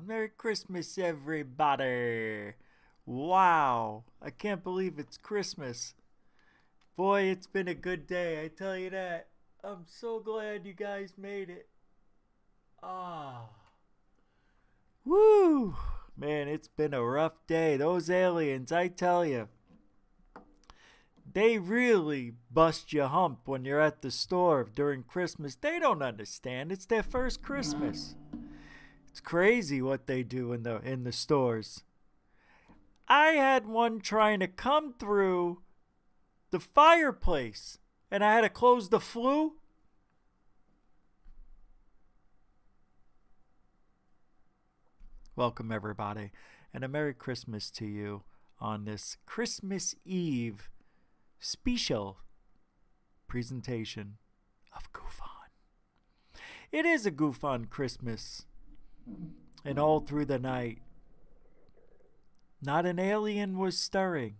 Merry Christmas, everybody. Wow, I can't believe it's Christmas. Boy, it's been a good day, I tell you that. I'm so glad you guys made it. Ah. Woo! Man, it's been a rough day. Those aliens, I tell you, they really bust your hump when you're at the store during Christmas. They don't understand. It's their first Christmas. It's crazy what they do in the stores. I had one trying to come through the fireplace, and I had to close the flue. Welcome, everybody, and a Merry Christmas to you on this Christmas Eve special presentation of Goof On. It is a Goof On Christmas, and all through the night, not an alien was stirring,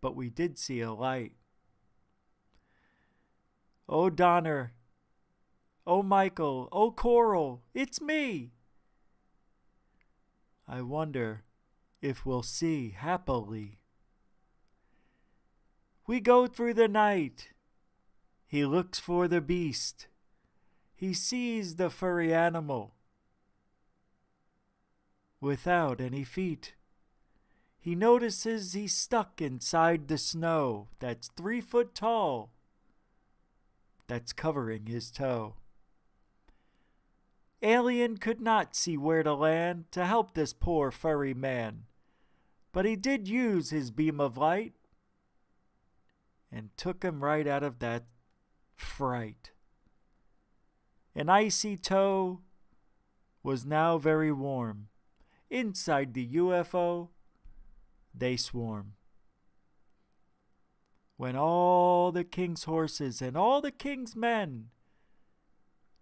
but we did see a light. Oh, Donner. Oh, Michael. Oh, Coral. It's me. I wonder if we'll see happily. We go through the night. He looks for the beast. He sees the furry animal without any feet. He notices he's stuck inside the snow that's 3 foot tall, that's covering his toe. Alien could not see where to land to help this poor furry man, but he did use his beam of light and took him right out of that fright. An icy toe was now very warm. Inside the UFO, they swarm. When all the king's horses and all the king's men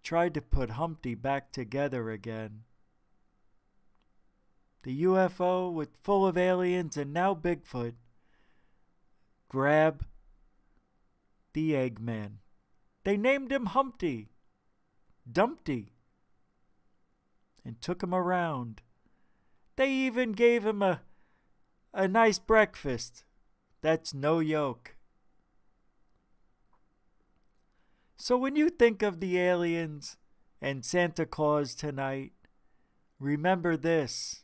tried to put Humpty back together again, the UFO, with full of aliens and now Bigfoot, grabbed the Eggman. They named him Humpty Dumpty and took him around. They even gave him a a nice breakfast that's no yolk. So when you think of the aliens and Santa Claus tonight, remember this.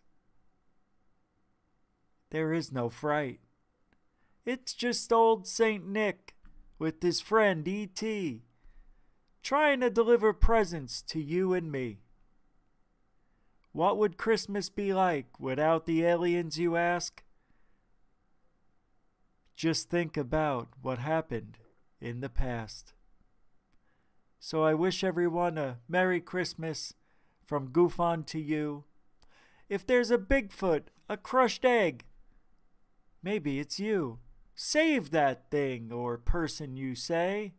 There is no fright. It's just old Saint Nick with his friend E.T. trying to deliver presents to you and me. What would Christmas be like without the aliens, you ask? Just think about what happened in the past. So I wish everyone a Merry Christmas from Goofon to you. If there's a Bigfoot, a crushed egg, maybe it's you. Save that thing or person, you say,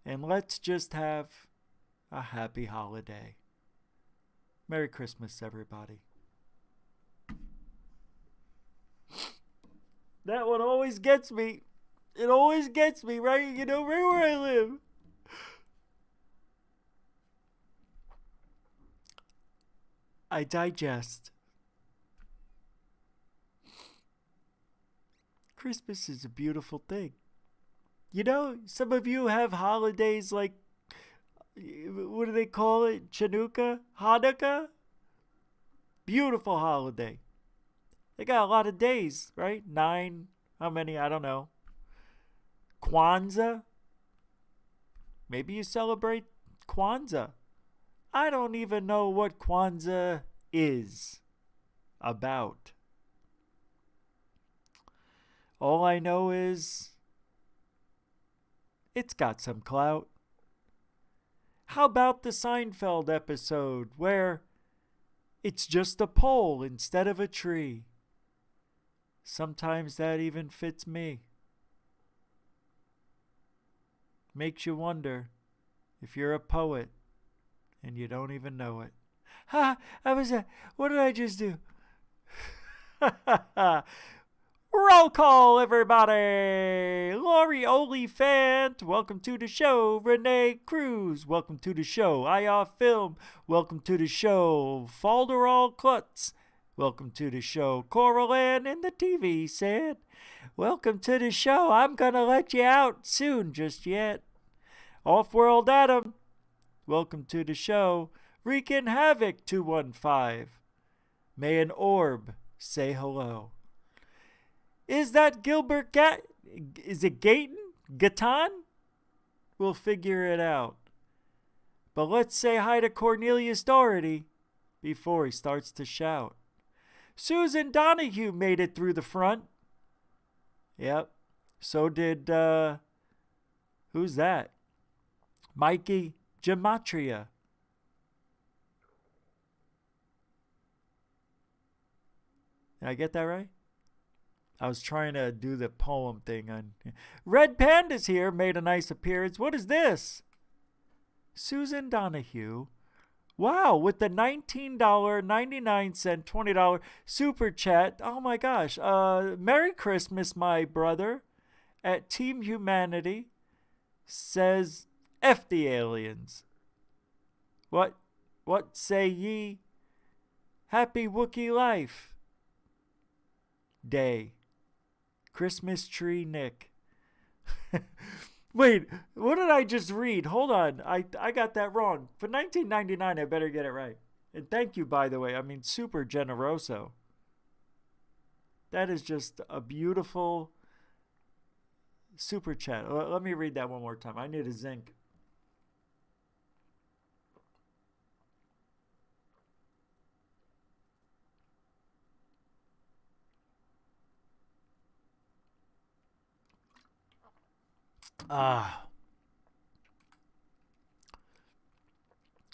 and let's just have a happy holiday. Merry Christmas, everybody. That one always gets me. It always gets me, right? You know, right where I live. I digest. Christmas is a beautiful thing. You know, some of you have holidays like, what do they call it? Chanukah? Hanukkah? Beautiful holiday. They got a lot of days, right? 9, how many? I don't know. Kwanzaa? Maybe you celebrate Kwanzaa. I don't even know what Kwanzaa is about. All I know is it's got some clout. How about the Seinfeld episode where it's just a pole instead of a tree? Sometimes that even fits me. Makes you wonder if you're a poet and you don't even know it. Ha! What did I just do? Roll call, everybody! Lori Oliphant, welcome to the show. Renee Cruz, welcome to the show. IR Film, welcome to the show. Falderall Klutz, welcome to the show. Coral Ann in the TV set, welcome to the show. I'm gonna let you out soon, just yet. Off-World Adam, welcome to the show. Wreaking Havoc 215, may an orb say hello. Is that Gilbert is it Gayton? Gatan? We'll figure it out. But let's say hi to Cornelius Doherty before he starts to shout. Susan Donahue made it through the front. Yep. So did, who's that? Mikey Gematria. Did I get that right? I was trying to do the poem thing on. Red Panda's here, made a nice appearance. What is this? Susan Donahue. Wow, with the $19.99, $20 super chat. Oh my gosh. Merry Christmas, my brother. At Team Humanity says, F the aliens. What say ye? Happy Wookiee life. Day. Christmas tree Nick. Wait, what did I just read? Hold on. I got that wrong. For $19.99, I better get it right. And thank you, by the way. I mean, super generoso. That is just a beautiful super chat. Let me read that one more time. I need a zinc.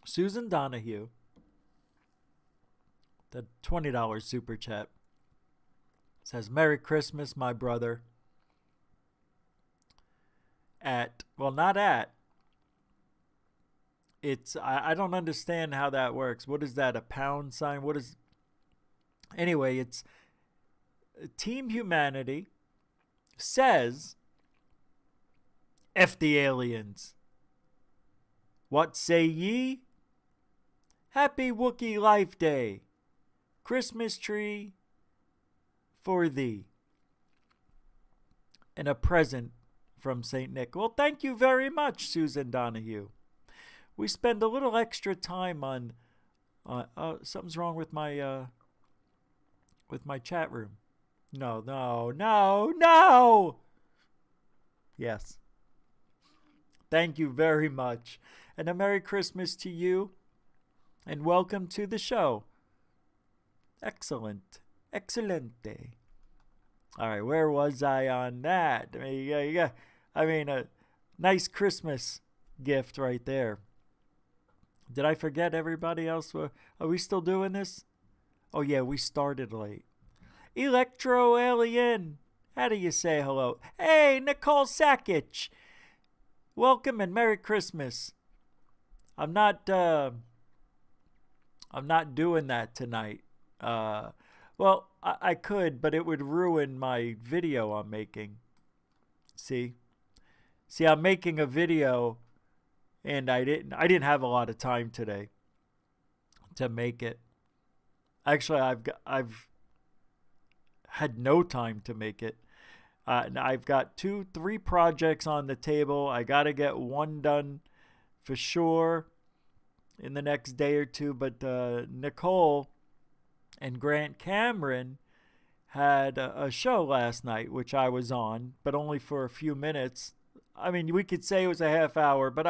Susan Donahue, the $20 super chat, says, Merry Christmas, my brother. I don't understand how that works. What is that, a pound sign? Anyway, it's Team Humanity says, F the aliens. What say ye? Happy Wookiee Life Day. Christmas tree for thee, and a present from St. Nick. Well, thank you very much, Susan Donahue. We spend a little extra time on something's wrong with my chat room. No. Yes. Thank you very much. And a Merry Christmas to you. And welcome to the show. Excellent. Excelente. All right, where was I on that? I mean, a nice Christmas gift right there. Did I forget everybody else? Are we still doing this? Oh, yeah, we started late. Electro Alien. How do you say hello? Hey, Nicole Sakic. Welcome and Merry Christmas. I'm not doing that tonight. Well, I could, but it would ruin my video I'm making. See, I'm making a video, and I didn't have a lot of time today to make it. Actually, I've had no time to make it. I've got 2-3 projects on the table. I got to get one done for sure in the next day or two. But Nicole and Grant Cameron had a show last night, which I was on, but only for a few minutes. I mean, we could say it was a half hour, but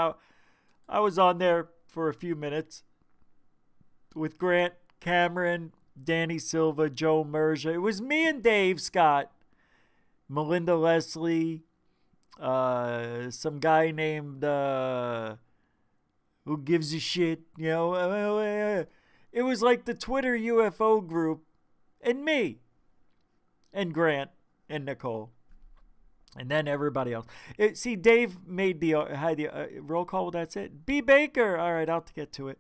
I was on there for a few minutes with Grant Cameron, Danny Silva, Joe Merja. It was me and Dave Scott, Melinda Leslie, some guy named Who Gives a Shit, you know. It was like the Twitter UFO group, and me, and Grant, and Nicole, and then everybody else. See, Dave had the roll call. That's it. B. Baker. All right, I'll get to it.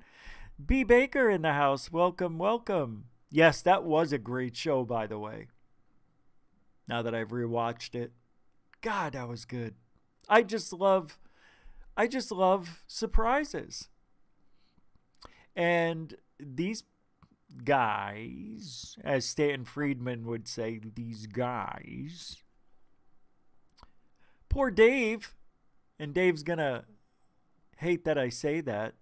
B. Baker in the house. Welcome, welcome. Yes, that was a great show, by the way. Now that I've rewatched it, God, that was good. I just love surprises. And these guys, as Stanton Friedman would say, these guys. Poor Dave, and Dave's gonna hate that I say that.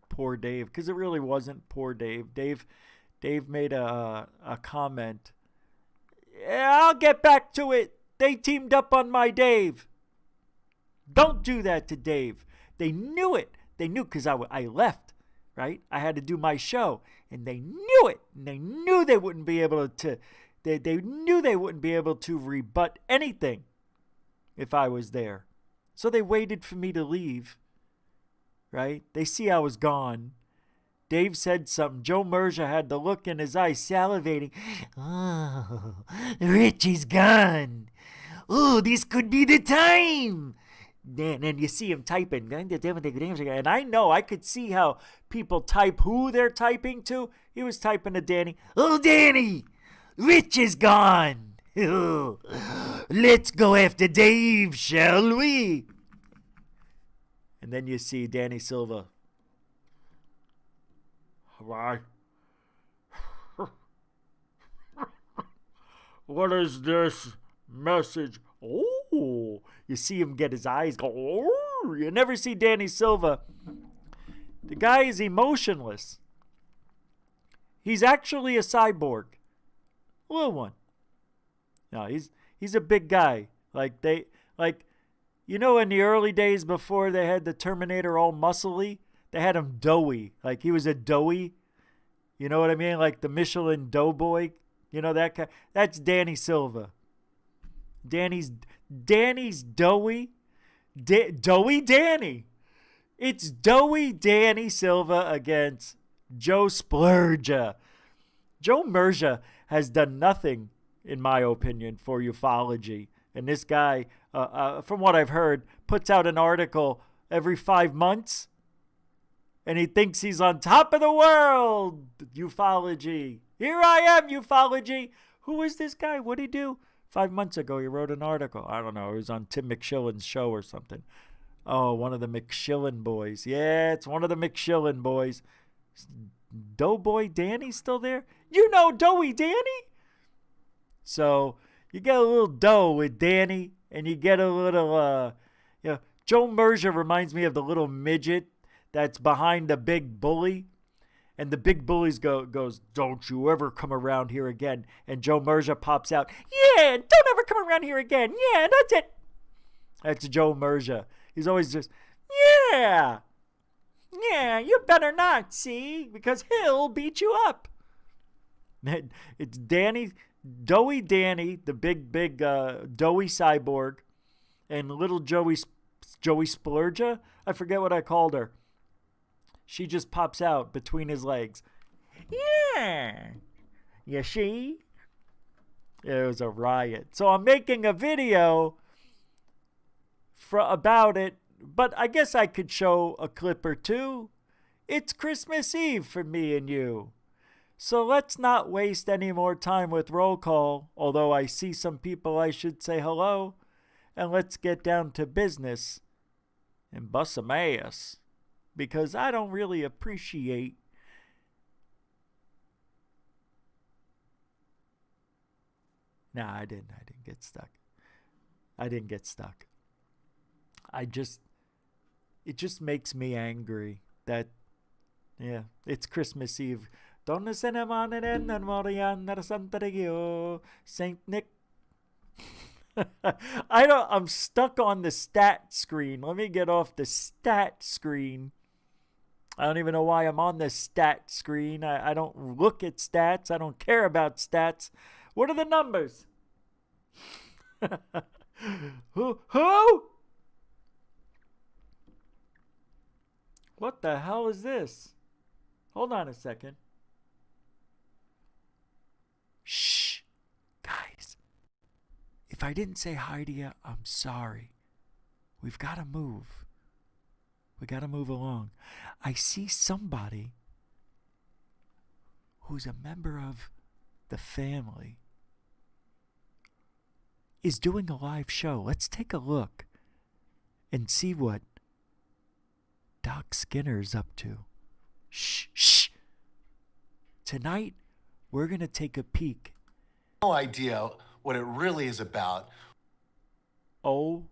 Poor Dave, because it really wasn't poor Dave. Dave made a comment. Yeah, I'll get back to it. They teamed up on my Dave. Don't do that to Dave. They knew it. They knew because I left, right? I had to do my show, and they knew it. And they knew they wouldn't be able to. They knew they wouldn't be able to rebut anything if I was there. So they waited for me to leave, right? They see I was gone. Dave said something. Joe Merja had the look in his eyes, salivating. Oh, Rich is gone. Oh, this could be the time. And you see him typing. And I know, I could see how people type who they're typing to. He was typing to Danny. Oh, Danny, Rich is gone. Oh, let's go after Dave, shall we? And then you see Danny Silva. Why? What is this message? Oh, you see him get his eyes go. Oh, you never see Danny Silva. The guy is emotionless. He's actually a cyborg, a little one. No, he's a big guy. In the early days before they had the Terminator all muscly. They had him doughy, like he was a doughy. You know what I mean? Like the Michelin Doughboy. You know that guy? That's Danny Silva. Danny's doughy. Doughy Danny. It's doughy Danny Silva against Joe Splurja. Joe Merja has done nothing, in my opinion, for ufology. And this guy, from what I've heard, puts out an article every 5 months. And he thinks he's on top of the world. Ufology. Here I am, ufology. Who is this guy? What'd he do? 5 months ago, he wrote an article. I don't know. It was on Tim McShillin's show or something. Oh, one of the McShillin boys. Yeah, it's one of the McShillin boys. Doughboy Danny still there? You know Doughy Danny? So you get a little dough with Danny, and you get a little, Joe Mercer reminds me of the little midget that's behind the big bully. And the big bullies goes, "Don't you ever come around here again." And Joe Mercer pops out, "Yeah, don't ever come around here again. Yeah, that's it." That's Joe Mercer. He's always just, "Yeah, yeah, you better not, see, because he'll beat you up." It's Danny, Doughy Danny, the big doughy cyborg, and little Joey Splurgia. I forget what I called her. She just pops out between his legs. "Yeah, you see?" It was a riot. So I'm making a video about it, but I guess I could show a clip or two. It's Christmas Eve for me and you. So let's not waste any more time with roll call, although I see some people I should say hello, and let's get down to business and bust some ass, because I don't really appreciate Nah, I didn't get stuck. I didn't get stuck. It just makes me angry that, yeah, it's Christmas Eve. Donna Cinnamon and Moriana Santa Regio, Saint Nick. I'm stuck on the stat screen. Let me get off the stat screen. I don't even know why I'm on the stat screen. I don't look at stats. I don't care about stats. What are the numbers? Who? What the hell is this? Hold on a second. Shh. Guys. If I didn't say hi to you, I'm sorry. We've got to move. We got to move along. I see somebody who's a member of the family is doing a live show. Let's take a look and see what Doc Skinner's up to. Shh. Tonight, we're going to take a peek. No idea what it really is about. OMG.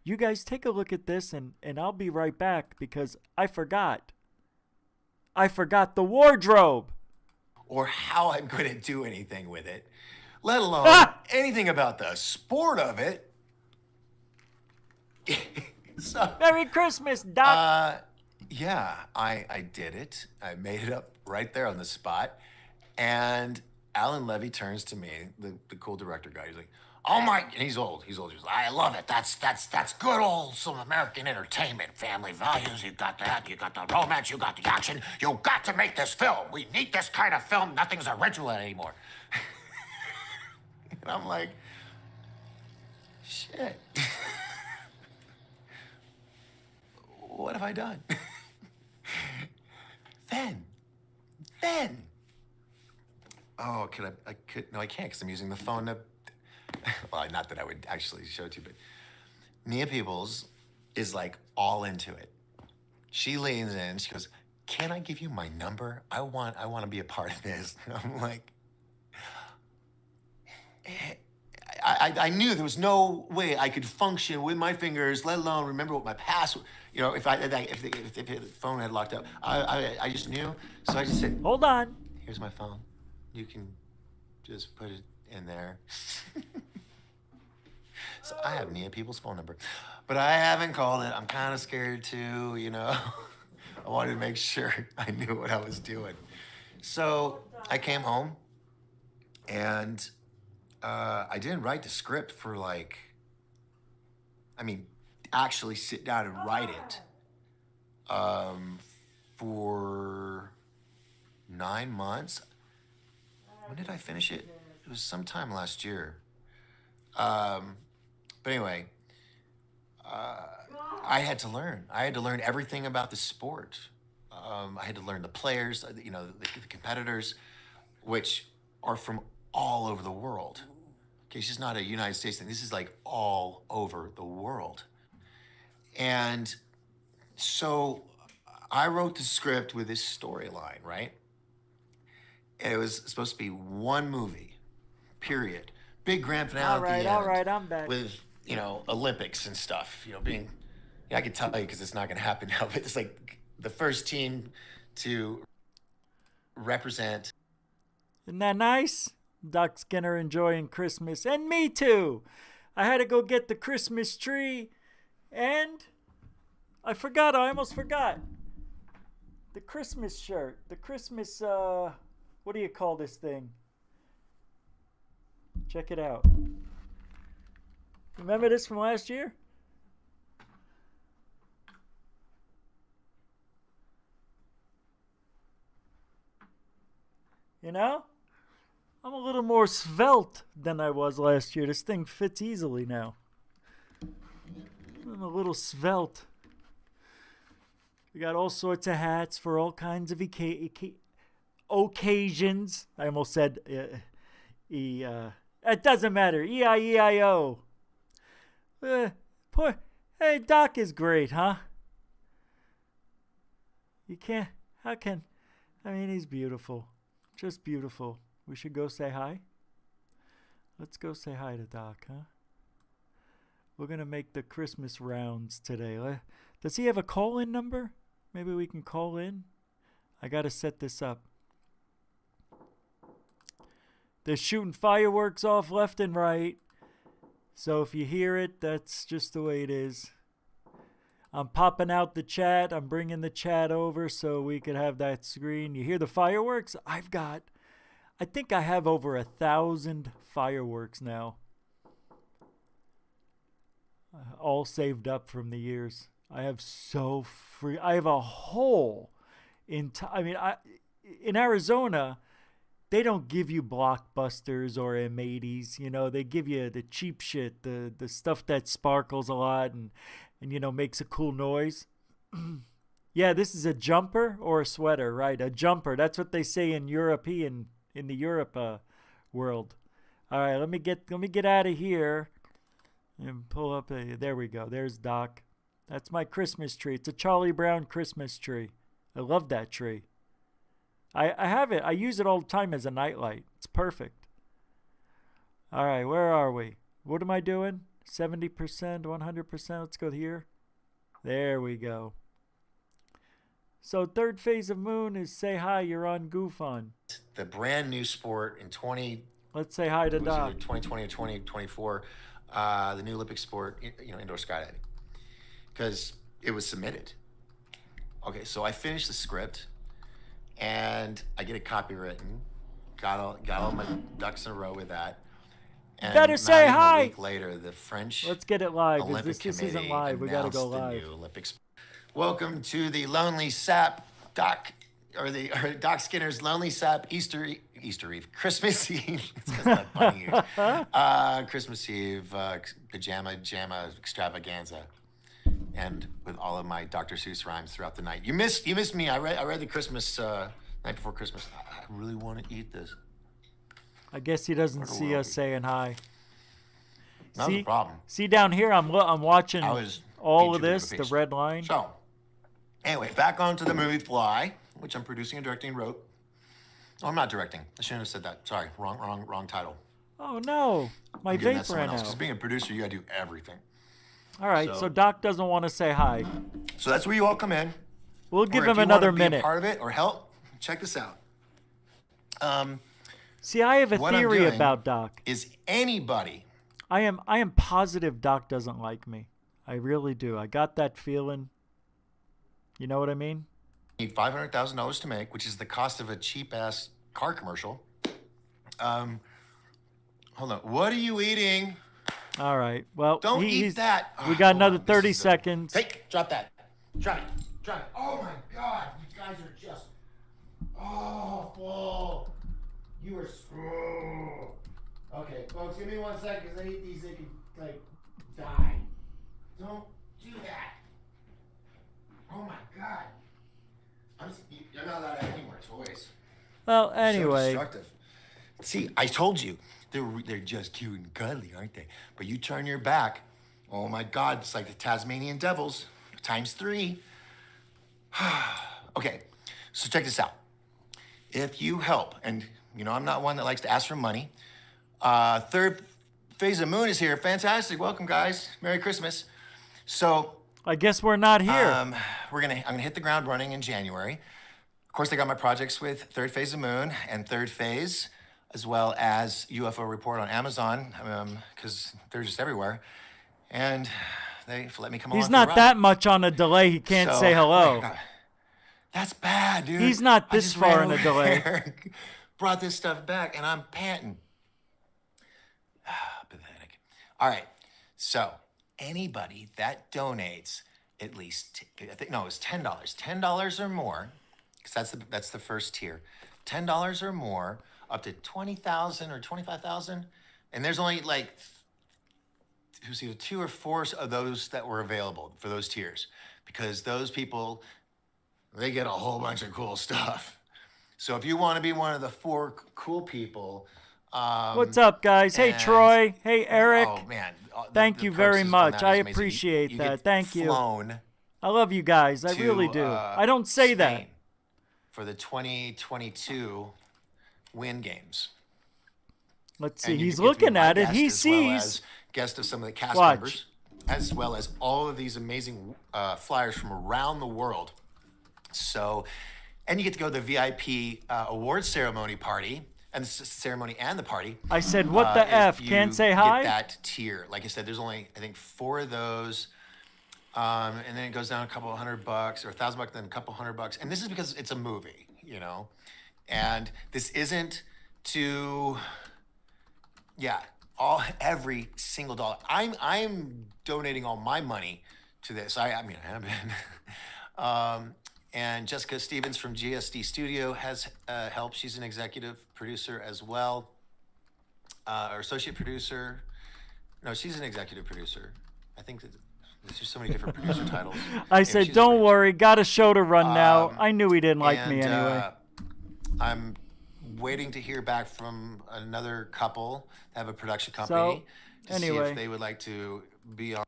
You guys take a look at this, and I'll be right back because I forgot. I forgot the wardrobe. Or how I'm going to do anything with it, let alone anything about the sport of it. So, Merry Christmas, Doc. Yeah, I did it. I made it up right there on the spot. And Alan Levy turns to me, the cool director guy. He's like, "Oh my," and he's old. He's like, "I love it. That's good old some American entertainment, family values. You got that. You got the romance. You got the action. You got to make this film. We need this kind of film. Nothing's original anymore." And I'm like, shit. What have I done? Then. Oh, I could, no, I can't because I'm using the phone to, well, not that I would actually show it to you, but Nia Peebles is like all into it. She leans in, she goes, "Can I give you my number? I want to be a part of this." And I'm like, I knew there was no way I could function with my fingers, let alone remember what my password. You know, if the phone had locked up, I just knew. So I just said, Hold on. "Here's my phone. You can just put it in there." So I have Nia People's phone number, but I haven't called it. I'm kind of scared too, you know. I wanted to make sure I knew what I was doing. So I came home, and I didn't write the script for actually sit down and write it for 9 months. When did I finish it? It was sometime last year. But anyway, I had to learn. I had to learn everything about the sport. I had to learn the players, the competitors, which are from all over the world. Okay, it's just not a United States thing. This is like all over the world. And so I wrote the script with this storyline, right? It was supposed to be one movie, period. Big grand finale at the end. All right, I'm back. With, Olympics and stuff, being, I can tell you because it's not going to happen now, but it's like the first team to represent. Isn't that nice? Doc Skinner enjoying Christmas. And me too. I had to go get the Christmas tree. And I almost forgot. The Christmas shirt. The Christmas, what do you call this thing? Check it out. Remember this from last year? You know? I'm a little more svelte than I was last year. This thing fits easily now. I'm a little svelte. We got all sorts of hats for all kinds of occasions. I almost said it doesn't matter. E-I-E-I-O. Hey, Doc is great, huh? He's beautiful. Just beautiful. We should go say hi. Let's go say hi to Doc, huh? We're going to make the Christmas rounds today. Does he have a call-in number? Maybe we can call in. I got to set this up. They're shooting fireworks off left and right. So if you hear it, that's just the way it is. I'm popping out the chat. I'm bringing the chat over so we could have that screen. You hear the fireworks? I think I have over 1,000 fireworks now. All saved up from the years. I have I have a whole in Arizona, they don't give you blockbusters or M80s, they give you the cheap shit, the stuff that sparkles a lot and makes a cool noise. Yeah, this is a jumper or a sweater, right? A jumper. That's what they say in the Europe world. All right, let me get out of here and pull up there we go. There's Doc. That's my Christmas tree. It's a Charlie Brown Christmas tree. I love that tree. I have it. I use it all the time as a nightlight. It's perfect. All right, where are we? What am I doing? 70%, 100%. Let's go here. There we go. So third phase of Moon is say hi. You're on Goof On. The brand new sport in Let's say hi to Doc. 2020 or 2024. The new Olympic sport, indoor skydiving, because it was submitted. Okay, so I finished the script, and I get a copy written. Got all my ducks in a row with that. And better say hi. A week later, the French. Let's get it live. Olympic This isn't live. We gotta go live. The new Olympics. Welcome to the Lonely Sap Doc, or Doc Skinner's Lonely Sap Easter Eve, Christmas Eve. It's 'cause I'm funny here. Christmas Eve pajama jamma extravaganza, and with all of my Dr. Seuss rhymes throughout the night. You missed me. I read the Christmas night before Christmas. I really want to eat this. I guess he doesn't see us saying hi. Not the problem. See down here, I'm watching all of this, the red line. So, anyway, back onto the movie Fly, which I'm producing and directing and wrote. Oh, I'm not directing. I shouldn't have said that. Sorry, wrong title. Oh no, my vape ran out. Because being a producer, you gotta do everything. All right, so Doc doesn't want to say hi. So that's where you all come in. We'll give him another minute. Be a part of it or help? Check this out. See, I have a theory about Doc. Is anybody? I am positive Doc doesn't like me. I really do. I got that feeling. You know what I mean? Need $500,000 to make, which is the cost of a cheap ass car commercial. Hold on. What are you eating? All right. Well, don't eat that. We got another 30 seconds. Drop that. Try it. Oh my God, you guys are just awful. You are screwed. Okay, folks, give me 1 second because I eat these. They can die. Don't do that. Oh my God. You're not allowed to have any more toys. Well, anyway. So destructive. See, I told you. They're just cute and cuddly, aren't they? But you turn your back, oh my God, it's like the Tasmanian devils ×3. Okay, so check this out. if you help, and I'm not one that likes to ask for money. Third phase of Moon is here. Fantastic. Welcome, guys. Merry Christmas. So I guess we're not here. I'm gonna hit the ground running in January. Of course, I got my projects with Third Phase of Moon and Third Phase, as well as UFO Report on Amazon, because they're just everywhere. And they let me come along. He's not that much on a delay. He can't say hello. That's bad, dude. He's not this far in a delay. Brought this stuff back, and I'm panting. Pathetic. All right. So anybody that donates at least, it's $10. $10 or more, because that's the first tier. $10 or more, up to 20,000 or 25,000, and there's only like either 2 or 4 of those that were available for those tiers, because those people, they get a whole bunch of cool stuff. So if you want to be one of the 4 cool people, what's up, guys? Hey, Troy. Hey, Eric. Oh man, thank you very much. I appreciate that. Thank you. I love you guys. I really do. I don't say that. For the 2022 Win Games. Let's see. He's looking at it. He sees. Guest of some of the cast members, as well as all of these amazing flyers from around the world. So, and you get to go to the VIP awards ceremony party, and the ceremony and the party. I said, what the F? Can't say hi? Get that tier. Like I said, there's only, I think, 4 of those. And then it goes down a couple $100 or $1,000, then a couple $100. And this is because it's a movie, and this isn't to, every single dollar. I'm donating all my money to this. I have been. And Jessica Stevens from GSD Studio has helped. She's an executive producer as well, or associate producer. No, she's an executive producer. I think that there's just so many different producer titles. I said, don't worry, got a show to run now. I knew he didn't like me anyway. I'm waiting to hear back from another couple that have a production company to see if they would like to be on.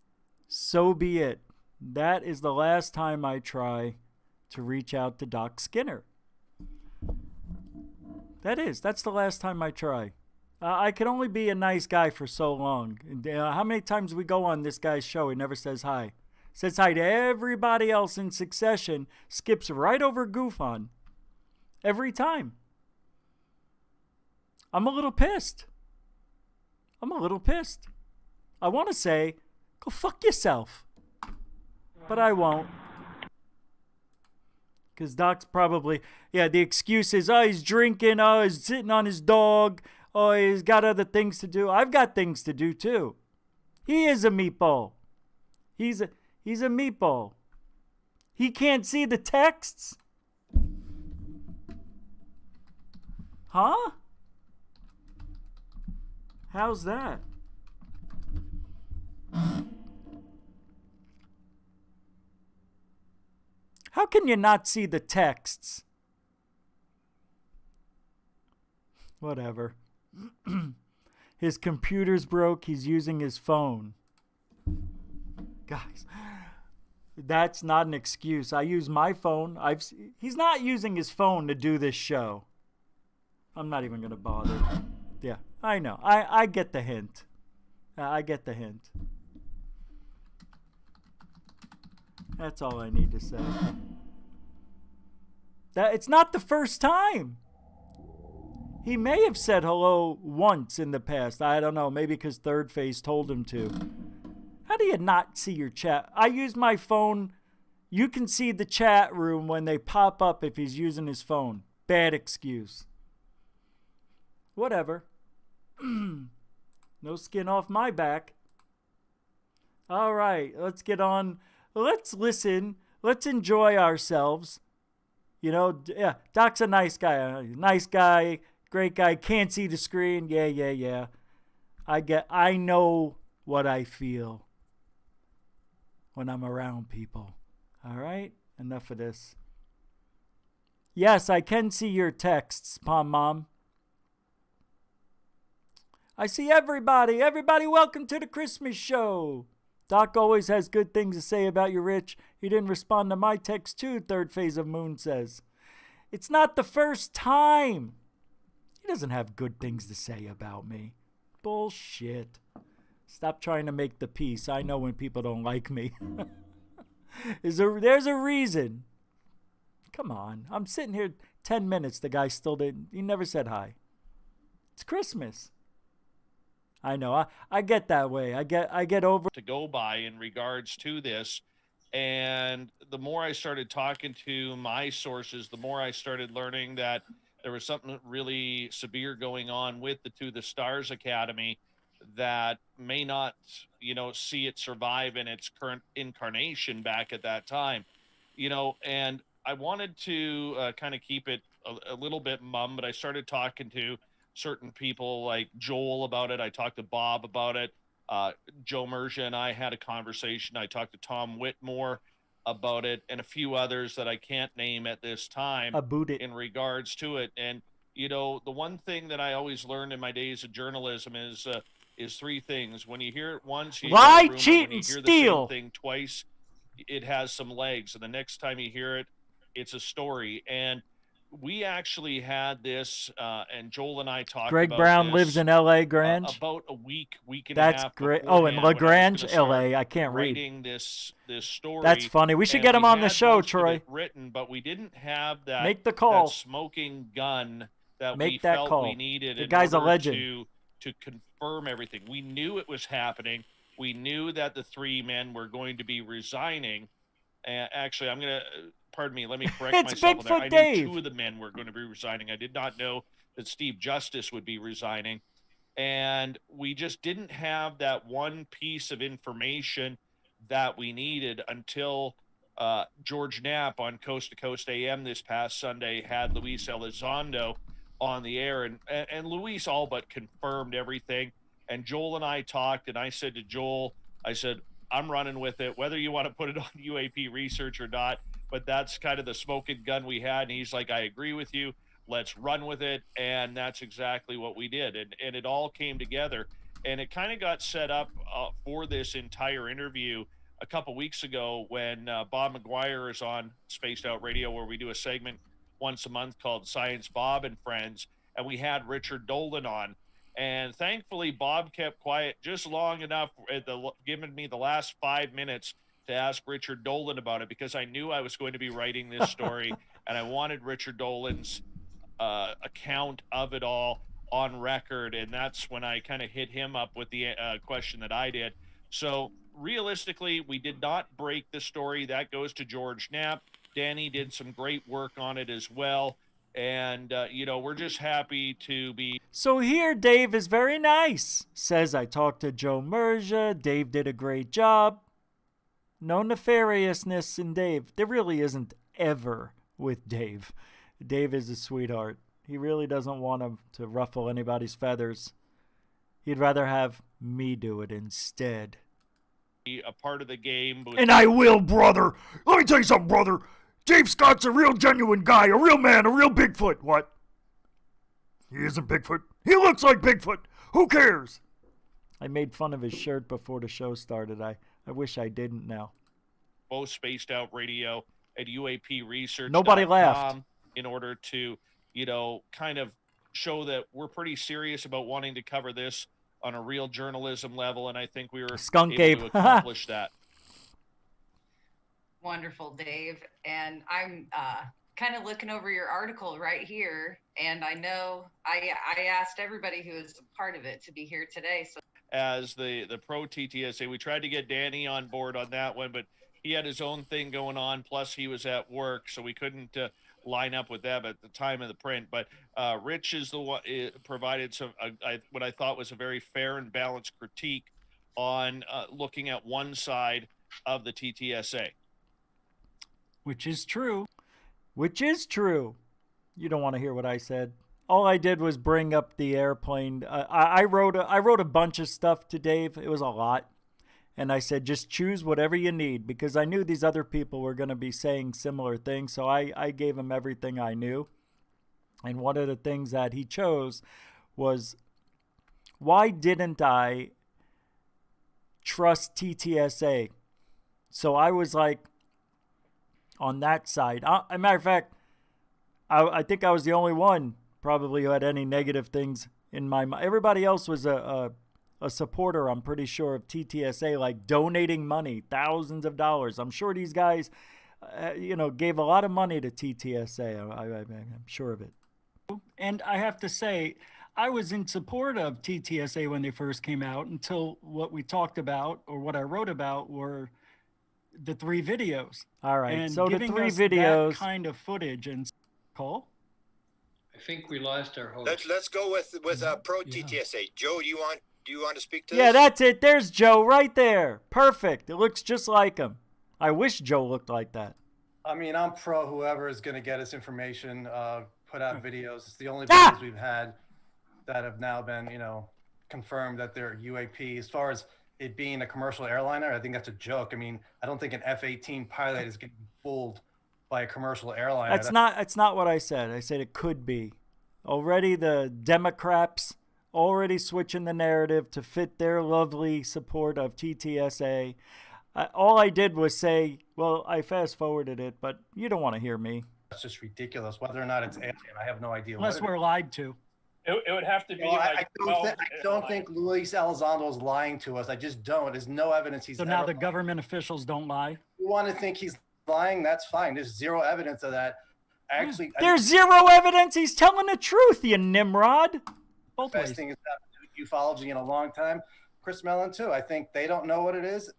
So be it. That is the last time I try to reach out to Doc Skinner. That's the last time I try. I can only be a nice guy for so long. How many times we go on this guy's show, he never says hi. Says hi to everybody else in succession, skips right over Goofon. Every time. I'm a little pissed. I want to say, go fuck yourself. But I won't. Because Doc's probably, the excuse is, he's drinking, he's sitting on his dog, he's got other things to do. I've got things to do too. He is a meatball. He's a meatball. He can't see the texts? Huh? How's that? How can you not see the texts? Whatever. His computer's broke. He's using his phone. Guys, that's not an excuse. I use my phone. He's not using his phone to do this show. I'm not even going to bother. Yeah, I know. I get the hint. I get the hint. That's all I need to say. It's not the first time. He may have said hello once in the past. I don't know. Maybe because Third Phase told him to. How do you not see your chat? I use my phone. You can see the chat room when they pop up if he's using his phone. Bad excuse. Whatever. No skin off my back. All right. Let's get on. Let's listen. Let's enjoy ourselves. Doc's a nice guy. Nice guy. Great guy. Can't see the screen. Yeah. I know what I feel when I'm around people. All right? Enough of this. Yes, I can see your texts, Pom Mom. I see everybody. Everybody, welcome to the Christmas show. Doc always has good things to say about you, Rich. He didn't respond to my text too, Third Phase of Moon says. It's not the first time. He doesn't have good things to say about me. Bullshit. Stop trying to make the peace. I know when people don't like me. There's a reason. Come on. I'm sitting here 10 minutes. The guy still didn't. He never said hi. It's Christmas. I know. I get that way. I get over to go by in regards to this. And the more I started talking to my sources, the more I started learning that there was something really severe going on with the Stars Academy that may not, see it survive in its current incarnation back at that time, and I wanted to kind of keep it a little bit mum, but I started talking to certain people like Joel about it. I talked to Bob about it. Joe Mergia and I had a conversation. I talked to Tom Whitmore about it and a few others that I can't name at this time in regards to it. And, the one thing that I always learned in my days of journalism is three things. When you hear it once, you lie, hear a rumor. cheat, when you and hear steal. the same thing twice, it has some legs. And the next time you hear it, it's a story. And we actually had this, and Joel and I talked Greg about Brown this, lives in L.A. Grange. About a week and That's a half. Great. Oh, in LaGrange, L.A. I can't read. Writing this story. That's funny. We should get him on the show, Troy. Written, but we didn't have that. Make the call. That smoking gun that Make we that felt call. we needed. The guy's a legend. To confirm everything. We knew it was happening. We knew that the three men were going to be resigning. Actually, I'm gonna. Pardon me, let me correct myself on there. I knew two of the men were going to be resigning. I did not know that Steve Justice would be resigning. And we just didn't have that one piece of information that we needed until George Knapp on Coast to Coast AM this past Sunday had Luis Elizondo on the air. And Luis all but confirmed everything. And Joel and I talked, and I said to Joel, I said, I'm running with it, whether you want to put it on UAP research or not. But that's kind of the smoking gun we had. And he's like, I agree with you. Let's run with it. And that's exactly what we did. And it all came together. And it kind of got set up for this entire interview a couple weeks ago when Bob McGuire is on Spaced Out Radio, where we do a segment once a month called Science Bob and Friends. And we had Richard Dolan on. And thankfully, Bob kept quiet just long enough, giving me the last 5 minutes to ask Richard Dolan about it, because I knew I was going to be writing this story and I wanted Richard Dolan's account of it all on record. And that's when I kind of hit him up with the question that I did. So realistically, we did not break the story. That goes to George Knapp. Danny did some great work on it as well. And, we're just happy to be. So here, Dave is very nice. Says, I talked to Joe Mergia. Dave did a great job. No nefariousness in Dave. There really isn't ever with Dave. Dave is a sweetheart. He really doesn't want to ruffle anybody's feathers. He'd rather have me do it instead. A part of the game. And I will, brother. Let me tell you something, brother. Dave Scott's a real genuine guy, a real man, a real Bigfoot. What? He isn't Bigfoot. He looks like Bigfoot. Who cares? I made fun of his shirt before the show started. I wish I didn't now. Both Spaced Out Radio at UAP Research. Nobody laughed. In order to, kind of show that we're pretty serious about wanting to cover this on a real journalism level. And I think we were able to accomplish that. Wonderful, Dave. And I'm kind of looking over your article right here. And I know I asked everybody who is a part of it to be here today. So as the pro TTSA, we tried to get Danny on board on that one, but he had his own thing going on. Plus he was at work, so we couldn't line up with them at the time of the print. But Rich is the one provided some what I thought was a very fair and balanced critique on looking at one side of the TTSA. Which is true. Which is true. You don't want to hear what I said. All I did was bring up the airplane. I wrote a bunch of stuff to Dave. It was a lot. And I said, just choose whatever you need, because I knew these other people were going to be saying similar things. So I gave him everything I knew. And one of the things that he chose was, why didn't I trust TTSA? So I was like, on that side. As a matter of fact, I think I was the only one probably who had any negative things in my mind. Everybody else was a supporter, I'm pretty sure, of TTSA, like donating money, thousands of dollars. I'm sure these guys, gave a lot of money to TTSA. I'm sure of it. And I have to say, I was in support of TTSA when they first came out until what we talked about, or what I wrote about, were the 3 videos. All right, and so the 3 videos, that kind of footage. And Cole, I think we lost our host. Let's go with pro TTSA. Joe, do you want to speak to this? Yeah, that's it. There's Joe right there. Perfect. It looks just like him. I wish Joe looked like that. I mean, I'm pro whoever is going to get us information, put out videos. It's the only videos we've had that have now been, confirmed that they're UAP. As far as it being a commercial airliner, I think that's a joke. I mean, I don't think an F-18 pilot is getting fooled by a commercial airliner. That's not what I said. I said it could be. Already the Democrats already switching the narrative to fit their lovely support of TTSA. All I did was say, well, I fast forwarded it, but you don't want to hear me. That's just ridiculous. Whether or not it's alien, I have no idea. Unless we're lied to. It would have to be. I don't think Luis Elizondo is lying to us. I just don't. There's no evidence he's. So now the government officials don't lie? You want to think he's lying? That's fine. There's zero evidence of that. Actually, there's zero evidence. He's telling the truth, you Nimrod. Both ways. Best thing is ufology in a long time. Chris Mellon too. I think they don't know what it is.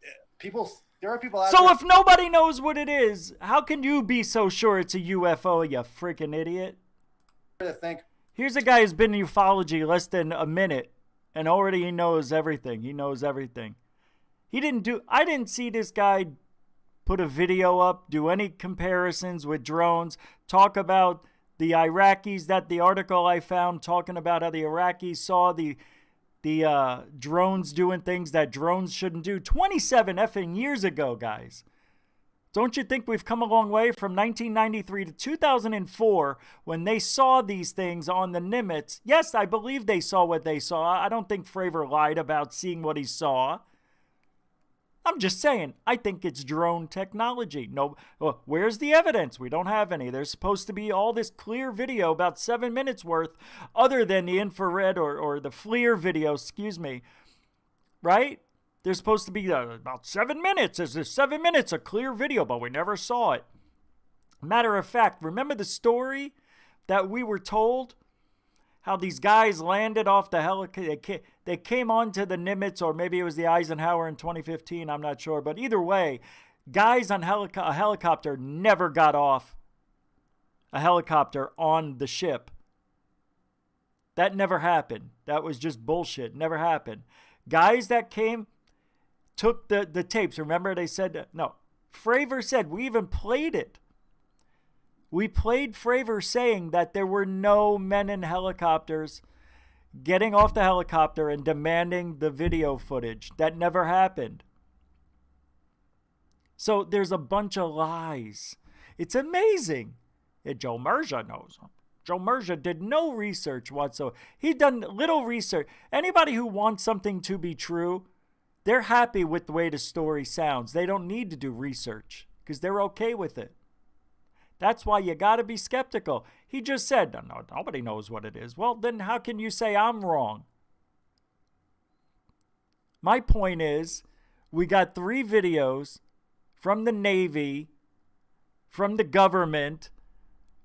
There are people out there. So if nobody knows what it is, how can you be so sure it's a UFO, you freaking idiot? Here's a guy who's been in ufology less than a minute, and already he knows everything. He knows everything. I didn't see this guy put a video up, do any comparisons with drones, talk about the Iraqis, that the article I found talking about how the Iraqis saw the drones doing things that drones shouldn't do 27 effing years ago, guys. Don't you think we've come a long way from 1993 to 2004 when they saw these things on the Nimitz? Yes, I believe they saw what they saw. I don't think Fravor lied about seeing what he saw. I'm just saying, I think it's drone technology. No, where's the evidence? We don't have any. There's supposed to be all this clear video, about 7 minutes worth, other than the infrared or the FLIR video, right? There's supposed to be about 7 minutes. There's 7 minutes of clear video, but we never saw it. Matter of fact, remember the story that we were told? How these guys landed off the helicopter. They came onto the Nimitz, or maybe it was the Eisenhower in 2015. I'm not sure. But either way, guys on a helicopter never got off a helicopter on the ship. That never happened. That was just bullshit. Never happened. Guys that came, took the tapes. Remember they said, no. Fravor said, we even played it. We played Fravor saying that there were no men in helicopters getting off the helicopter and demanding the video footage. That never happened. So there's a bunch of lies. It's amazing. And Joe Merja knows. Joe Merja did no research whatsoever. He'd done little research. Anybody who wants something to be true, they're happy with the way the story sounds. They don't need to do research because they're okay with it. That's why you got to be skeptical. He just said, no, nobody knows what it is. Well, then how can you say I'm wrong? My point is, we got 3 videos from the Navy, from the government,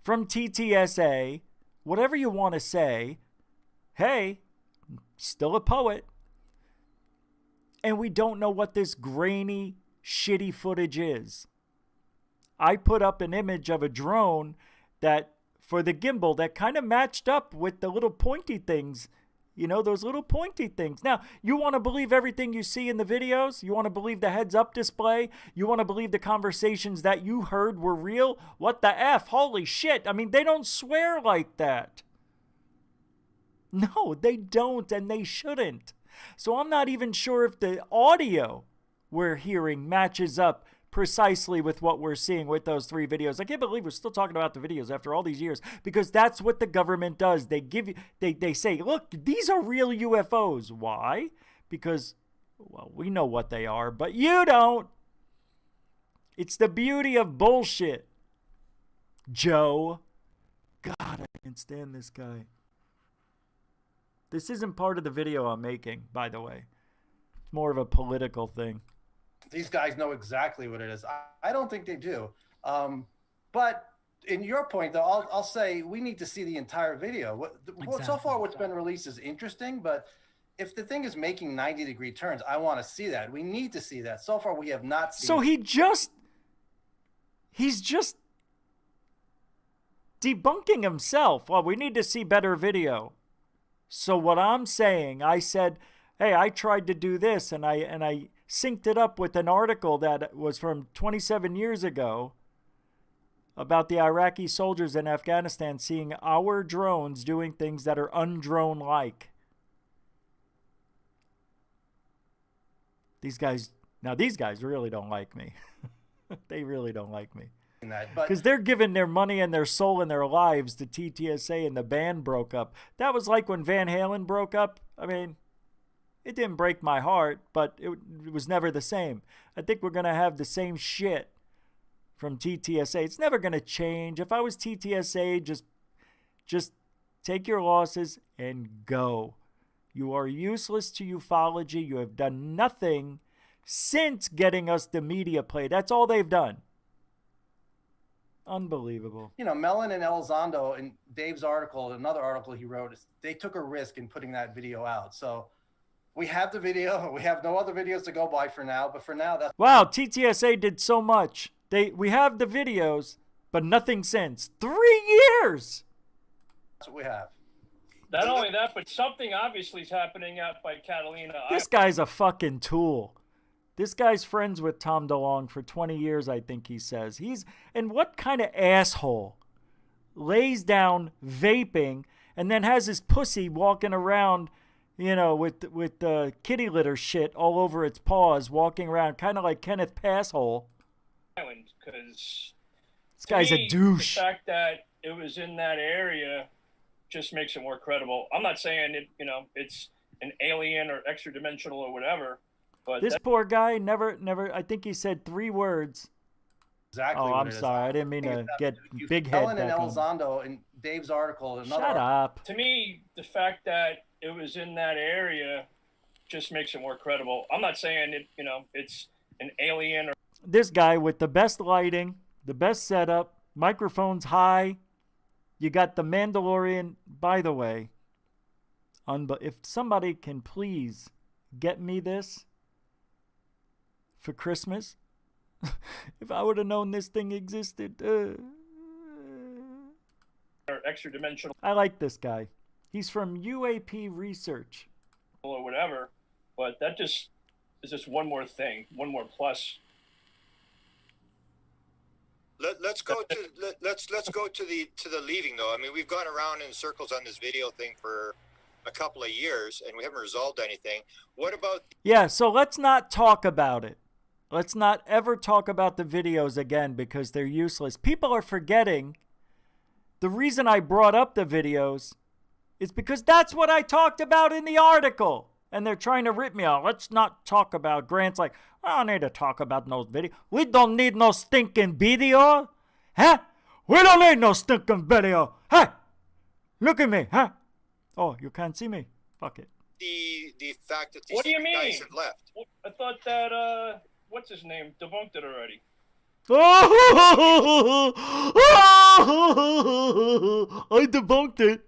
from TTSA, whatever you want to say. Hey, still a poet. And we don't know what this grainy, shitty footage is. I put up an image of a drone that, for the gimbal, that kind of matched up with the little pointy things. You know, those little pointy things. Now, you want to believe everything you see in the videos? You want to believe the heads-up display? You want to believe the conversations that you heard were real? What the F? Holy shit. I mean, they don't swear like that. No, they don't, and they shouldn't. So I'm not even sure if the audio we're hearing matches up precisely with what we're seeing with those 3 videos. I can't believe we're still talking about the videos after all these years, because that's what the government does. They give you, they say, look, these are real UFOs. Why? Because, well, we know what they are, but you don't. It's the beauty of bullshit, Joe. God, I can't stand this guy. This isn't part of the video I'm making, by the way. It's more of a political thing. These guys know exactly what it is. I don't think they do. But in your point, though, I'll say we need to see the entire video. So far, what's been released is interesting, but if the thing is making 90-degree turns, I want to see that. We need to see that. So far, we have not seen. So he's just debunking himself. Well, we need to see better video. So what I'm saying, I said, hey, I tried to do this, and I synced it up with an article that was from 27 years ago about the Iraqi soldiers in Afghanistan seeing our drones doing things that are undrone-like. These guys really don't like me. They really don't like me. Because they're giving their money and their soul and their lives to TTSA, and the band broke up. That was like when Van Halen broke up. I mean, it didn't break my heart, but it was never the same. I think we're going to have the same shit from TTSA. It's never going to change. If I was TTSA, just take your losses and go. You are useless to ufology. You have done nothing since getting us the media play. That's all they've done. Unbelievable. You know, Mellon and Elizondo, in Dave's article, another article he wrote, they took a risk in putting that video out. So we have the video. We have no other videos to go by for now. But for now, that's... Wow, TTSA did so much. We have the videos, but nothing since. 3 years! That's what we have. Not only that, but something obviously is happening out by Catalina. This guy's a fucking tool. This guy's friends with Tom DeLonge for 20 years, I think he says. And what kind of asshole lays down vaping and then has his pussy walking around, you know, with kitty litter shit all over its paws, walking around kind of like Kenneth Passhole. Because this guy's a douche. The fact that it was in that area just makes it more credible. I'm not saying it's an alien or extra dimensional or whatever. But this poor guy never, I think he said 3 words. Exactly. Oh, I'm sorry. I didn't mean to get big head Mellon and back Elizondo, in Dave's article, another... Shut up. To me, the fact that it was in that area just makes it more credible. I'm not saying it's an alien or... This guy with the best lighting, the best setup, microphones high. You got the Mandalorian. By the way, if somebody can please get me this for Christmas, if I would have known this thing existed. Or extra dimensional. I like this guy. He's from UAP Research. Or whatever, but that just is just one more thing, one more plus. Let's go to the leaving though. I mean, we've gone around in circles on this video thing for a couple of years and we haven't resolved anything. What about... Yeah, so let's not talk about it. Let's not ever talk about the videos again because they're useless. People are forgetting the reason I brought up the videos is because that's what I talked about in the article. And they're trying to rip me out. Let's not talk about Grant's like, I don't need to talk about no video. We don't need no stinking video. Huh? We don't need no stinking video. Hey, look at me. Huh? Oh, you can't see me. Fuck it. The fact that these what do you mean? guys have left. I thought that, what's his name, debunked it already. I debunked it.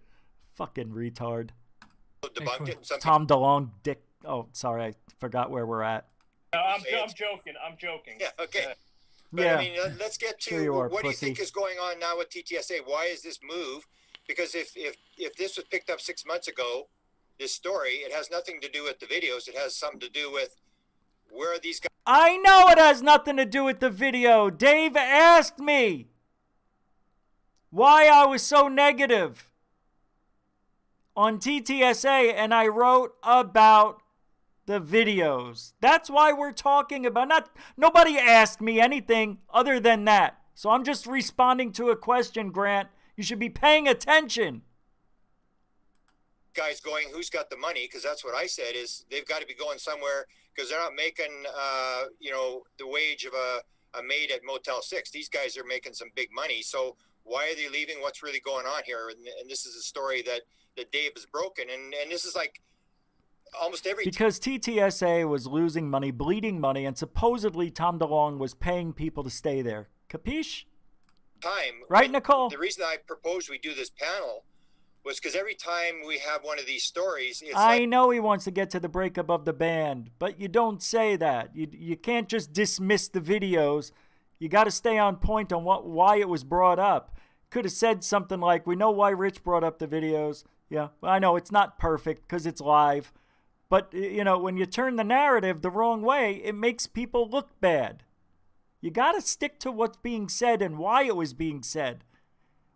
Fucking retard. Debunked it. Tom DeLonge, dick. Oh, sorry, I forgot where we're at. I'm joking. Yeah, okay. But yeah. I mean, let's get to Sure what do you think is going on now with TTSA? Why is this move? Because if this was picked up 6 months ago, this story, it has nothing to do with the videos. It has something to do with where are these guys. I know it has nothing to do with the video. Dave asked me why I was so negative on TTSA, and I wrote about the videos. That's why we're talking about. Nobody asked me anything other than that. So I'm just responding to a question, Grant. You should be paying attention. Guys going, who's got the money? Because that's what I said is they've got to be going somewhere because they're not making, the wage of a maid at Motel 6. These guys are making some big money. So Why are they leaving? What's really going on here? And this is a story that Dave has broken. And this is like almost every because TTSA was losing money, bleeding money, and supposedly Tom DeLonge was paying people to stay there. Capiche? time. Right, Nicole? The reason I proposed we do this panel was because every time we have one of these stories, it's I know he wants to get to the breakup of the band, but you don't say that. You can't just dismiss the videos. You got to stay on point on why it was brought up. Could have said something like, we know why Rich brought up the videos. Yeah, I know it's not perfect because it's live. But, you know, when you turn the narrative the wrong way, it makes people look bad. You got to stick to what's being said and why it was being said.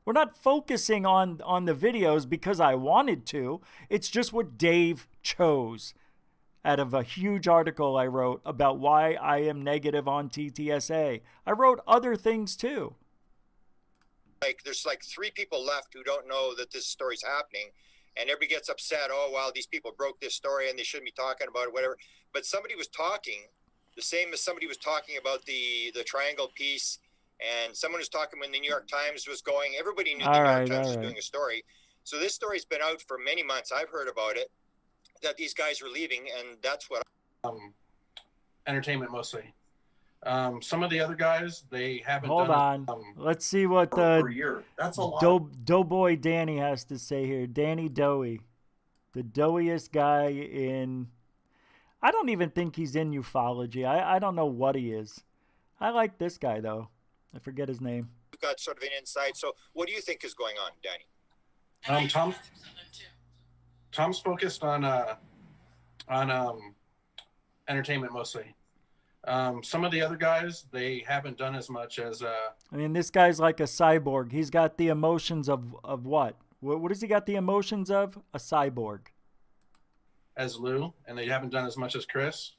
We're not focusing on the videos because I wanted to. It's just what Dave chose out of a huge article I wrote about why I am negative on TTSA. I wrote other things too. like there's like 3 people left who don't know that this story's happening, and everybody gets upset. Oh, wow, these people broke this story and they shouldn't be talking about it, whatever. But somebody was talking, the same as somebody was talking about the triangle piece, and someone was talking when the New York Times was going. Everybody knew the New York Times was doing a story. So this story's been out for many months. I've heard about it, that these guys were leaving, and that's what. Entertainment mostly. Some of the other guys, they haven't Hold done on. Let's see what per year. That's a lot. Doughboy Danny has to say here. Danny Doughy. The doughiest guy in... I don't even think he's in ufology. I don't know what he is. I like this guy, though. I forget his name. You've got sort of an insight. So what do you think is going on, Danny? Tom's focused on entertainment mostly. Some of the other guys, they haven't done as much as I mean, this guy's like a cyborg. He's got the emotions of what? What has he got the emotions of? A cyborg. As Lou, and they haven't done as much as Chris.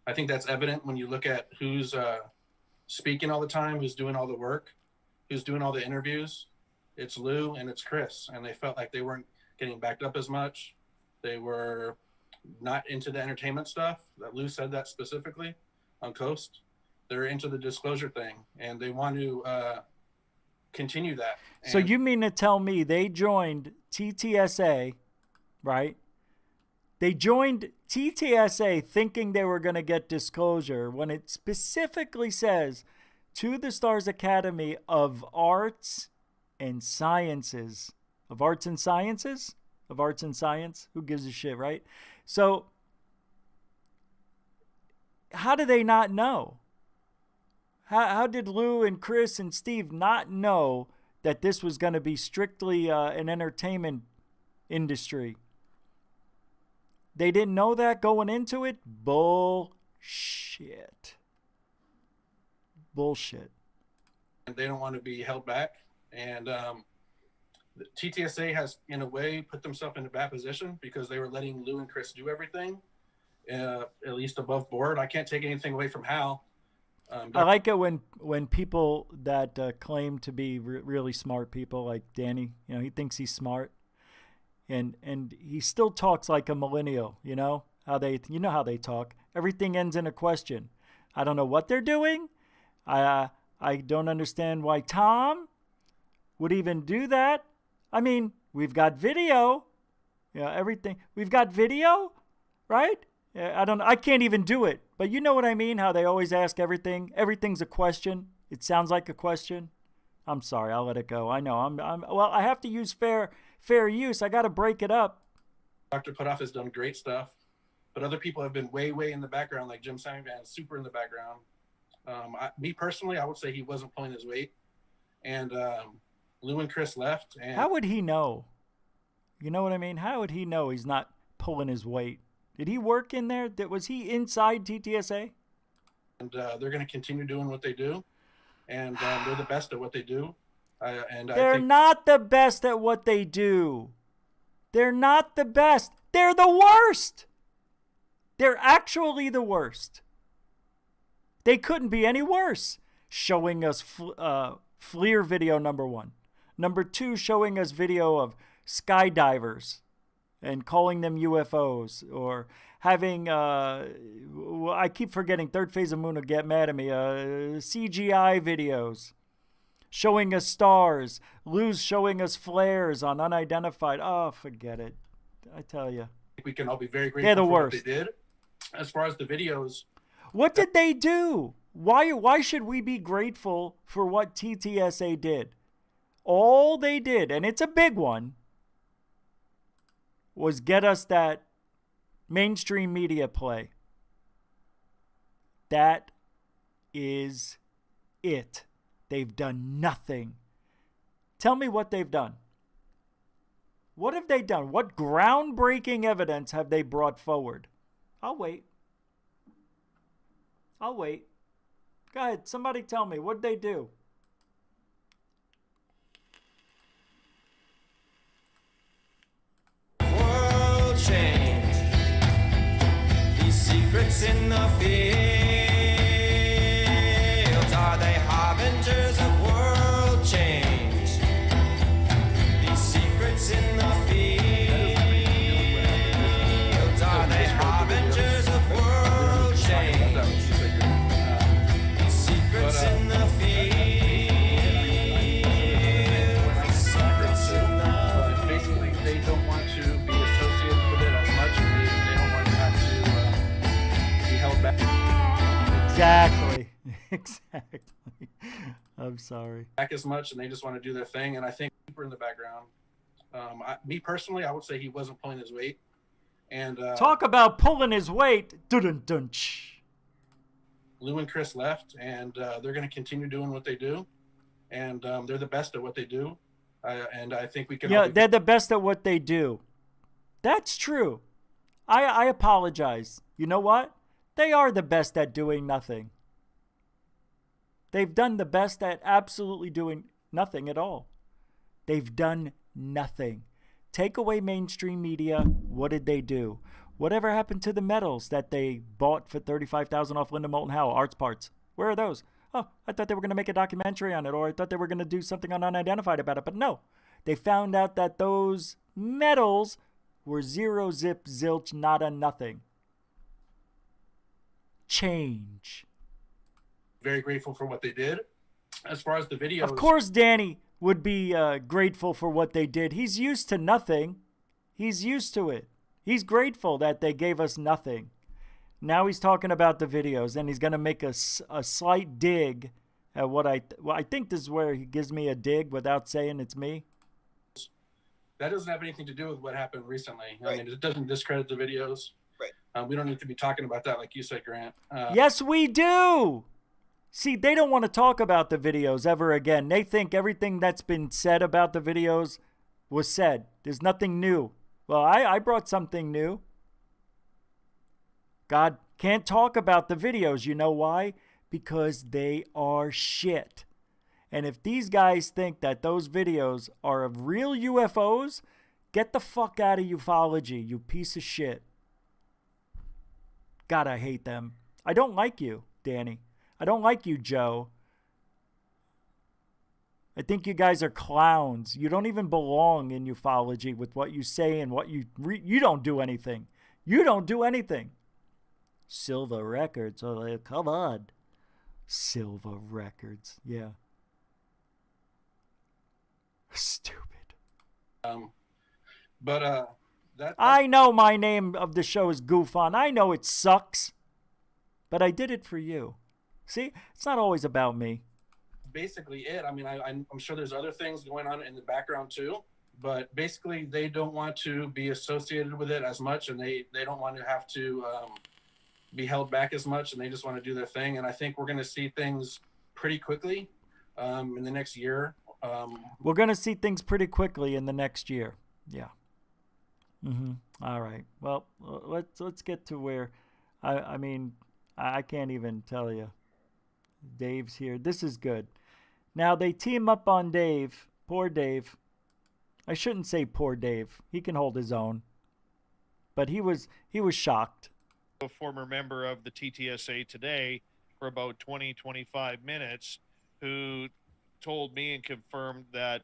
I think that's evident when you look at who's speaking all the time, who's doing all the work, who's doing all the interviews. It's Lou and it's Chris, and they felt like they weren't getting backed up as much. They were not into the entertainment stuff. That Lou said that specifically on Coast. They're into the disclosure thing, and they want to continue that. So you mean to tell me they joined TTSA, right? They joined TTSA thinking they were going to get disclosure when it specifically says to the Stars Academy of Arts and Sciences. Of Arts and Sciences? Of Arts and Science? Who gives a shit, right? So how do they not know? How did Lou and Chris and Steve not know that this was going to be strictly an entertainment industry? They didn't know that going into it? Bullshit. Bullshit. They don't want to be held back. And TTSA has, in a way, put themselves in a bad position because they were letting Lou and Chris do everything, at least above board. I can't take anything away from Hal. I like it when people that claim to be really smart people, like Danny, you know, he thinks he's smart. And he still talks like a millennial, you know how they talk. Everything ends in a question. I don't know what they're doing. I don't understand why Tom would even do that. I mean, we've got video. Yeah, everything. We've got video, right? I can't even do it. But you know what I mean? How they always ask everything. Everything's a question. It sounds like a question. I'm sorry. I'll let it go. I know. Well, I have to use fair use. I got to break it up. Dr. Putoff has done great stuff, but other people have been way in the background, like Jim Sangvan, super in the background. Me personally, I would say he wasn't pulling his weight. And Lou and Chris left. And how would he know? You know what I mean? How would he know he's not pulling his weight? Did he work in there? Was he inside TTSA? And they're going to continue doing what they do. And they're the best at what they do. They're not the best at what they do. They're not the best. They're the worst. They're actually the worst. They couldn't be any worse. Showing us FLIR video, number 1. Number 2, showing us video of skydivers and calling them UFOs, or having, I keep forgetting, Third Phase of Moon will get mad at me, CGI videos. showing us stars, Lou's showing us flares on unidentified. Oh, forget it. I tell you. We can all be very grateful They're the for worst. what they did. As far as the videos, What did they do? Why should we be grateful for what TTSA did? All they did, and it's a big one, was get us that mainstream media play. That is it. They've done nothing. Tell me what they've done. What have they done? What groundbreaking evidence have they brought forward? I'll wait. I'll wait. Go ahead. Somebody tell me. What'd they do? World change. These secrets in the fields, are they harbingers of world change? These secrets in the fields, are they harbingers of world change? These secrets in the fields, these secrets in the basically, they don't want to be associated with it as much, and they don't want to have to be held back. Exactly. Exactly. I'm sorry. Back as much, and they just want to do their thing. And I think deeper in the background, me personally, I would say he wasn't pulling his weight. And Talk about pulling his weight. Dun-dun-dun-ch. Lou and Chris left, and they're going to continue doing what they do, and they're the best at what they do. And I think we can. Yeah, they're the best at what they do. That's true. I apologize. You know what? They are the best at doing nothing. They've done the best at absolutely doing nothing at all. They've done nothing. Take away mainstream media, what did they do? Whatever happened to the medals that they bought for $35,000 off Linda Moulton Howe, arts parts? Where are those? Oh, I thought they were going to make a documentary on it, or I thought they were going to do something on Unidentified about it, but no. They found out that those medals were zero, zip, zilch, nada, nothing. Change. very grateful for what they did. As far as the videos, Of course Danny would be grateful for what they did. He's used to nothing. He's used to it. He's grateful that they gave us nothing. Now he's talking about the videos, and he's going to make a slight dig at what I think this is where he gives me a dig without saying it's me. that doesn't have anything to do with what happened recently. Right. I mean, it doesn't discredit the videos. Right. We don't need to be talking about that, like you said, Grant. Yes, we do. See, they don't want to talk about the videos ever again. They think everything that's been said about the videos was said. There's nothing new. Well, I brought something new. God can't talk about the videos. You know why? Because they are shit. And if these guys think that those videos are of real UFOs, get the fuck out of ufology, you piece of shit. God, I hate them. I don't like you, Danny. I don't like you, Joe. I think you guys are clowns. You don't even belong in ufology with what you say and what you don't do anything. You don't do anything. Silva Records. Oh, come on. Silva Records. Yeah. Stupid. I know my name of the show is Goof On. I know it sucks. But I did it for you. See? It's not always about me. Basically it. I mean, I'm sure there's other things going on in the background too, but basically they don't want to be associated with it as much, and they don't want to have to be held back as much, and they just want to do their thing. And I think we're going to see things pretty quickly in the next year. We're going to see things pretty quickly in the next year. Yeah. All right. Well, let's get to where I mean, I can't even tell you. Dave's here. This is good. Now they team up on Dave. Poor Dave. I shouldn't say poor Dave. He can hold his own. But he was shocked. A former member of the TTSA today for about 20-25 minutes who told me and confirmed that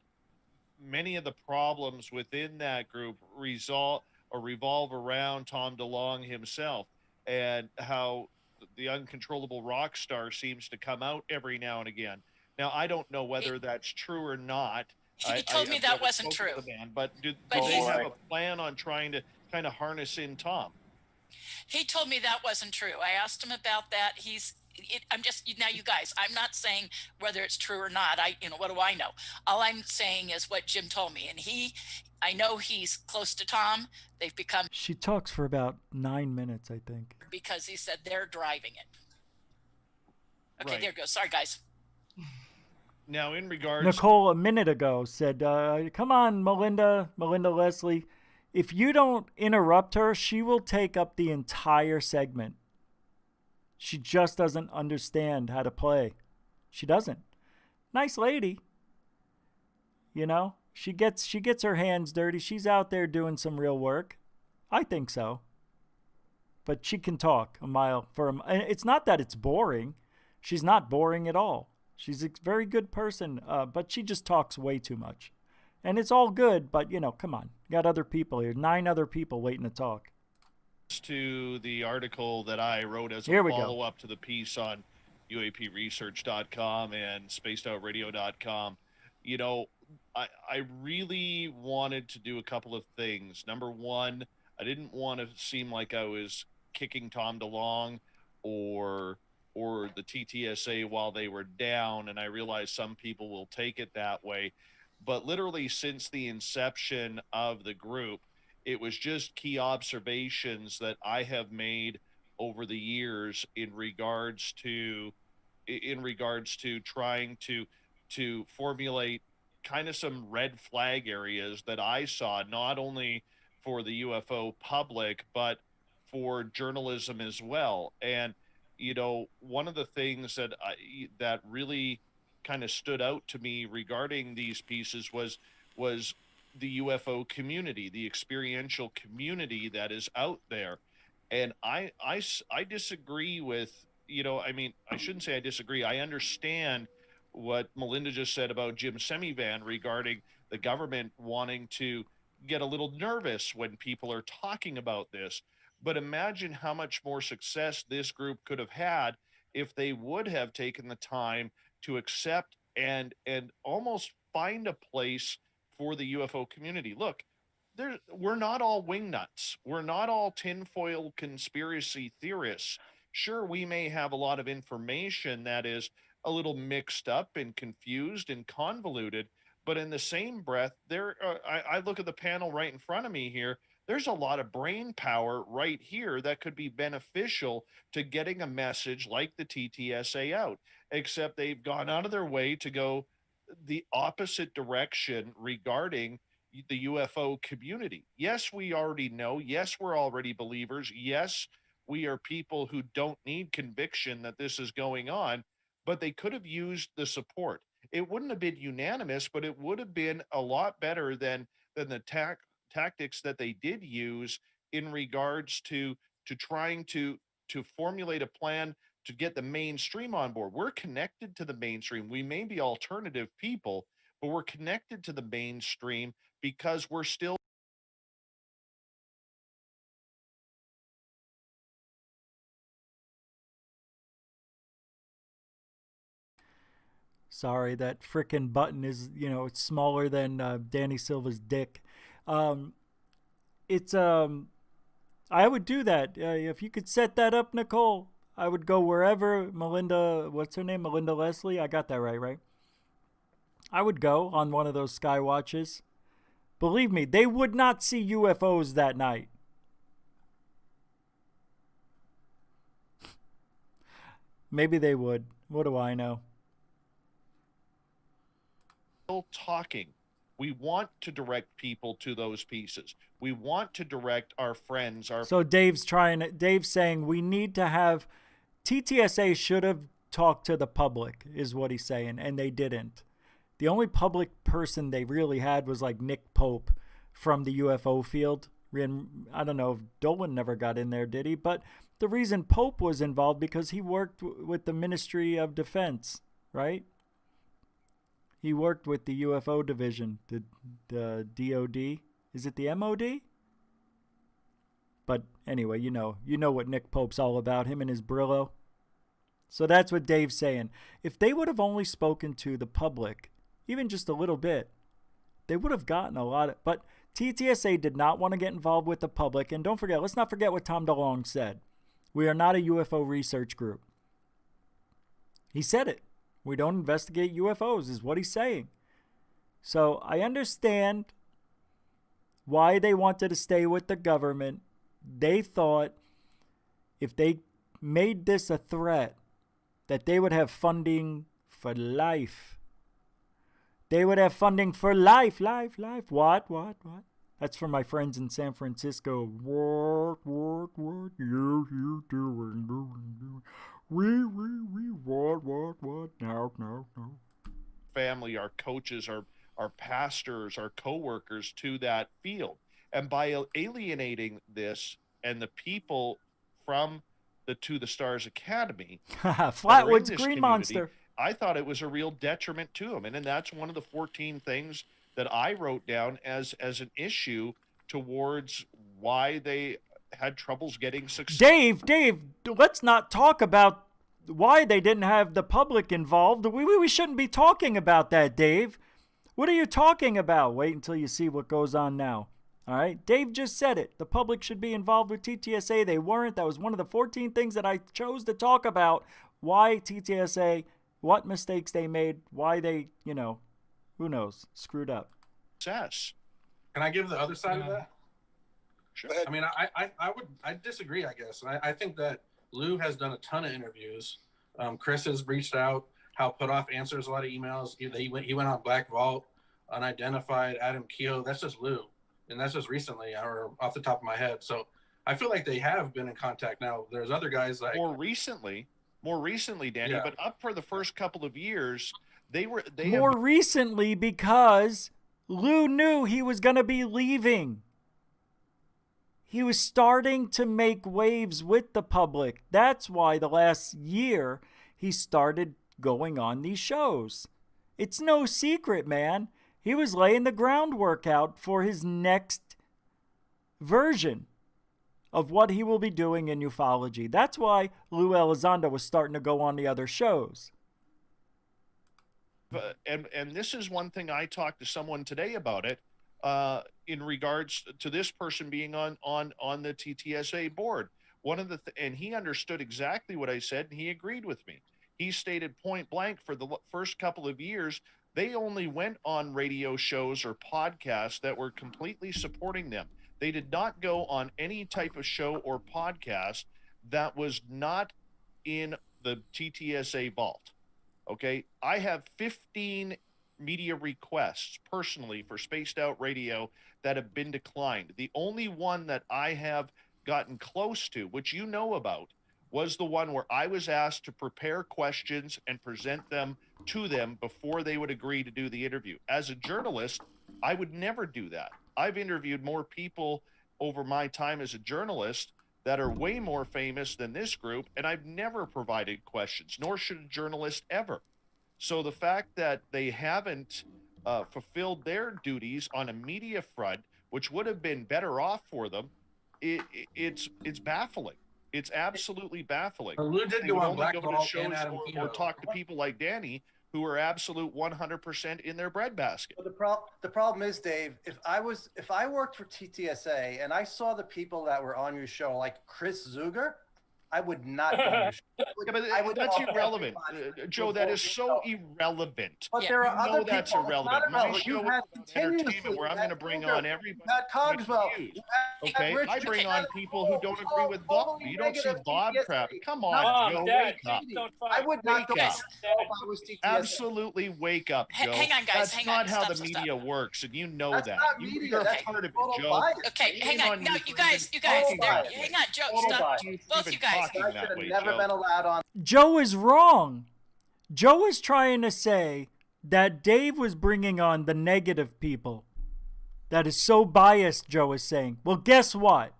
many of the problems within that group revolve around Tom DeLonge himself, and how the uncontrollable rock star seems to come out every now and again. Now, I don't know whether that's true or not. He told me I've that never wasn't spoken true. to the man, but do But they he's- have a plan on trying to kind of harness in Tom? He told me that wasn't true. I asked him about that. I'm just, now you guys, I'm not saying whether it's true or not. What do I know? All I'm saying is what Jim told me. And I know he's close to Tom. They've become. She talks for about 9 minutes, I think. Because he said they're driving it. Okay, Right. there it goes. Sorry, guys. Now, in regards, Nicole a minute ago said, come on, Melinda Leslie. If you don't interrupt her, she will take up the entire segment. She just doesn't understand how to play. She doesn't. Nice lady. You know, she gets her hands dirty. She's out there doing some real work. I think so. But she can talk a mile for a. It's not that it's boring. She's not boring at all. She's a very good person, but she just talks way too much. And it's all good, but, come on. You got other people here. 9 other people waiting to talk. to the article that I wrote as a Here we go. follow-up to the piece on UAPresearch.com and spacedoutradio.com, I really wanted to do a couple of things. Number one, I didn't want to seem like I was kicking Tom DeLonge or the TTSA while they were down, and I realize some people will take it that way. But literally since the inception of the group, it was just key observations that I have made over the years in regards to trying to formulate kind of some red flag areas that I saw, not only for the UFO public, but for journalism as well. And, one of the things that really kind of stood out to me regarding these pieces was the UFO community, the experiential community that is out there. And I disagree with, I shouldn't say I disagree. I understand what Melinda just said about Jim Semivan regarding the government wanting to get a little nervous when people are talking about this. But imagine how much more success this group could have had if they would have taken the time to accept and almost find a place for the UFO community. Look, we're not all wingnuts. We're not all tinfoil conspiracy theorists. Sure, we may have a lot of information that is a little mixed up and confused and convoluted, but in the same breath, I look at the panel right in front of me here. There's a lot of brain power right here that could be beneficial to getting a message like the TTSA out, except they've gone out of their way to go the opposite direction regarding the UFO community. Yes, we already know. Yes, we're already believers. Yes, we are people who don't need conviction that this is going on, but they could have used the support. It wouldn't have been unanimous, but it would have been a lot better than the tactics that they did use in regards to trying to formulate a plan to get the mainstream on board. We're connected to the mainstream. We may be alternative people, but we're connected to the mainstream because we're still. Sorry, that frickin' button is, it's smaller than Danny Silva's dick. I would do that. If you could set that up, Nicole, I would go wherever Melinda, what's her name? Melinda Leslie? I got that right? I would go on one of those sky watches. Believe me, they would not see UFOs that night. Maybe they would. What do I know? Talking. We want to direct people to those pieces. We want to direct our friends. So Dave's saying we need to have TTSA should have talked to the public, is what he's saying, and they didn't. The only public person they really had was like Nick Pope from the UFO field. I don't know if Dolan never got in there, did he? But the reason Pope was involved because he worked with the Ministry of Defense, right? He worked with the UFO division, the DOD. Is it the MOD? But anyway, you know what Nick Pope's all about, him and his Brillo. So that's what Dave's saying. If they would have only spoken to the public, even just a little bit, they would have gotten a lot of... But TTSA did not want to get involved with the public. And don't forget, let's not forget what Tom DeLonge said. We are not a UFO research group. He said it. We don't investigate UFOs is what he's saying. So I understand why they wanted to stay with the government. They thought if they made this a threat, that they would have funding for life. They would have funding for life. What? That's for my friends in San Francisco. What? You doing? We, what? No. Family, our coaches, our pastors, our co-workers to that field. And by alienating this and the people from the To the Stars Academy, Flatwoods Green Monster, I thought it was a real detriment to them. And then that's one of the 14 things that I wrote down as an issue towards why they had troubles getting success. Dave, let's not talk about why they didn't have the public involved. We shouldn't be talking about that, Dave. What are you talking about? Wait until you see what goes on now. All right, Dave just said it. The public should be involved with TTSA. They weren't. That was one of the 14 things that I chose to talk about. Why TTSA, what mistakes they made, why they, who knows, screwed up. Success. Can I give the other side of that? Sure. I mean, I disagree, I guess. I think that Lou has done a ton of interviews. Chris has reached out. Hal Putoff answers a lot of emails. He went on Black Vault, unidentified, Adam Keogh. That's just Lou. And that's just recently, or off the top of my head. So I feel like they have been in contact now. There's other guys like... More recently, Danny, Yeah. but up for the first couple of years, recently because Lou knew he was going to be leaving. He was starting to make waves with the public. That's why the last year he started going on these shows. It's no secret, man. He was laying the groundwork out for his next version of what he will be doing in ufology. That's why Lou Elizondo was starting to go on the other shows. And this is one thing I talked to someone today about it, in regards to this person being on the TTSA board. And he understood exactly what I said, and he agreed with me. He stated point blank, for the first couple of years, they only went on radio shows or podcasts that were completely supporting them. They did not go on any type of show or podcast that was not in the TTSA vault. Okay, I have 15 media requests personally for Spaced Out Radio that have been declined. The only one that I have gotten close to, which you know about, was the one where I was asked to prepare questions and present them to them before they would agree to do the interview. As a journalist, I would never do that. I've interviewed more people over my time as a journalist that are way more famous than this group, and I've never provided questions, nor should a journalist ever. So the fact that they haven't fulfilled their duties on a media front, which would have been better off for them, it's baffling. It's absolutely baffling. Lou did They go would on only Black go to Vault shows and Adam or Keogh. talk to people like Danny, who are absolute 100% in their breadbasket. But the problem is, Dave, if I worked for TTSA and I saw the people that were on your show, like Chris Zuger, I would not go on your show. But that's irrelevant. Joe, that is so irrelevant. But there are other that's people. irrelevant. It's not My irrelevant. show You is had about entertainment, continuously where I'm going to bring Zuger, on everybody. you had Cogswell. You had Okay, Rich I bring on people who don't agree with Bob. totally You don't see negative Bob TTSA. crap. Come Not on, Joe, Dad, wake up. please don't I fight. would not go Wake on up. the show if I was TTSA. Absolutely wake up, Joe. Hang on, guys, That's hang not on. how Stop, the stop, media works, and you know That's that. not media. You're That's part of it, total Joe. bias. Okay, hang Shame on. on No, you you for guys, even hang talking on, that Joe, Total stop. bias. Both you guys. talking That that should have way, never Joe. been allowed on. Joe is wrong. Joe is trying to say that Dave was bringing on the negative people. That is so biased, Joe is saying. Well, guess what?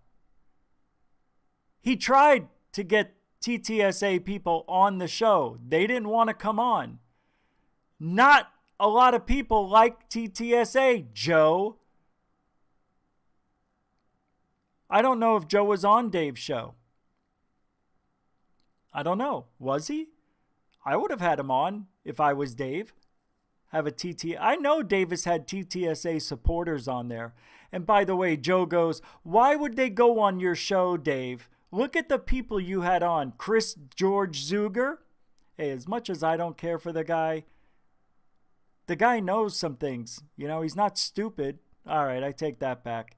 He tried to get TTSA people on the show. They didn't want to come on. Not a lot of people like TTSA, Joe. I don't know if Joe was on Dave's show. I don't know. Was he? I would have had him on if I was Dave. Have a I know Davis had TTSA supporters on there. And by the way, Joe goes, why would they go on your show, Dave? Look at the people you had on. Chris George Zuger. Hey, as much as I don't care for the guy knows some things. You know, he's not stupid. All right, I take that back.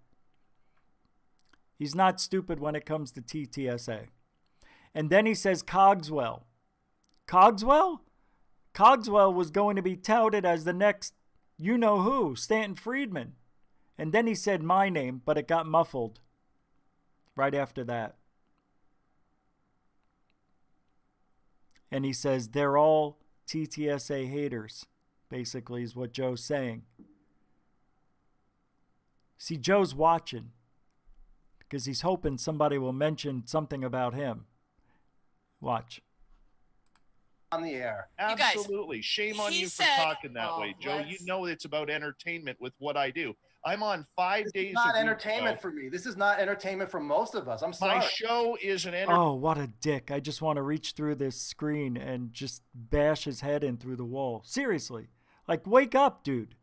He's not stupid when it comes to TTSA. And then he says Cogswell. Cogswell? Cogswell was going to be touted as the next you-know-who, Stanton Friedman. And then he said my name, but it got muffled right after that. And he says they're all TTSA haters, basically is what Joe's saying. See, Joe's watching because he's hoping somebody will mention something about him. Watch. On the air. Absolutely. Shame on you for talking that way, Joe. You know it's about entertainment with what I do. I'm on 5 days. This is not entertainment for me. This is not entertainment for most of us. I'm sorry. My show is an Oh, what a dick. I just want to reach through this screen and just bash his head in through the wall. Seriously. Like, wake up, dude.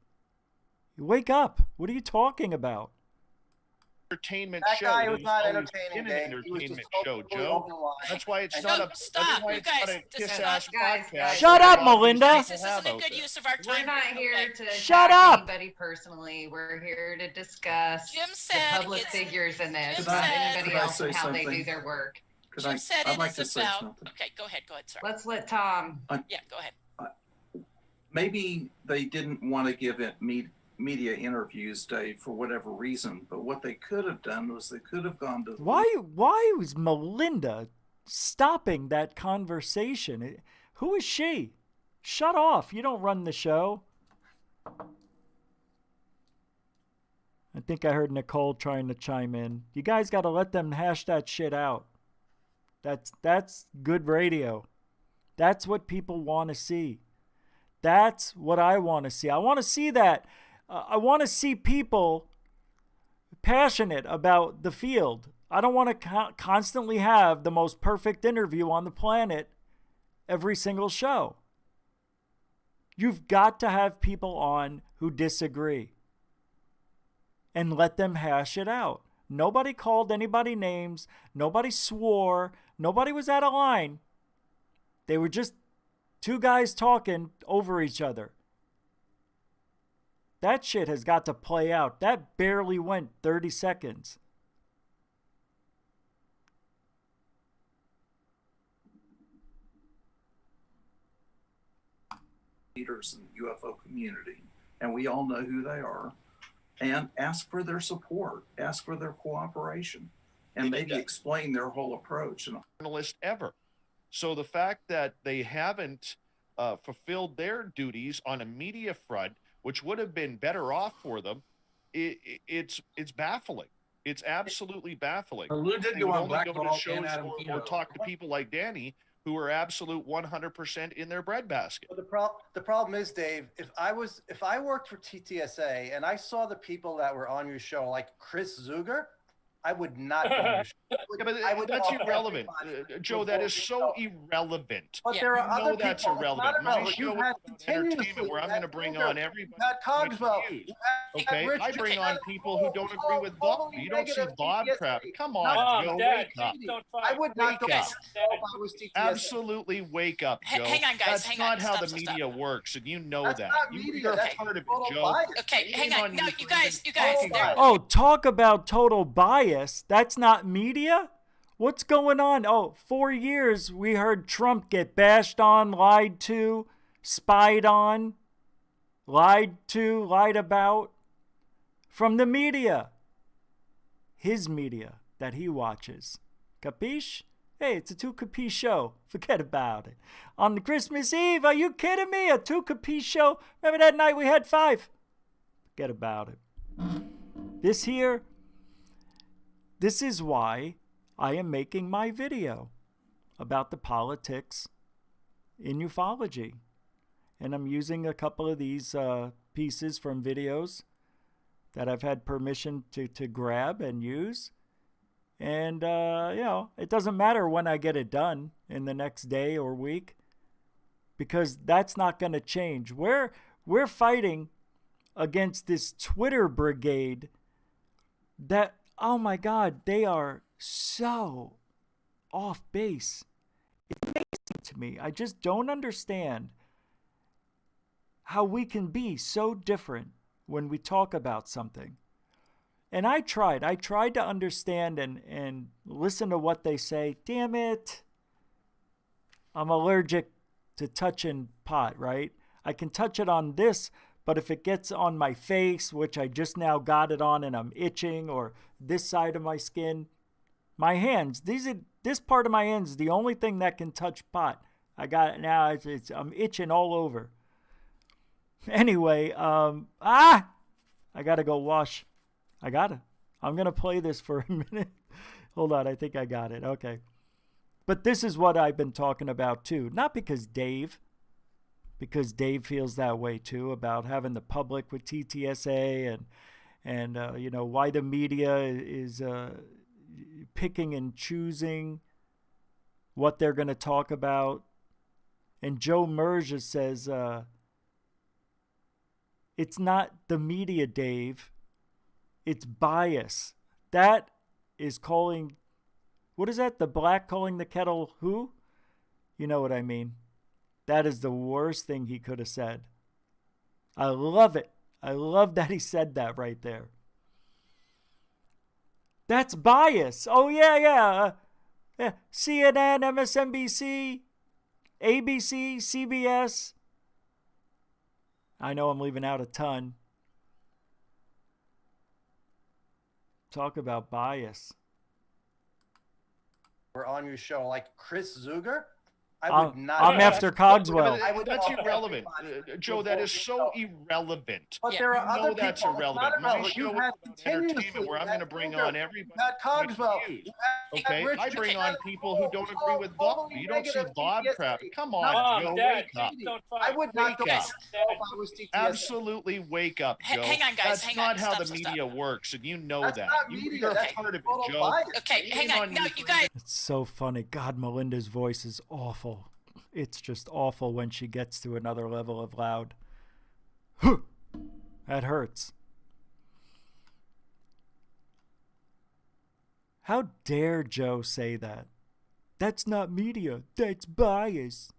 Wake up. What are you talking about? Entertainment that show. That guy was not entertaining, entertaining, Dave. Entertainment show, Joe. That's why it's not a stop. You guys, this is not podcast. Shut up, Melinda. This isn't a good use of our time. We're not here to shut attack up. anybody personally. We're here to discuss Jim said the public figures in this, Jim not said- anybody else and how they do their work. Jim said I'd it like is to say about. something. Okay, go ahead, sorry. Let's let Tom. Yeah, go ahead. Maybe they didn't want to give it media interviews, Dave, for whatever reason. But what they could have done was they could have gone to. Why was Melinda stopping that conversation? Who is she? Shut off. You don't run the show. I think I heard Nicole trying to chime in. You guys got to let them hash that shit out. That's good radio. That's what people want to see. That's what I want to see. I want to see that. I want to see people passionate about the field. I don't want to constantly have the most perfect interview on the planet every single show. You've got to have people on who disagree and let them hash it out. Nobody called anybody names. Nobody swore. Nobody was out of line. They were just two guys talking over each other. That shit has got to play out. That barely went 30 seconds. Leaders in the UFO community, and we all know who they are, and ask for their support, ask for their cooperation, and maybe explain their whole approach. Journalist ever. So the fact that they haven't fulfilled their duties on a media front, which would have been better off for them, it's baffling. It's absolutely baffling. Lou did They go would on only Black go to Ball shows and Adam or talk to people like Danny, who are absolute 100% in their breadbasket. But the problem is, Dave, if I worked for TTSA and I saw the people that were on your show, like Chris Zuger, I would not go on your show. That's irrelevant. Joe, that is so irrelevant. But there are other that's people. irrelevant. My You show had is entertainment where I'm going to bring on everybody. Cogswell. Okay, I bring on people who don't agree with Bob. You don't see Bob crap. Come on, Joe, wake up. I would not go Wake up. if I was TTSA. Absolutely wake up, Joe. Hang on, guys. That's not how the media works, and you know that. You're That's part of it, total Joe. bias. Okay, hang on. No, you guys. Oh, talk about total bias. That's not media? What's going on? Oh, 4 years we heard Trump get bashed on, lied to, spied on, lied about from the media. His media that he watches. Capiche? Hey, it's a 2 Capiche show. Forget about it. On the Christmas Eve, are you kidding me? A 2 Capiche show? Remember that night we had 5? Forget about it. This is why I am making my video about the politics in ufology. And I'm using a couple of these pieces from videos that I've had permission to grab and use. And, it doesn't matter when I get it done in the next day or week. because that's not going to change. We're fighting against this Twitter brigade that, oh my God, they are so off base. It's amazing to me. I just don't understand how we can be so different when we talk about something. And I tried to understand and listen to what they say. Damn it. I'm allergic to touching pot, right? I can touch it on this, but if it gets on my face, which I just now got it on and I'm itching, or this side of my skin, my hands, this part of my hands is the only thing that can touch pot. I got it now. I'm itching all over. Anyway, I gotta go wash. I'm gonna play this for a minute. Hold on, I think I got it. Okay. But this is what I've been talking about too. Not because Dave feels that way too about having the public with TTSA and you know, why the media is picking and choosing what they're going to talk about. And Joe Merja says, it's not the media, Dave. It's bias. That is calling, what is that? The black calling the kettle who? You know what I mean. That is the worst thing he could have said. I love it. I love that he said that right there. That's bias. Oh, yeah. CNN, MSNBC, ABC, CBS. I know I'm leaving out a ton. Talk about bias. We're on your show, like Chris Zuger. I would not. I'm after Cogswell. That's irrelevant, Joe. That is so irrelevant. But there are other people. That's irrelevant. My show is entertainment, where I'm going to bring on everybody. Not Cogswell. Okay, I bring on people who don't agree with Bob. You don't see Bob crap. Come on, Joe, wake up. I would not go. Absolutely wake up, Joe. Hang on, guys. That's not how the media works, and you know that. You're part of it, Joe. Okay, hang on. No, you guys. It's so funny. God, Melinda's voice is awful. It's just awful when she gets to another level of loud. That hurts. How dare Joe say that? That's not media. That's bias.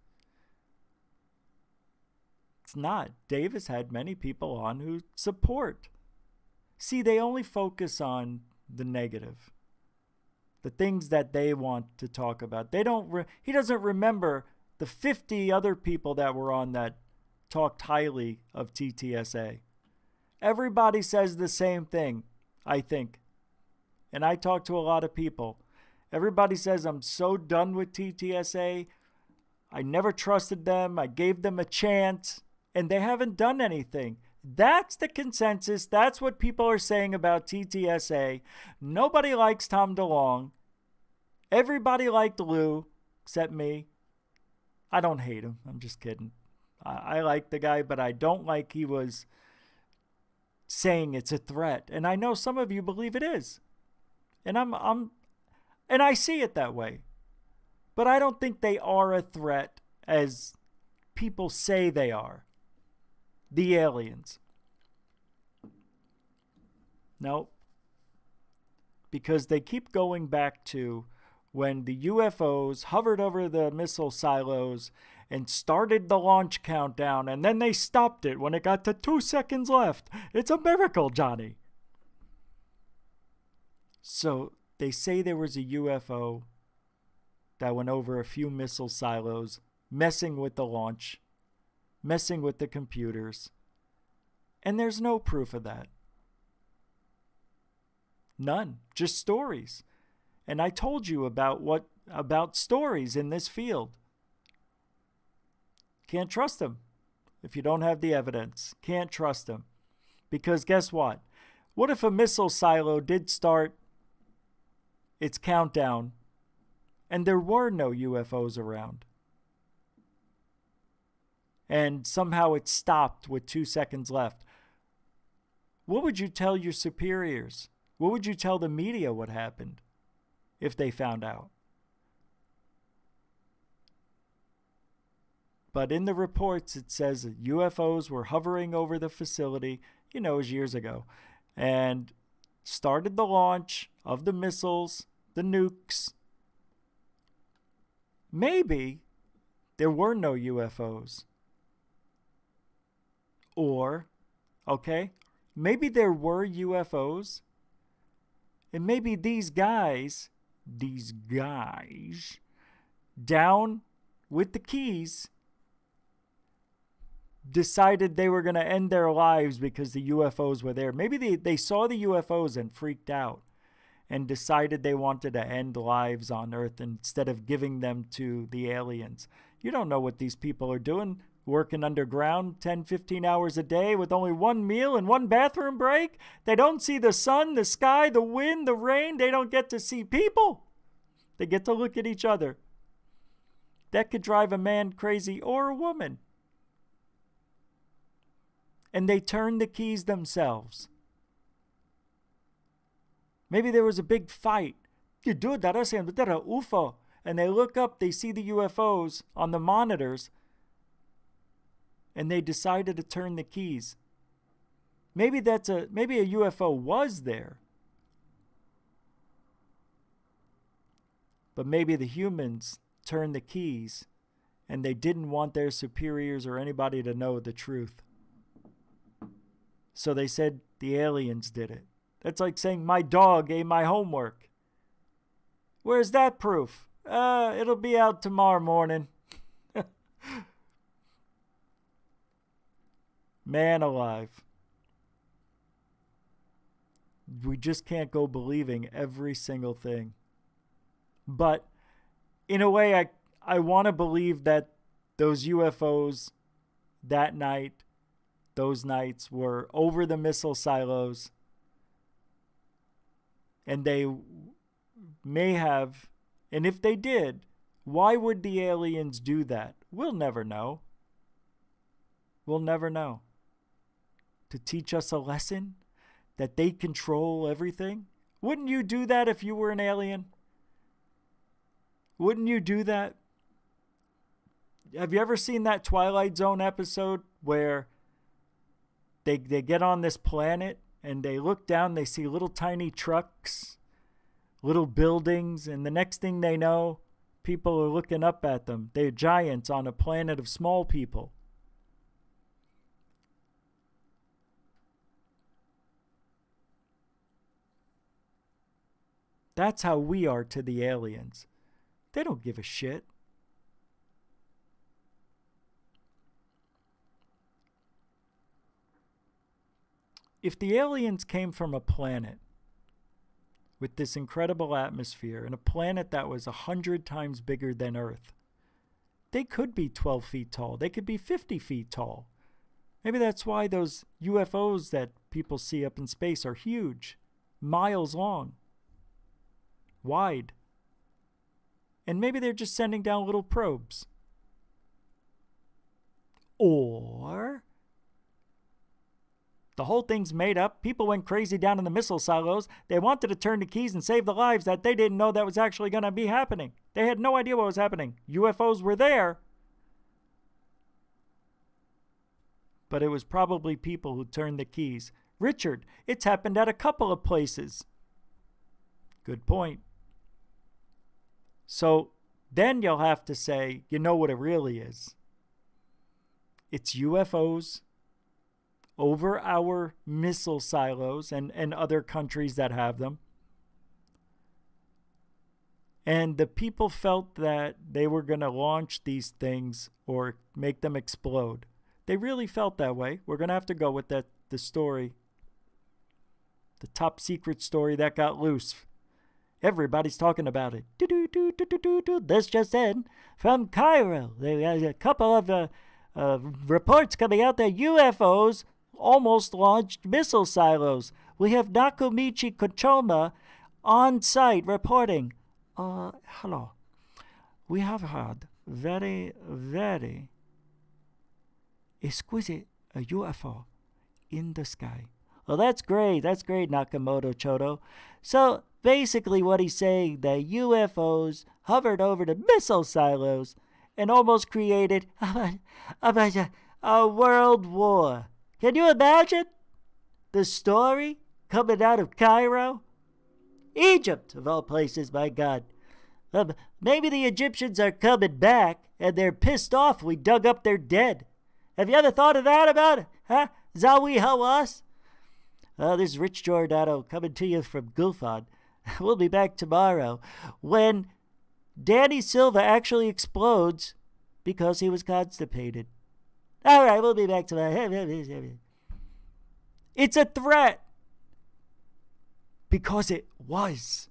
It's not. Dave has had many people on who support. See, they only focus on the negative. The things that they want to talk about. He doesn't remember the 50 other people that were on that talked highly of TTSA. Everybody says the same thing, I think. And I talk to a lot of people. Everybody says, I'm so done with TTSA. I never trusted them. I gave them a chance. And they haven't done anything. That's the consensus. That's what people are saying about TTSA. Nobody likes Tom DeLonge. Everybody liked Lou, except me. I don't hate him. I'm just kidding. I like the guy, but I don't like he was saying it's a threat. And I know some of you believe it is. And and I see it that way. But I don't think they are a threat as people say they are. The aliens. No. Because they keep going back to when the UFOs hovered over the missile silos and started the launch countdown, and then they stopped it when it got to 2 seconds left. It's a miracle, Johnny. So they say there was a UFO that went over a few missile silos, messing with the launch, messing with the computers, and there's no proof of that. None. Just stories. And I told you about stories in this field. Can't trust them if you don't have the evidence. Can't trust them. Because guess what? What if a missile silo did start its countdown and there were no UFOs around? And somehow it stopped with 2 seconds left. What would you tell your superiors? What would you tell the media what happened if they found out? But in the reports, it says that UFOs were hovering over the facility, it was years ago, and started the launch of the missiles, the nukes. Maybe there were no UFOs. Or, maybe there were UFOs, and maybe these guys, down with the keys, decided they were going to end their lives because the UFOs were there. Maybe they saw the UFOs and freaked out and decided they wanted to end lives on Earth instead of giving them to the aliens. You don't know what these people are doing, working underground 10, 15 hours a day with only one meal and one bathroom break. They don't see the sun, the sky, the wind, the rain. They don't get to see people. They get to look at each other. That could drive a man crazy or a woman. And they turn the keys themselves. Maybe there was a big fight. UFO. And they look up, they see the UFOs on the monitors, and they decided to turn the keys. Maybe a UFO was there. But maybe the humans turned the keys, and they didn't want their superiors or anybody to know the truth. So they said the aliens did it. That's like saying my dog ate my homework. Where's that proof? It'll be out tomorrow morning. Man alive. We just can't go believing every single thing. But in a way, I want to believe that those UFOs that night, those nights, were over the missile silos. And they may have, and if they did, why would the aliens do that? We'll never know. We'll never know. To teach us a lesson that they control everything? Wouldn't you do that if you were an alien? Wouldn't you do that? Have you ever seen that Twilight Zone episode where they get on this planet and they look down, they see little tiny trucks, little buildings, and the next thing they know, people are looking up at them. They're giants on a planet of small people. That's how we are to the aliens. They don't give a shit. If the aliens came from a planet with this incredible atmosphere and a planet that was 100 times bigger than Earth, they could be 12 feet tall. They could be 50 feet tall. Maybe that's why those UFOs that people see up in space are huge, miles long, wide. And maybe they're just sending down little probes. Or the whole thing's made up. People went crazy down in the missile silos. They wanted to turn the keys and save the lives that they didn't know that was actually going to be happening. They had no idea what was happening. UFOs were there. But it was probably people who turned the keys. Richard, it's happened at a couple of places. Good point. So then you'll have to say, you know what it really is. It's UFOs over our missile silos and other countries that have them. And the people felt that they were going to launch these things or make them explode. They really felt that way. We're going to have to go with that, the story, the top secret story that got loose. Everybody's talking about it. This just in from Cairo. There's a couple of reports coming out that UFOs almost launched missile silos. We have Nakumichi Kochoma on site reporting. Hello. We have had very, very exquisite UFO in the sky. Well, that's great. That's great, Nakamoto Chodo. So basically what he's saying, that UFOs hovered over the missile silos and almost created a world war. Can you imagine the story coming out of Cairo? Egypt, of all places, my God. Maybe the Egyptians are coming back and they're pissed off we dug up their dead. Have you ever thought of that about it? Huh? Zawi Hawass? This is Rich Giordano coming to you from Gulfon. We'll be back tomorrow when Danny Silva actually explodes because he was constipated. All right, we'll be back tomorrow. It's a threat. Because it was.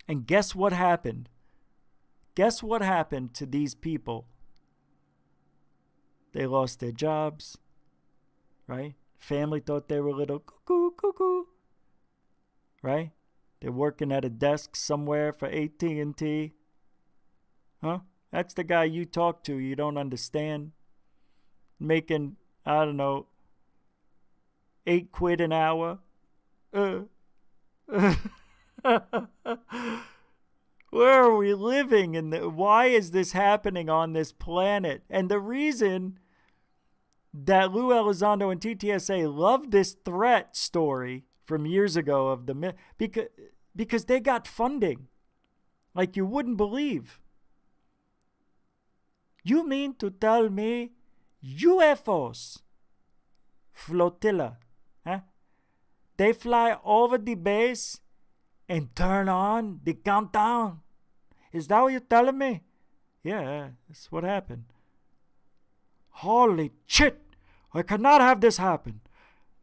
And guess what happened? Guess what happened to these people? They lost their jobs, right? Family thought they were little cuckoo, right? They're working at a desk somewhere for AT&T. Huh? That's the guy you talk to, you don't understand. Making, I don't know, $8 an hour. Where are we living? And why is this happening on this planet? And the reason that Lou Elizondo and TTSA love this threat story from years ago of the because they got funding like you wouldn't believe. You mean to tell me UFOs flotilla, huh? They fly over the base and turn on the countdown. Is that what you're telling me? Yeah, that's what happened. Holy shit! I cannot have this happen.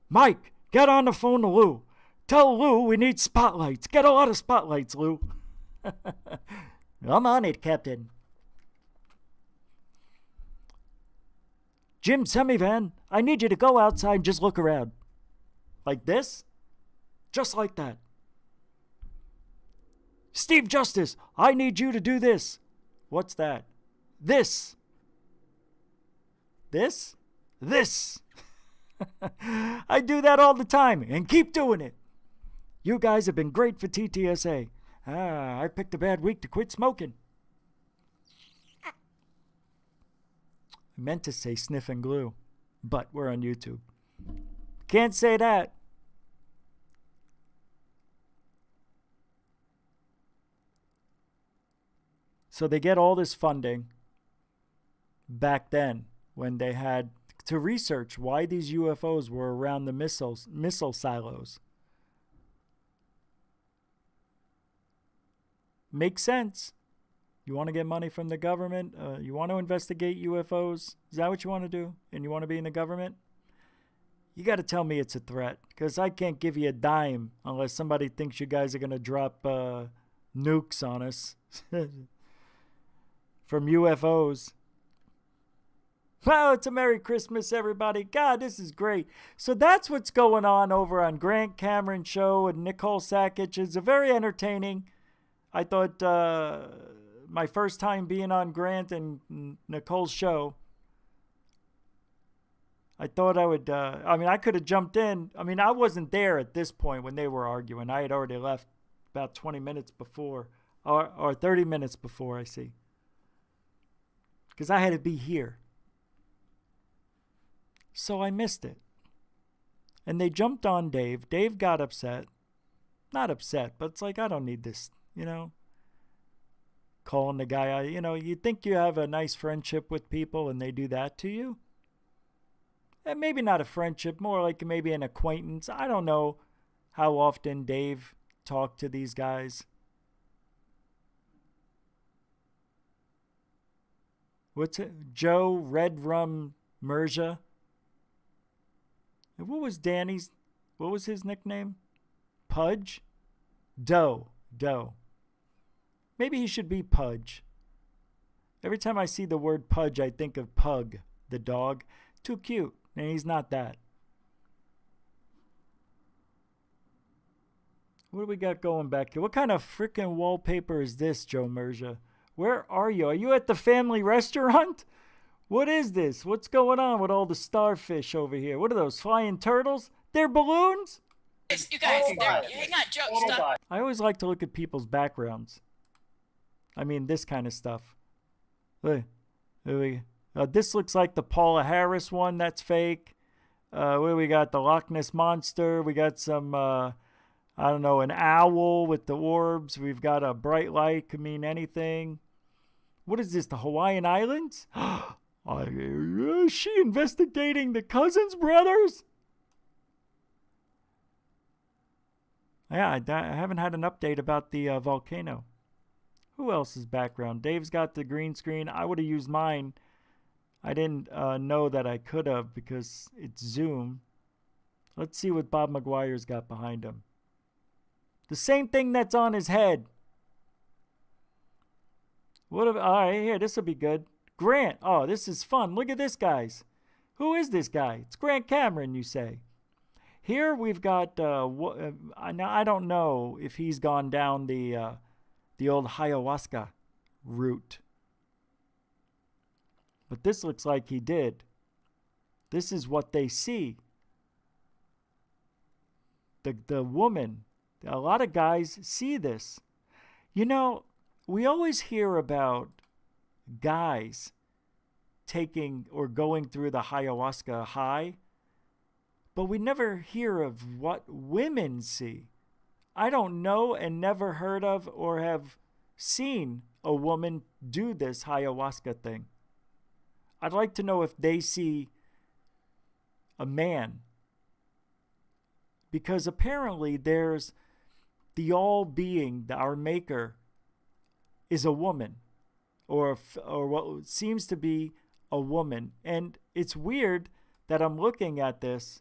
Mike, get on the phone to Lou. Tell Lou we need spotlights. Get a lot of spotlights, Lou. I'm on it, Captain. Jim Semivan, I need you to go outside and just look around. Like this? Just like that. Steve Justice, I need you to do this. What's that? This. This? This. I do that all the time and keep doing it. You guys have been great for TTSA. I picked a bad week to quit smoking. I meant to say sniffing glue, but we're on YouTube. Can't say that. So they get all this funding back then when they had to research why these UFOs were around the missile silos. Makes sense. You want to get money from the government? You want to investigate UFOs? Is that what you want to do? And you want to be in the government? You got to tell me it's a threat, because I can't give you a dime unless somebody thinks you guys are going to drop nukes on us from UFOs. Wow, it's a Merry Christmas, everybody. God, this is great. So that's what's going on over on Grant Cameron Show and Nicole Sackich. It's a very entertaining. I thought my first time being on Grant and Nicole's show, I thought I would, I could have jumped in. I mean, I wasn't there at this point when they were arguing. I had already left about 20 minutes before, or 30 minutes before, I see. Because I had to be here. So I missed it. And they jumped on Dave. Dave got upset. Not upset, but it's like, I don't need this, calling the guy out. You think you have a nice friendship with people and they do that to you? And maybe not a friendship, more like maybe an acquaintance. I don't know how often Dave talked to these guys. What's it? Joe Red Rum Merja? What was his nickname? Pudge? Doe. Maybe he should be Pudge. Every time I see the word Pudge, I think of Pug, the dog. Too cute, and he's not that. What do we got going back here? What kind of freaking wallpaper is this, Joe Merja? Where are you? Are you at the family restaurant? What is this? What's going on with all the starfish over here? What are those, flying turtles? They're balloons? You guys, hang on, Joe, stop. I always like to look at people's backgrounds. I mean, this kind of stuff. Look, this looks like the Paula Harris one. That's fake. What do we got? The Loch Ness Monster. We got some, I don't know, an owl with the orbs. We've got a bright light. Could mean anything. What is this? The Hawaiian Islands? Is she investigating the Cousins brothers? Yeah, I haven't had an update about the volcano. Who else's background? Dave's got the green screen. I would have used mine. I didn't know that I could have because it's Zoom. Let's see what Bob McGuire's got behind him. The same thing that's on his head. All right, here, this will be good. Grant. Oh, this is fun. Look at this, guys. Who is this guy? It's Grant Cameron, you say. Here we've got, now I don't know if he's gone down the old ayahuasca route. But this looks like he did. This is what they see. The woman. A lot of guys see this. You know, we always hear about guys taking or going through the ayahuasca high, but we never hear of what women see. I don't know and never heard of or have seen a woman do this ayahuasca thing. I'd like to know if they see a man, because apparently there's the all-being, our maker, is a woman, or what seems to be a woman. And it's weird that I'm looking at this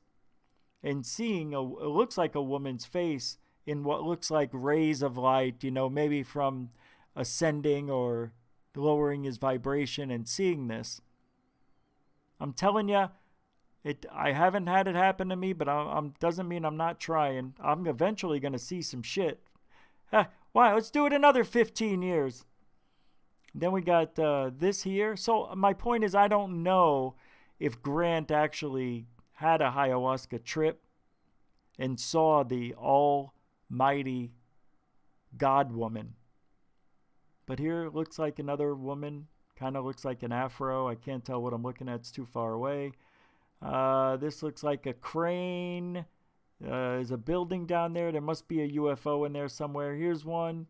and seeing it looks like a woman's face in what looks like rays of light, you know, maybe from ascending or lowering his vibration, and seeing this. I'm telling you, I haven't had it happen to me, but doesn't mean I'm not trying. I'm eventually going to see some shit. Why? Let's do it another 15 years. Then we got this here. So my point is, I don't know if Grant actually had a ayahuasca trip and saw the almighty God woman. But here it looks like another woman. Kind of looks like an afro. I can't tell what I'm looking at. It's too far away. This looks like a crane. There's a building down there. There must be a UFO in there somewhere. Here's one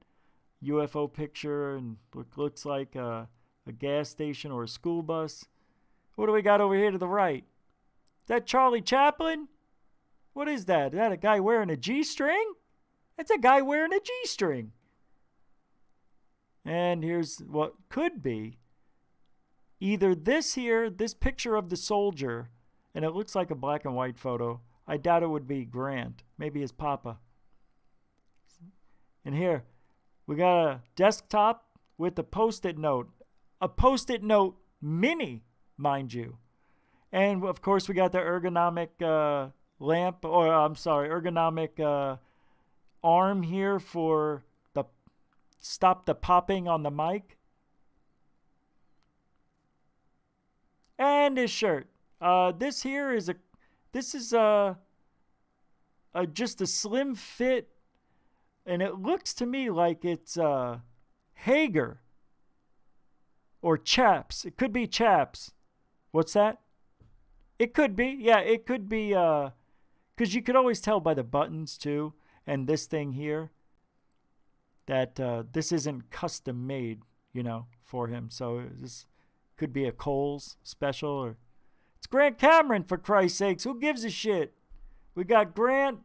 UFO picture, and looks like a gas station or a school bus. What do we got over here to the right? Is that Charlie Chaplin? What is that? Is that a guy wearing a G-string? That's a guy wearing a G-string. And here's what could be either this here, this picture of the soldier, and it looks like a black and white photo. I doubt it would be Grant. Maybe his papa. And here, we got a desktop with a Post-it note. A Post-it note mini, mind you. And, of course, we got the ergonomic ergonomic arm here for stop the popping on the mic. And his shirt. This here is just a slim fit, and it looks to me like it's Hager or Chaps. It could be Chaps. What's that? It could be. Yeah, it could be, because you could always tell by the buttons too, and this thing here, that this isn't custom made, you know, for him. So this could be a Kohl's special, or it's Grant Cameron, for Christ's sakes. Who gives a shit? We got Grant.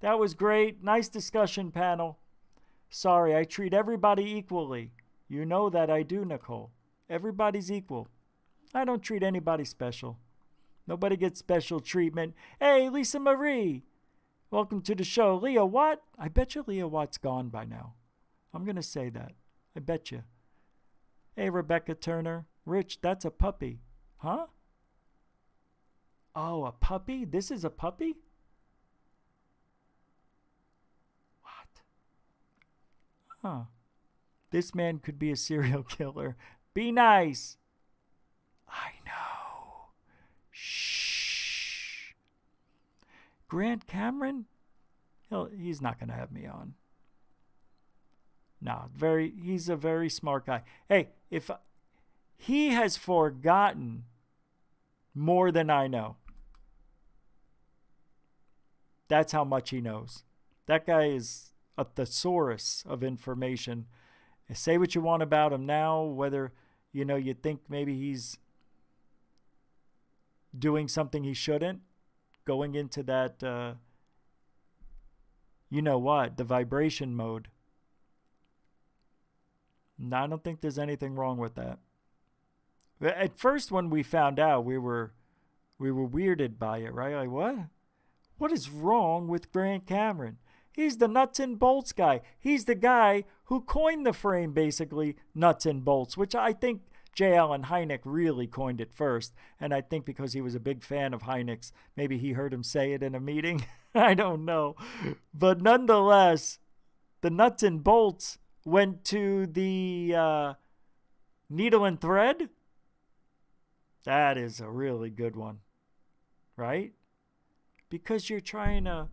That was great. Nice discussion panel. Sorry, I treat everybody equally. You know that I do, Nicole. Everybody's equal. I don't treat anybody special. Nobody gets special treatment. Hey, Lisa Marie. Welcome to the show. Leah Watt. I bet you Leah Watt's gone by now. I'm going to say that. I bet you. Hey, Rebecca Turner. Rich, that's a puppy. Huh? Oh, a puppy? This is a puppy? What? Huh. This man could be a serial killer. Be nice. I know. Shh. Grant Cameron? He's not going to have me on. No, he's a very smart guy. Hey, He has forgotten more than I know. That's how much he knows. That guy is a thesaurus of information. Say what you want about him now, whether, you think maybe he's doing something he shouldn't, going into that, the vibration mode. No, I don't think there's anything wrong with that. At first, when we found out, we were weirded by it, right? Like, what? What is wrong with Grant Cameron? He's the nuts and bolts guy. He's the guy who coined the frame, basically, nuts and bolts, which I think J. Allen Hynek really coined it first. And I think because he was a big fan of Hynek's, maybe he heard him say it in a meeting. I don't know. But nonetheless, the nuts and bolts went to the needle and thread. That is a really good one, right? Because you're trying to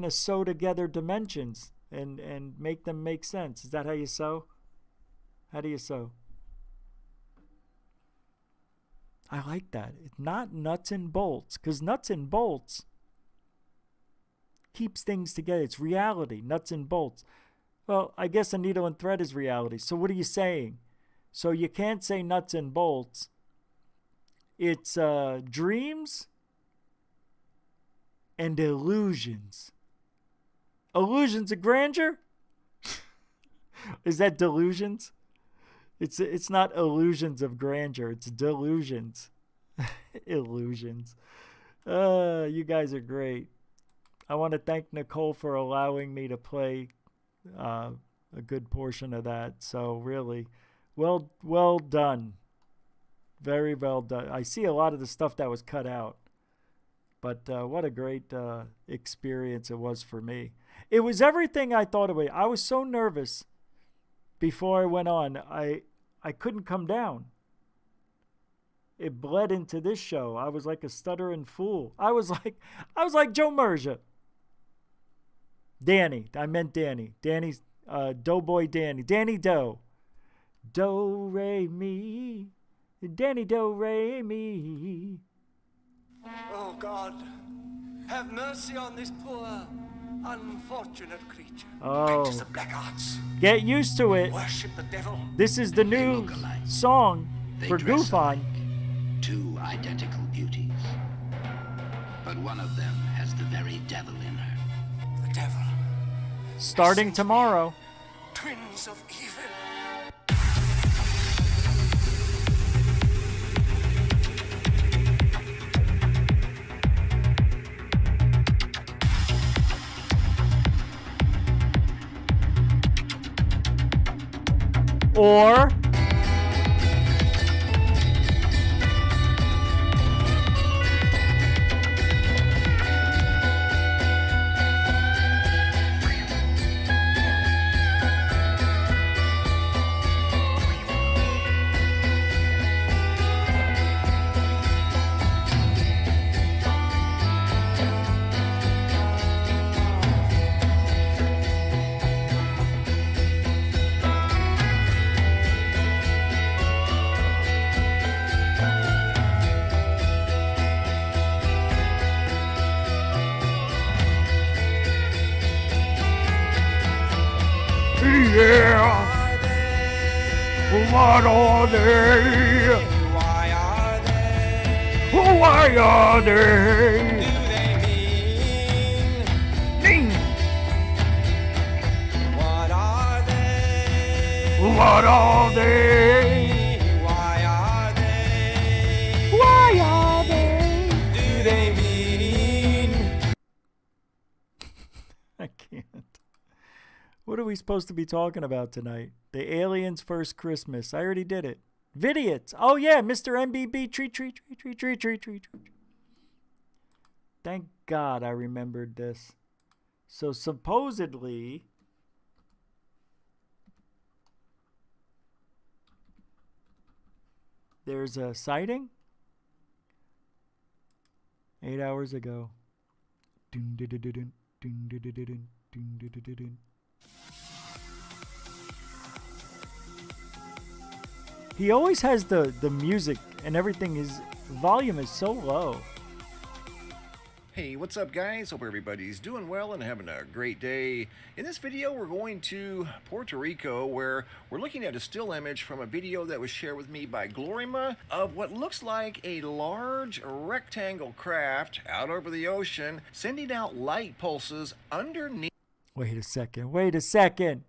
sew together dimensions and make them make sense. Is that how you sew? How do you sew? I like that. It's not nuts and bolts, because nuts and bolts keeps things together. It's reality, nuts and bolts. Well, I guess a needle and thread is reality. So what are you saying? So you can't say nuts and bolts. It's dreams and illusions. Illusions of grandeur? Is that delusions? It's not illusions of grandeur. It's delusions. Illusions. You guys are great. I want to thank Nicole for allowing me to play a good portion of that. So really, well done. Very well done. I see a lot of the stuff that was cut out. But what a great experience it was for me. It was everything I thought it would be. I was so nervous before I went on. I couldn't come down. It bled into this show. I was like a stuttering fool. I was like Joe Mergia. Danny. I meant Danny. Danny's Doughboy Danny. Danny Doe. Do, re, mi. Danny Do, re, mi. Oh God, have mercy on this poor, unfortunate creature. Oh. Practice the black arts. Get used to it. Worship the devil. This is the new song for Goof On. Two identical beauties. But one of them has the very devil in her. The devil. Starting tomorrow. Twins of evil. Or what are they? Why are they? Why are they? Do they mean? What are they? What are they? Why are they? Why are they? Do they mean? I can't. What are we supposed to be talking about tonight? The Aliens' First Christmas. I already did it. Vidiots. Oh yeah, Mr. MBB. Treat. Thank God I remembered this. So supposedly, there's a sighting 8 hours ago. He always has the music and everything. His volume is so low. Hey, what's up guys? Hope everybody's doing well and having a great day. In this video, we're going to Puerto Rico, where we're looking at a still image from a video that was shared with me by Glorima of what looks like a large rectangle craft out over the ocean, sending out light pulses underneath. Wait a second. Wait a second.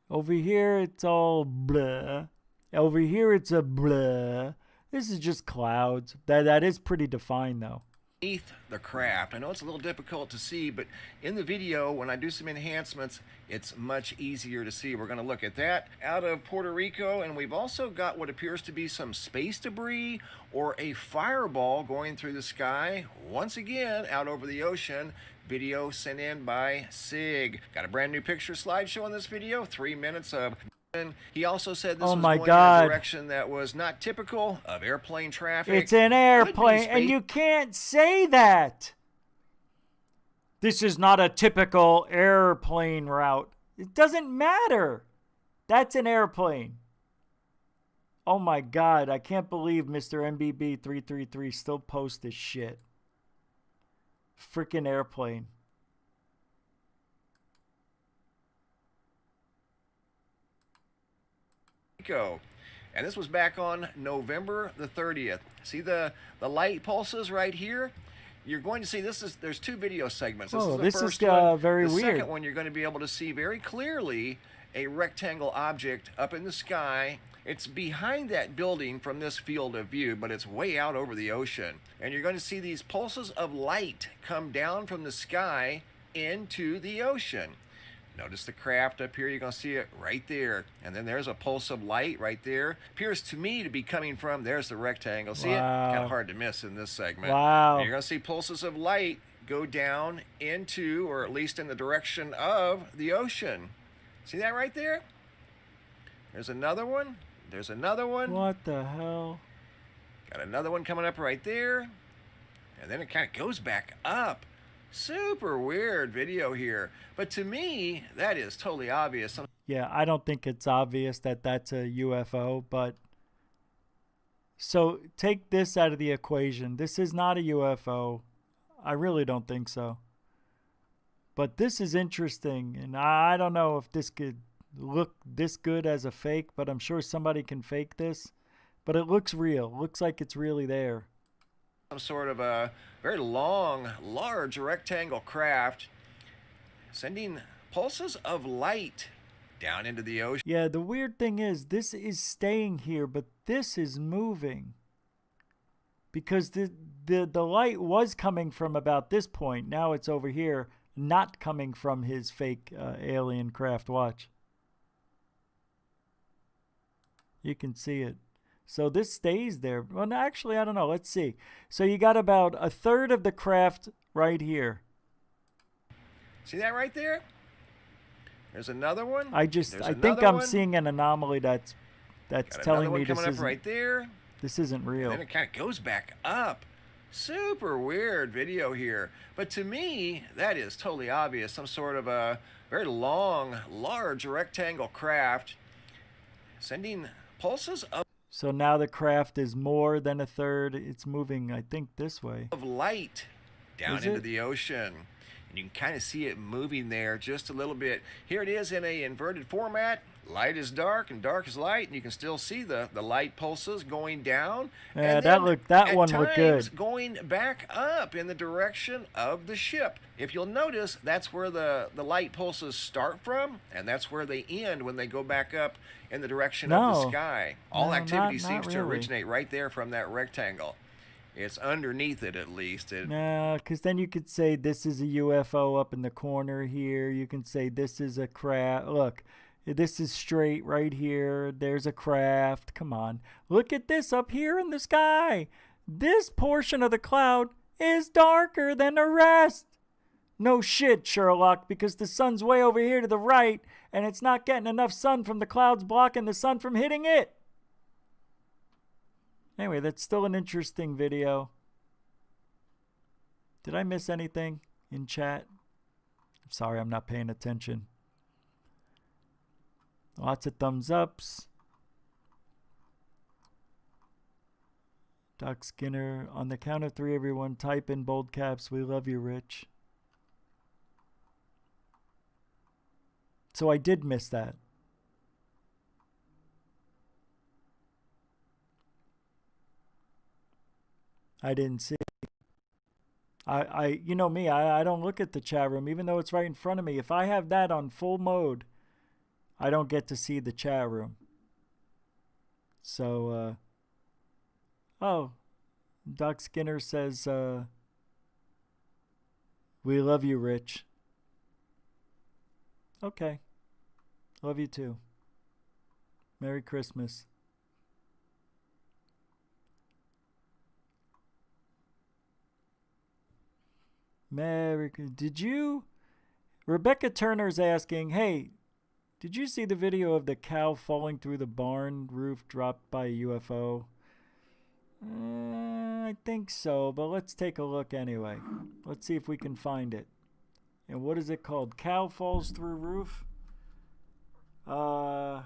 Over here, it's all blah. Over here, it's a blah. This is just clouds. That is pretty defined, though. Beneath the craft. I know it's a little difficult to see, but in the video, when I do some enhancements, it's much easier to see. We're going to look at that out of Puerto Rico, and we've also got what appears to be some space debris or a fireball going through the sky. Once again, out over the ocean. Video sent in by Sig. Got a brand new picture slideshow in this video. 3 minutes of... He also said this was going in a direction that was not typical of airplane traffic. It's an airplane, and you can't say that. This is not a typical airplane route. It doesn't matter. That's an airplane. Oh my God, I can't believe Mr. MBB333 still posts this shit. Freaking airplane. And this was back on November the 30th. See the light pulses right here? You're going to see there's two video segments. This is the first one. Very the weird. The second one, you're going to be able to see very clearly a rectangle object up in the sky. It's behind that building from this field of view, but it's way out over the ocean. And you're going to see these pulses of light come down from the sky into the ocean. Notice the craft up here. You're going to see it right there. And then there's a pulse of light right there. Appears to me to be coming from, there's the rectangle. See it? Kind of hard to miss in this segment. Wow. And you're going to see pulses of light go down into, or at least in the direction of, the ocean. See that right there? There's another one. There's another one. What the hell? Got another one coming up right there. And then it kind of goes back up. Super weird video here. But to me, that is totally obvious. Yeah, I don't think it's obvious that that's a UFO, but... So, take this out of the equation. This is not a UFO. I really don't think so. But this is interesting, and I don't know if this could look this good as a fake, but I'm sure somebody can fake this. But it looks real. It looks like it's really there. Some sort of a very long, large rectangle craft sending pulses of light down into the ocean. Yeah, the weird thing is this is staying here, but this is moving. Because the light was coming from about this point. Now it's over here, not coming from his fake alien craft. Watch. You can see it. So this stays there. Well, no, actually, I don't know. Let's see. So you got about a third of the craft right here. See that right there? There's another one. I think I'm seeing an anomaly that's telling me this isn't right there. This isn't real. And then it kind of goes back up. Super weird video here. But to me, that is totally obvious. Some sort of a very long, large rectangle craft sending pulses of... So now the craft is more than a third. It's moving, I think, this way. Of light down into the ocean. And you can kind of see it moving there just a little bit. Here it is in a inverted format. Light is dark and dark is light, and you can still see the light pulses going down. Yeah, and that one looked good. Going back up in the direction of the ship. If you'll notice, that's where the light pulses start from, and that's where they end when they go back up in the direction of the sky. All activity seems to originate right there from that rectangle. It's underneath it, at least. No, because then you could say this is a UFO up in the corner here. You can say this is a craft. Look, this is straight right here. There's a craft. Come on. Look at this up here in the sky. This portion of the cloud is darker than the rest. No shit, Sherlock, because the sun's way over here to the right, and it's not getting enough sun from the clouds blocking the sun from hitting it. Anyway, that's still an interesting video. Did I miss anything in chat? I'm sorry, I'm not paying attention. Lots of thumbs ups. Doc Skinner, on the count of 3, everyone type in bold caps, "We love you, Rich." So I did miss that. I didn't see. You know me, I don't look at the chat room, even though it's right in front of me. If I have that on full mode, I don't get to see the chat room. So, oh, Doc Skinner says, "We love you, Rich." Okay. Love you too. Merry Christmas. Did you? Rebecca Turner's asking, hey, did you see the video of the cow falling through the barn roof dropped by a UFO? I think so, but let's take a look anyway. Let's see if we can find it. And what is it called? Cow falls through roof? Cow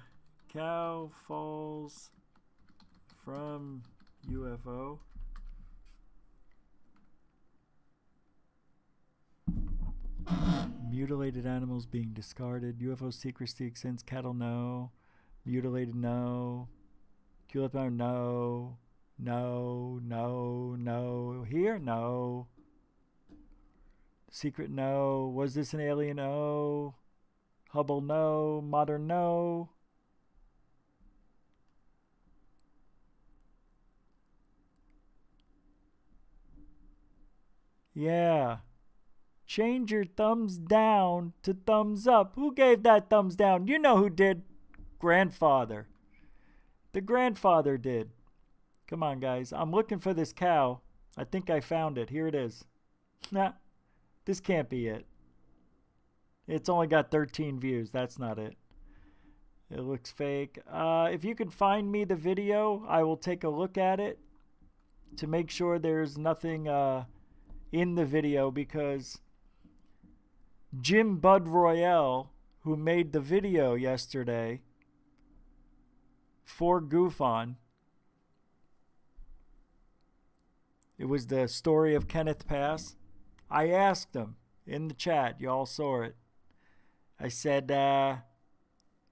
falls from UFO. Mutilated animals being discarded. UFO secrecy extends cattle, no. Mutilated, no. Tulip barn, no. No, no, no. Here, no. Secret, no. Was this an alien? No. Hubble, no. Modern, no. Yeah. Change your thumbs down to thumbs up. Who gave that thumbs down? You know who did. Grandfather. The grandfather did. Come on, guys. I'm looking for this cow. I think I found it. Here it is. Nah, this can't be it. It's only got 13 views. That's not it. It looks fake. If you can find me the video, I will take a look at it to make sure there's nothing in the video, because Jim Bud Royale, who made the video yesterday for Goof On, it was the story of Kenneth Pass. I asked him in the chat, you all saw it. I said,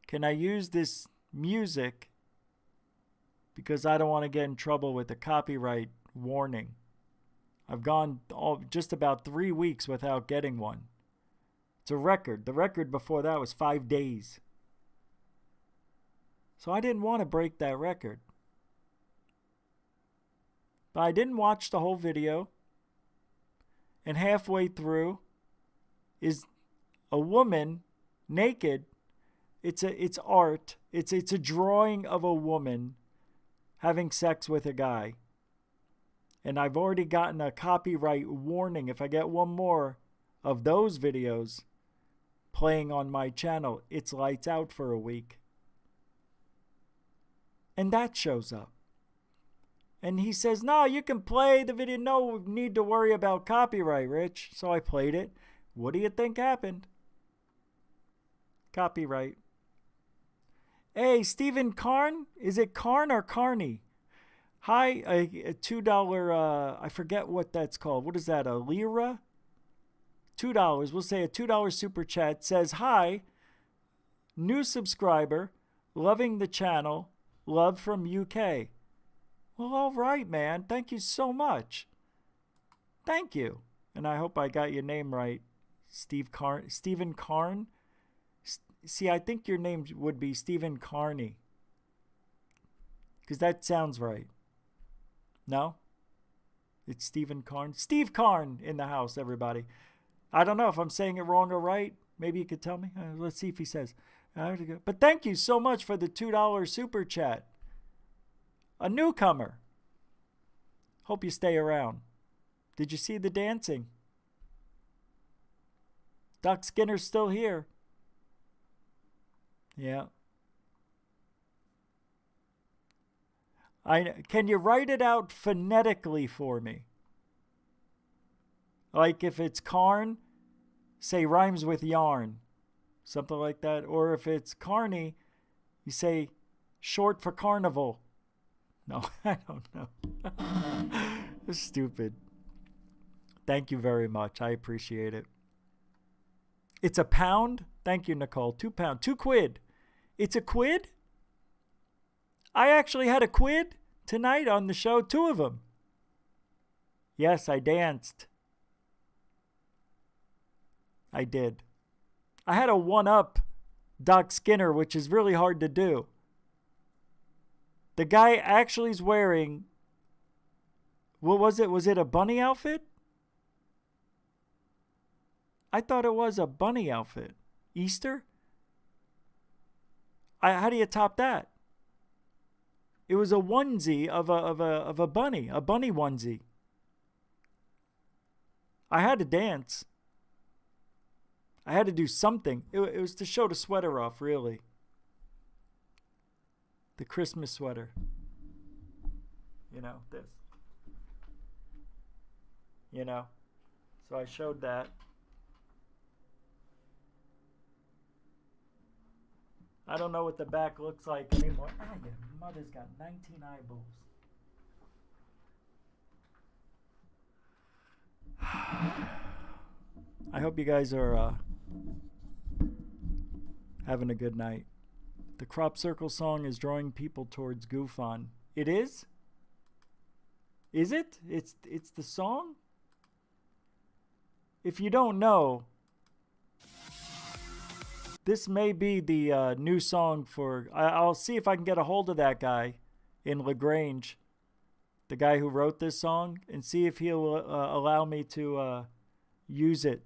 can I use this music because I don't want to get in trouble with the copyright warning. I've gone just about 3 weeks without getting one. It's a record. The record before that was 5 days. So I didn't want to break that record. But I didn't watch the whole video. And halfway through is a woman naked. It's art. It's a drawing of a woman having sex with a guy. And I've already gotten a copyright warning. If I get one more of those videos playing on my channel, it's lights out for a week. And that shows up. And he says, no, you can play the video. No need to worry about copyright, Rich. So I played it. What do you think happened? Copyright. Hey, Stephen Karn? Is it Karn or Carney? Hi, a $2, I forget what that's called. What is that, a lira? $2. We'll say a $2 super chat says, hi, new subscriber, loving the channel, love from UK. Well, all right, man. Thank you so much. Thank you. And I hope I got your name right. Stephen Karn? See, I think your name would be Stephen Carney. Because that sounds right. No? It's Stephen Karn. Steve Karn in the house, everybody. I don't know if I'm saying it wrong or right. Maybe you could tell me. Let's see if he says. But thank you so much for the $2 super chat. A newcomer. Hope you stay around. Did you see the dancing? Doc Skinner's still here. Yeah. Can you write it out phonetically for me? Like if it's Karn, say rhymes with yarn. Something like that. Or if it's Carney, You say short for carnival. No, I don't know. It's stupid. Thank you very much. I appreciate it. It's a pound? Thank you, Nicole. £2. 2 quid. It's a quid? I actually had a quid tonight on the show. 2 of them. Yes, I danced. I did. I had a 1-up Doc Skinner, which is really hard to do. The guy actually is wearing, what was it? Was it a bunny outfit? I thought it was a bunny outfit. Easter? How do you top that? It was a onesie of a bunny onesie. I had to dance. I had to do something. It was to show the sweater off, really. The Christmas sweater. You know, this. You know. So I showed that. I don't know what the back looks like anymore. Ah, your mother's got 19 eyeballs. I hope you guys are having a good night. The Crop Circle song is drawing people towards Goofon. It is? Is it? It's the song? If you don't know, this may be the new song for... I'll see if I can get a hold of that guy in LaGrange, the guy who wrote this song, and see if he'll allow me to use it.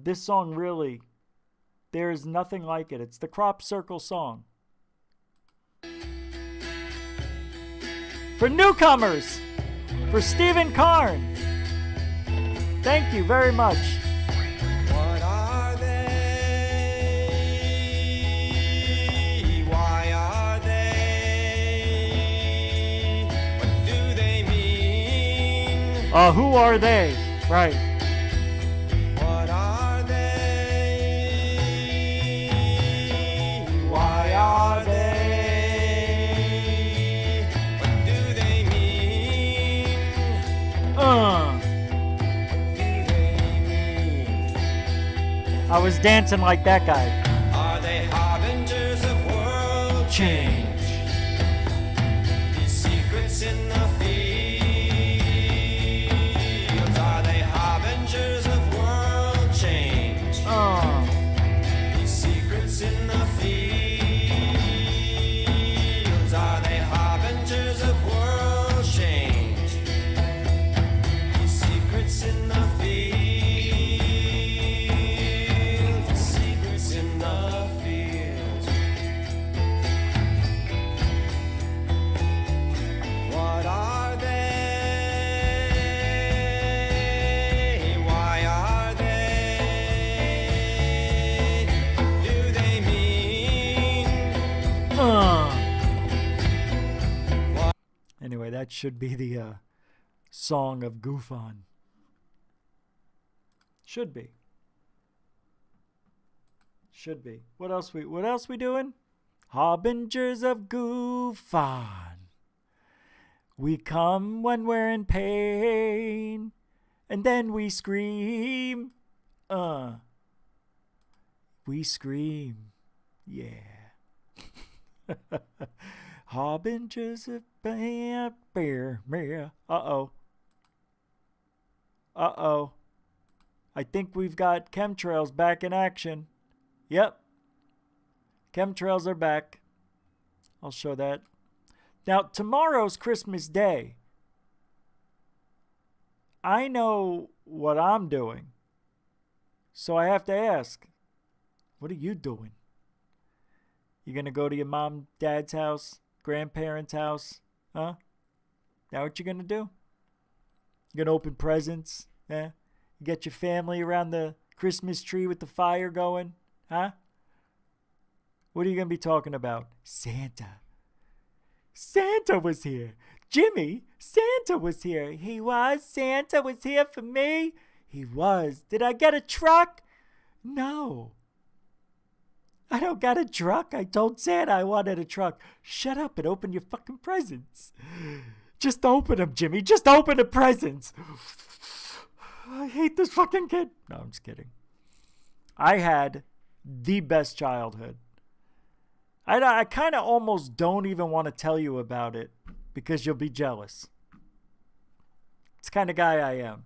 This song really, there is nothing like it. It's the Crop Circle song. For newcomers, for Stephen Karn. Thank you very much. What are they? Why are they? What do they mean? Who are they? Right. What are they? Why are they? What do they mean? I was dancing like that guy. Are they harbingers of world change? These secrets in the fields. Are they harbingers of world change? These secrets in the fields. Are they harbingers of world change? These secrets in the fields. What are they? Why are they? Do they mean? Anyway, that should be the song of Goofon. Should be. Should be. What else we doing? Harbingers of Goofon. We come when we're in pain, and then we scream. We scream. Yeah. Harbingers of bear. Uh-oh. Uh-oh. I think we've got chemtrails back in action. Yep. Chemtrails are back. I'll show that. Now, tomorrow's Christmas Day. I know what I'm doing. So I have to ask, what are you doing? You going to go to your mom, dad's house, grandparents' house? Huh? That what you're going to do? You going to open presents? Yeah? You get your family around the Christmas tree with the fire going? Huh? What are you going to be talking about? Santa. Santa was here. Jimmy, Santa was here. He was. Santa was here for me. He was. Did I get a truck? No. I don't got a truck. I told Santa I wanted a truck. Shut up and open your fucking presents. Just open them, Jimmy. Just open the presents. I hate this fucking kid. No, I'm just kidding. I had the best childhood. I kind of almost don't even want to tell you about it because you'll be jealous. It's the kind of guy I am.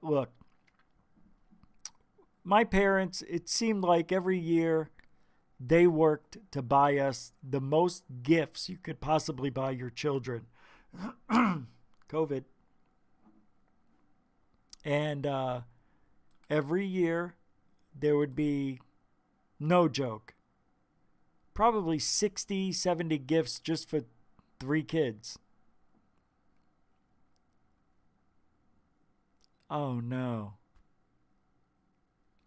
Look, my parents, it seemed like every year they worked to buy us the most gifts you could possibly buy your children. COVID. And every year there would be, no joke, probably 60, 70 gifts just for 3 kids. Oh no.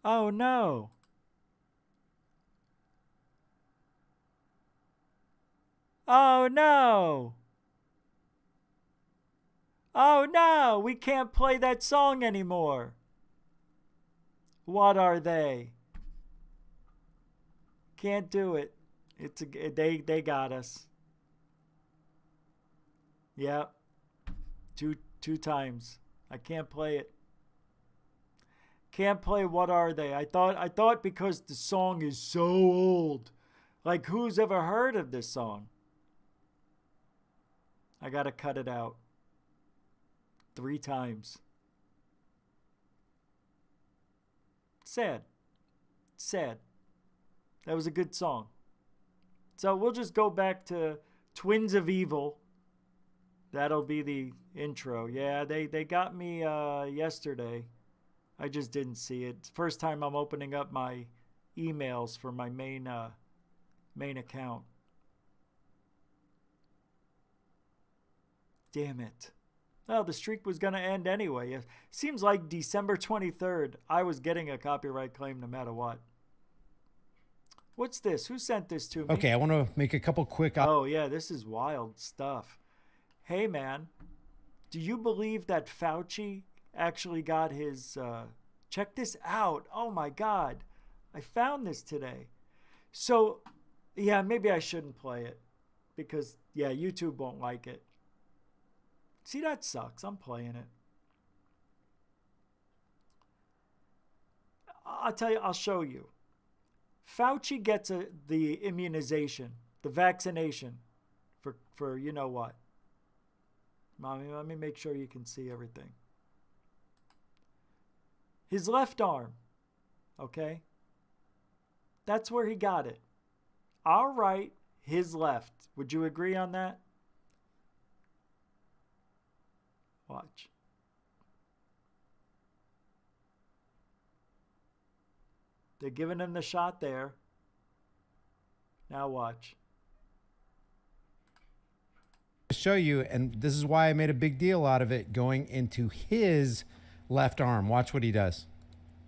Oh no. Oh no. Oh no, we can't play that song anymore. What are they? Can't do it. They got us. Yep. Two times. I can't play it. Can't play What Are They? I thought because the song is so old. Like, who's ever heard of this song? I gotta cut it out. 3 times. Sad. Sad. That was a good song. So we'll just go back to Twins of Evil. That'll be the intro. Yeah, they got me yesterday. I just didn't see it. First time I'm opening up my emails for my main account. Damn it. Well, the streak was going to end anyway. It seems like December 23rd, I was getting a copyright claim no matter what. What's this? Who sent this to me? Okay, I want to make a couple quick... Oh, yeah, this is wild stuff. Hey, man, do you believe that Fauci actually got his... check this out. Oh, my God. I found this today. So, yeah, maybe I shouldn't play it because, yeah, YouTube won't like it. See, that sucks. I'm playing it. I'll tell you, I'll show you. Fauci gets the immunization, the vaccination for you know what. Mommy, let me make sure you can see everything. His left arm, okay? That's where he got it. Our right, his left. Would you agree on that? Watch. They're giving him the shot there. Now watch. Show you, and this is why I made a big deal out of it going into his left arm. Watch what he does.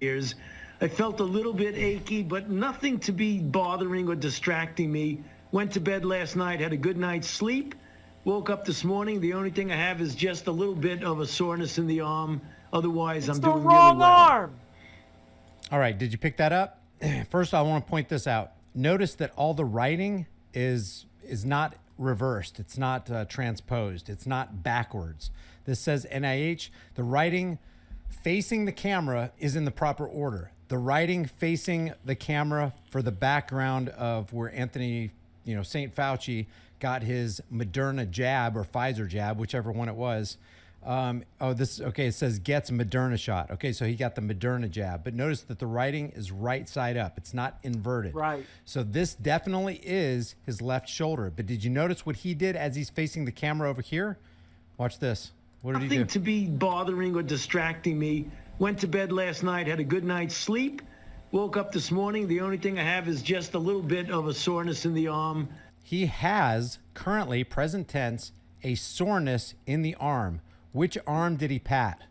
Ears. I felt a little bit achy, but nothing to be bothering or distracting me. Went to bed last night, had a good night's sleep. Woke up this morning. The only thing I have is just a little bit of a soreness in the arm. Otherwise, I'm doing really well. It's the wrong arm. All right, did you pick that up? First, I want to point this out. Notice that all the writing is not reversed. It's not transposed. It's not backwards. This says NIH. The writing facing the camera is in the proper order. The writing facing the camera for the background of where Anthony, St. Fauci got his Moderna jab or Pfizer jab, whichever one it was. It says gets Moderna shot. Okay, so he got the Moderna jab. But notice that the writing is right side up. It's not inverted. Right. So this definitely is his left shoulder. But did you notice what he did as he's facing the camera over here? Watch this. What did he do? Nothing to be bothering or distracting me. Went to bed last night, had a good night's sleep. Woke up this morning. The only thing I have is just a little bit of a soreness in the arm. He has currently, present tense, a soreness in the arm. Which arm did he pat?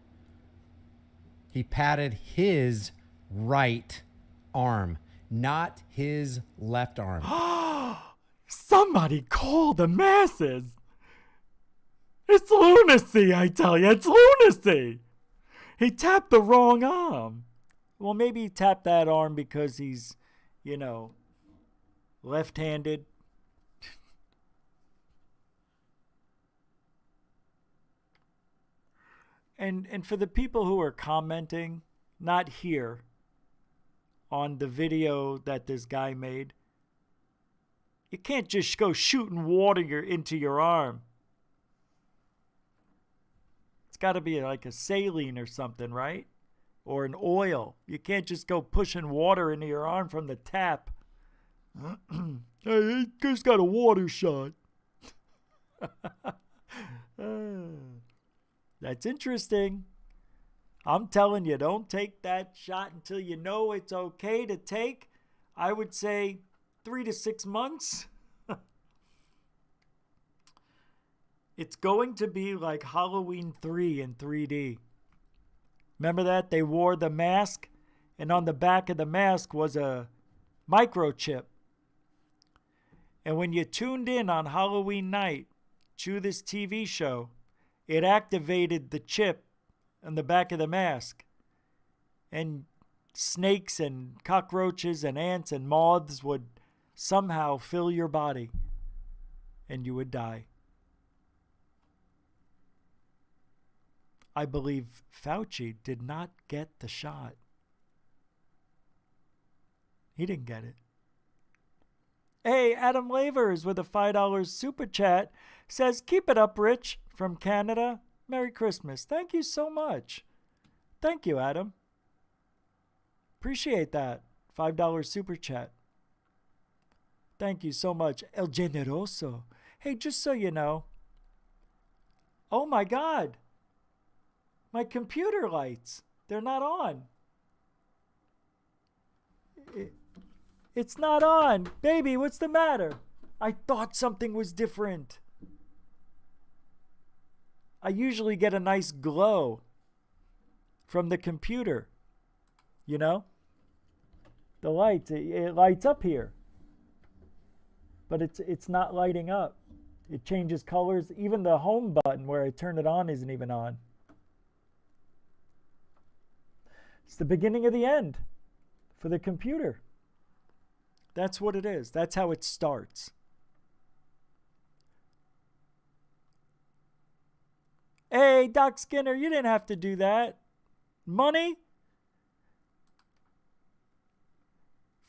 He patted his right arm, not his left arm. Somebody call the masses. It's lunacy, I tell you. It's lunacy. He tapped the wrong arm. Well, maybe he tapped that arm because he's, you know, left-handed. And for the people who are commenting, not here, on the video that this guy made, you can't just go shooting water into your arm. It's got to be like a saline or something, right? Or an oil. You can't just go pushing water into your arm from the tap. I just got a water shot. That's interesting. I'm telling you, don't take that shot until you know it's okay to take. I would say 3 to 6 months. It's going to be like Halloween 3 in 3D. Remember that? They wore the mask, and on the back of the mask was a microchip. And when you tuned in on Halloween night to this TV show, it activated the chip on the back of the mask. And snakes and cockroaches and ants and moths would somehow fill your body, and you would die. I believe Fauci did not get the shot. He didn't get it. Hey, Adam Lavers with a $5 super chat says, "Keep it up, Rich," from Canada. Merry Christmas. Thank you so much. Thank you, Adam. Appreciate that. $5 super chat. Thank you so much. El Generoso. Hey, just so you know. Oh my God. My computer lights. They're not on. It's not on. Baby, what's the matter? I thought something was different. I usually get a nice glow from the computer. You know? The lights, it lights up here. But it's not lighting up. It changes colors. Even the home button where I turn it on isn't even on. It's the beginning of the end for the computer. That's what it is. That's how it starts. Hey, Doc Skinner, you didn't have to do that. Money?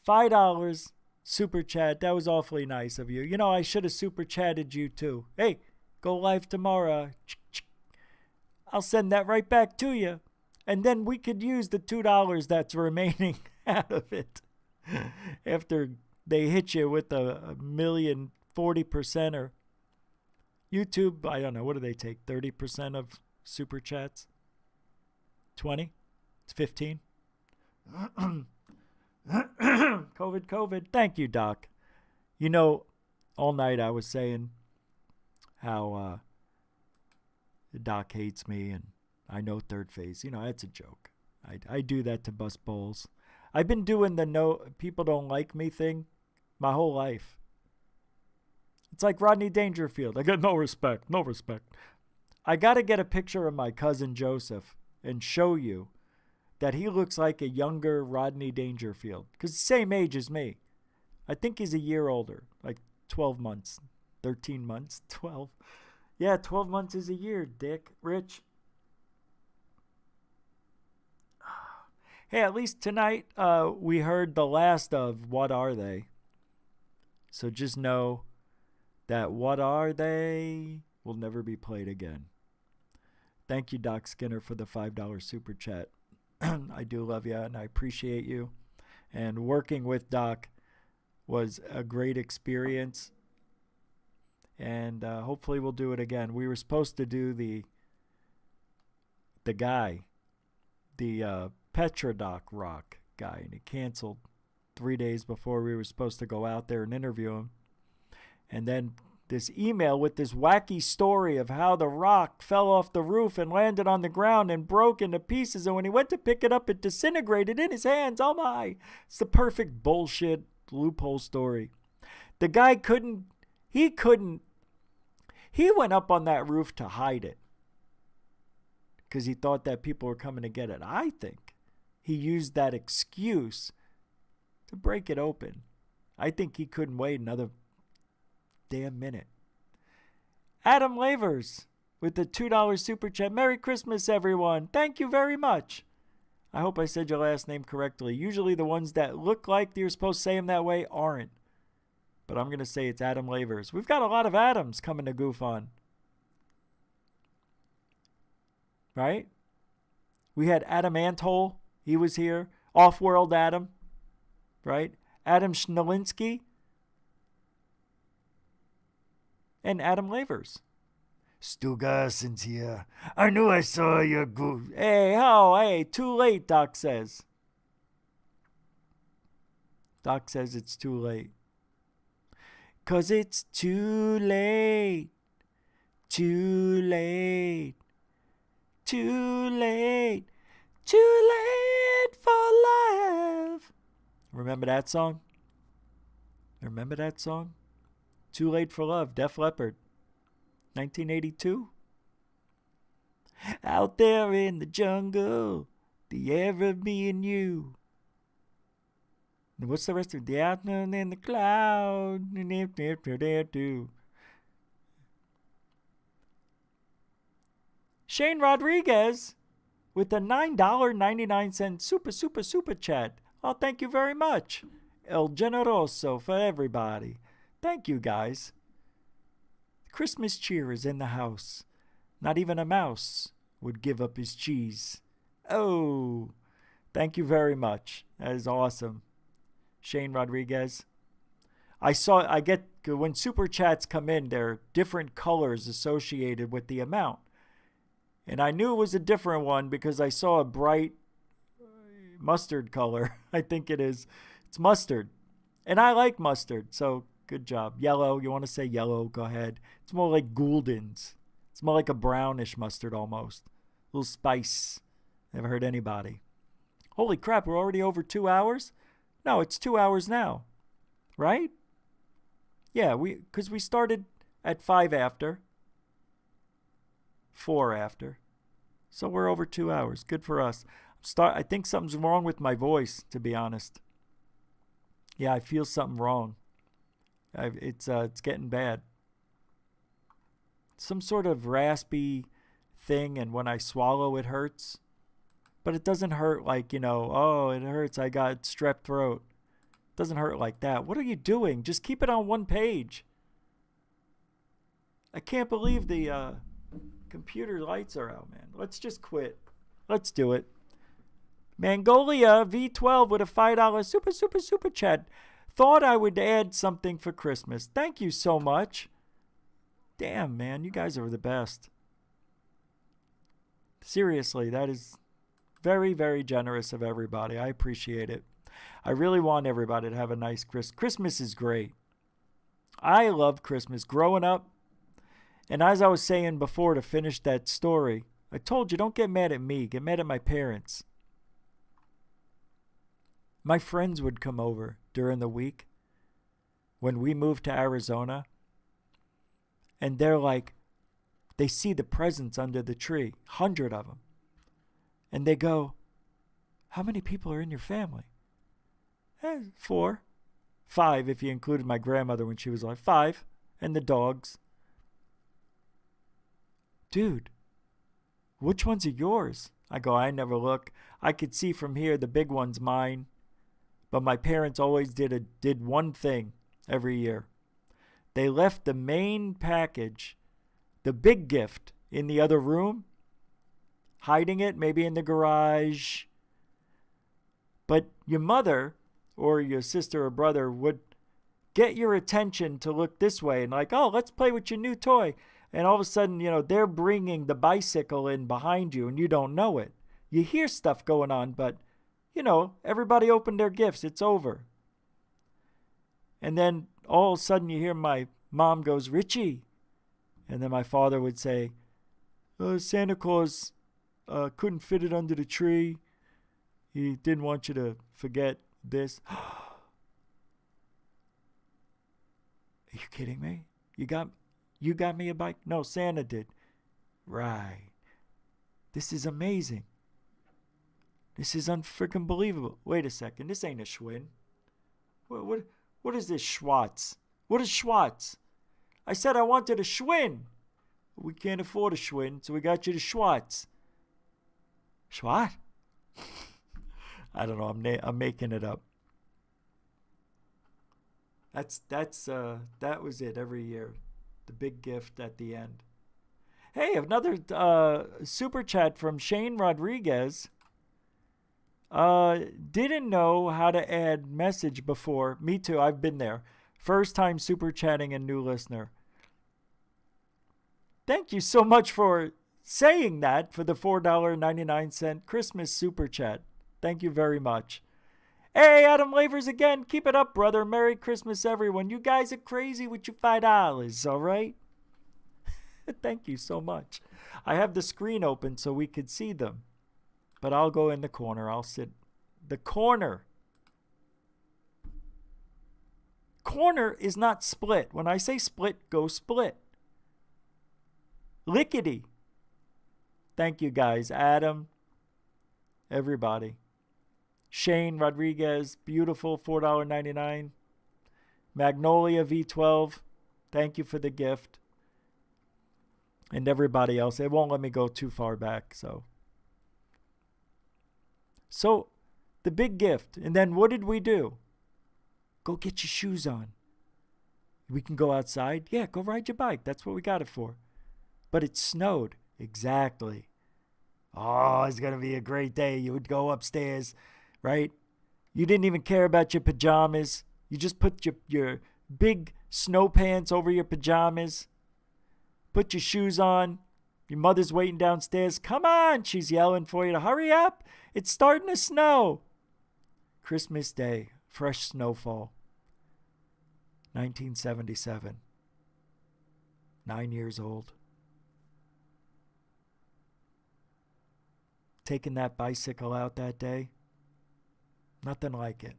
$5 super chat. That was awfully nice of you. You know, I should have super chatted you too. Hey, go live tomorrow. I'll send that right back to you. And then we could use the $2 that's remaining out of it after they hit you with a million 40% or YouTube. I don't know. What do they take? 30% of super chats? 20? It's 15. COVID. Thank you, Doc. You know, all night I was saying how the Doc hates me and I know third phase. You know, that's a joke. I do that to bust balls. I've been doing the no people don't like me thing my whole life. It's like Rodney Dangerfield. I got no respect. No respect. I got to get a picture of my cousin Joseph and show you that he looks like a younger Rodney Dangerfield. Because the same age as me. I think he's a year older. Like 12 months. 13 months. 12. Yeah, 12 months is a year, Dick. Rich. Hey, at least tonight we heard the last of What Are They? So just know that What Are They will never be played again. Thank you, Doc Skinner, for the $5 super chat. I do love you and I appreciate you. And working with Doc was a great experience. And hopefully we'll do it again. We were supposed to do the guy, the Petrodoc Rock guy, and he canceled 3 days before we were supposed to go out there and interview him. And then this email with this wacky story of how the rock fell off the roof and landed on the ground and broke into pieces, and when he went to pick it up, it disintegrated in his hands. Oh my. It's the perfect bullshit loophole story. The guy he went up on that roof to hide it because he thought that people were coming to get it. I think he used that excuse to break it open. I think he couldn't wait another damn minute. Adam Lavers with the $2 super chat. Merry Christmas, everyone. Thank you very much. I hope I said your last name correctly. Usually the ones that look like you're supposed to say them that way aren't. But I'm going to say it's Adam Lavers. We've got a lot of Adams coming to goof on. Right? We had Adam Antole. He was here. Off-World Adam. Right? Adam Schnelinski. And Adam Lavers. Stu Garson's here. I knew I saw your goof. Hey, too late, Doc says. Doc says it's too late. 'Cause it's too late. Too late. Too late. Too late for love. Remember that song? Remember that song? Too Late for Love, Def Leppard. 1982. Out there in the jungle, the air of me and you. And what's the rest of it? The afternoon in the cloud. Shane Rodriguez with a $9.99 super chat. Oh, thank you very much. El Generoso for everybody. Thank you, guys. Christmas cheer is in the house. Not even a mouse would give up his cheese. Oh, thank you very much. That is awesome. Shane Rodriguez. I get, when super chats come in, there are different colors associated with the amount. And I knew it was a different one because I saw a bright mustard color. I think it is. It's mustard. And I like mustard, so good job. Yellow, you want to say yellow, go ahead. It's more like Gouldens. It's more like a brownish mustard almost. A little spice. Never hurt anybody. Holy crap, we're already over 2 hours? No, it's 2 hours now. Right? Yeah, because we started at 5 after. 4 after. So we're over 2 hours. Good for us. I think something's wrong with my voice, to be honest. Yeah, I feel something wrong. It's getting bad. Some sort of raspy thing, and when I swallow, it hurts. But it doesn't hurt like, oh, it hurts. I got strep throat. It doesn't hurt like that. What are you doing? Just keep it on one page. I can't believe the computer lights are out, man. Let's just quit. Let's do it. Mangolia V12 with a $5 super chat. Thought I would add something for Christmas. Thank you so much. Damn, man, you guys are the best. Seriously, that is very, very generous of everybody. I appreciate it. I really want everybody to have a nice Christmas. Christmas is great. I love Christmas. Growing up, and as I was saying before to finish that story, I told you, don't get mad at me. Get mad at my parents. My friends would come over during the week when we moved to Arizona, and they're like, they see the presents under the tree, 100 of them. And they go, how many people are in your family? 4. 5 if you included my grandmother when she was alive. 5. And the dogs. Dude, which ones are yours? I go, I never look. I could see from here the big one's mine. But my parents always did one thing every year. They left the main package, the big gift, in the other room, hiding it maybe in the garage. But your mother or your sister or brother would get your attention to look this way and like, oh, let's play with your new toy. And all of a sudden, they're bringing the bicycle in behind you and you don't know it. You hear stuff going on, but everybody opened their gifts. It's over. And then all of a sudden you hear my mom goes, Richie. And then my father would say, Santa Claus couldn't fit it under the tree. He didn't want you to forget this. Are you kidding me? You got me a bike? No, Santa did. Right. This is amazing. This is unfreaking believable. Wait a second. This ain't a Schwinn. What is this Schwartz? What is Schwartz? I said I wanted a Schwinn. We can't afford a Schwinn, so we got you the Schwartz. Schwartz? I don't know. I'm making it up. That was it every year. The big gift at the end. Hey, another super chat from Shane Rodriguez. Didn't know how to add message before. Me too. I've been there. First time super chatting and new listener. Thank you so much for saying that for the $4.99 Christmas super chat. Thank you very much. Hey, Adam Lavers again. Keep it up, brother. Merry Christmas, everyone. You guys are crazy with your $5, all right? Thank you so much. I have the screen open so we could see them. But I'll go in the corner. I'll sit. The corner. Corner is not split. When I say split, go split. Lickety. Thank you guys. Adam. Everybody. Shane Rodriguez. Beautiful. $4.99. Magnolia V12. Thank you for the gift. And everybody else. It won't let me go too far back. So, the big gift. And then what did we do? Go get your shoes on. We can go outside. Yeah, go ride your bike. That's what we got it for. But it snowed. Exactly. Oh, it's going to be a great day. You would go upstairs, right? You didn't even care about your pajamas. You just put your big snow pants over your pajamas. Put your shoes on. Your mother's waiting downstairs. Come on, she's yelling for you to hurry up. It's starting to snow. Christmas Day, fresh snowfall. 1977. 9 years old. Taking that bicycle out that day. Nothing like it.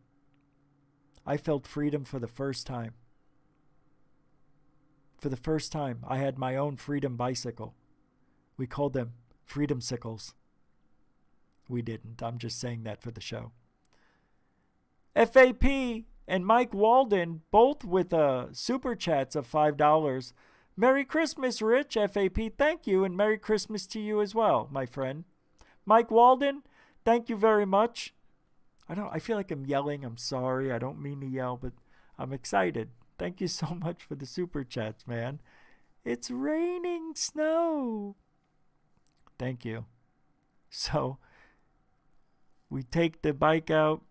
I felt freedom for the first time. For the first time, I had my own freedom bicycle. We called them freedom sickles. We didn't. I'm just saying that for the show. FAP and Mike Walden, both with super chats of $5. Merry Christmas, Rich. FAP, thank you, and Merry Christmas to you as well, my friend. Mike Walden, thank you very much. I feel like I'm yelling. I'm sorry. I don't mean to yell, but I'm excited. Thank you so much for the super chats, man. It's raining snow. Thank you. So we take the bike out,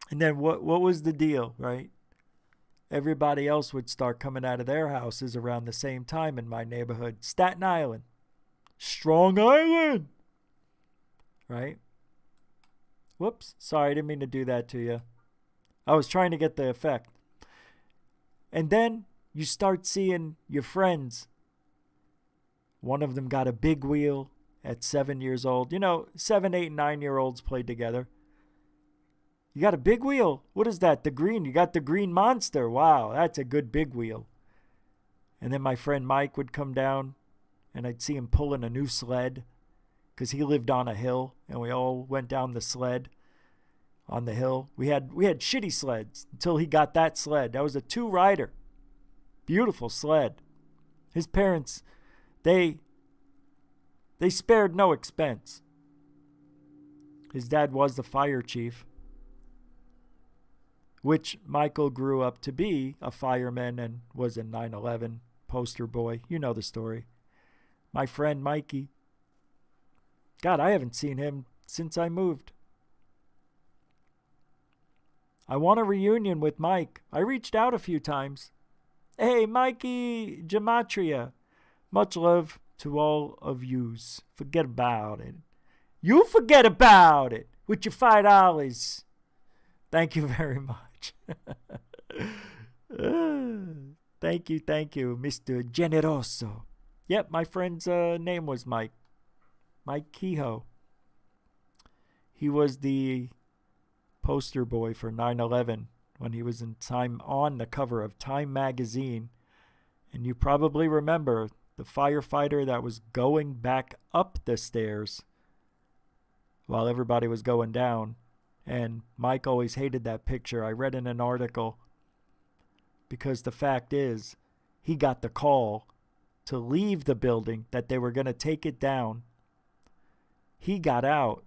and then what was the deal, right? Everybody else would start coming out of their houses around the same time in my neighborhood. Staten Island. Strong Island. Right? Whoops. Sorry, I didn't mean to do that to you. I was trying to get the effect. And then you start seeing your friends. One of them got a big wheel at 7 years old. 7, 8, 9-year-olds played together. You got a big wheel. What is that? The green. You got the green monster. Wow, that's a good big wheel. And then my friend Mike would come down, and I'd see him pulling a new sled because he lived on a hill, and we all went down the sled on the hill. We had shitty sleds until he got that sled. That was a 2-rider. Beautiful sled. His parents, they spared no expense. His dad was the fire chief, which Michael grew up to be a fireman and was a 9/11 poster boy. You know the story. My friend Mikey. God, I haven't seen him since I moved. I want a reunion with Mike. I reached out a few times. Hey, Mikey Gematria. Much love to all of yous. Forget about it. You forget about it with your $5. Thank you very much. Thank you, Mr. Generoso. Yep, my friend's name was Mike. Mike Kehoe. He was the poster boy for 9/11 when he was on the cover of Time magazine. And you probably remember the firefighter that was going back up the stairs while everybody was going down. And Mike always hated that picture. I read in an article, because the fact is, he got the call to leave the building, that they were going to take it down. He got out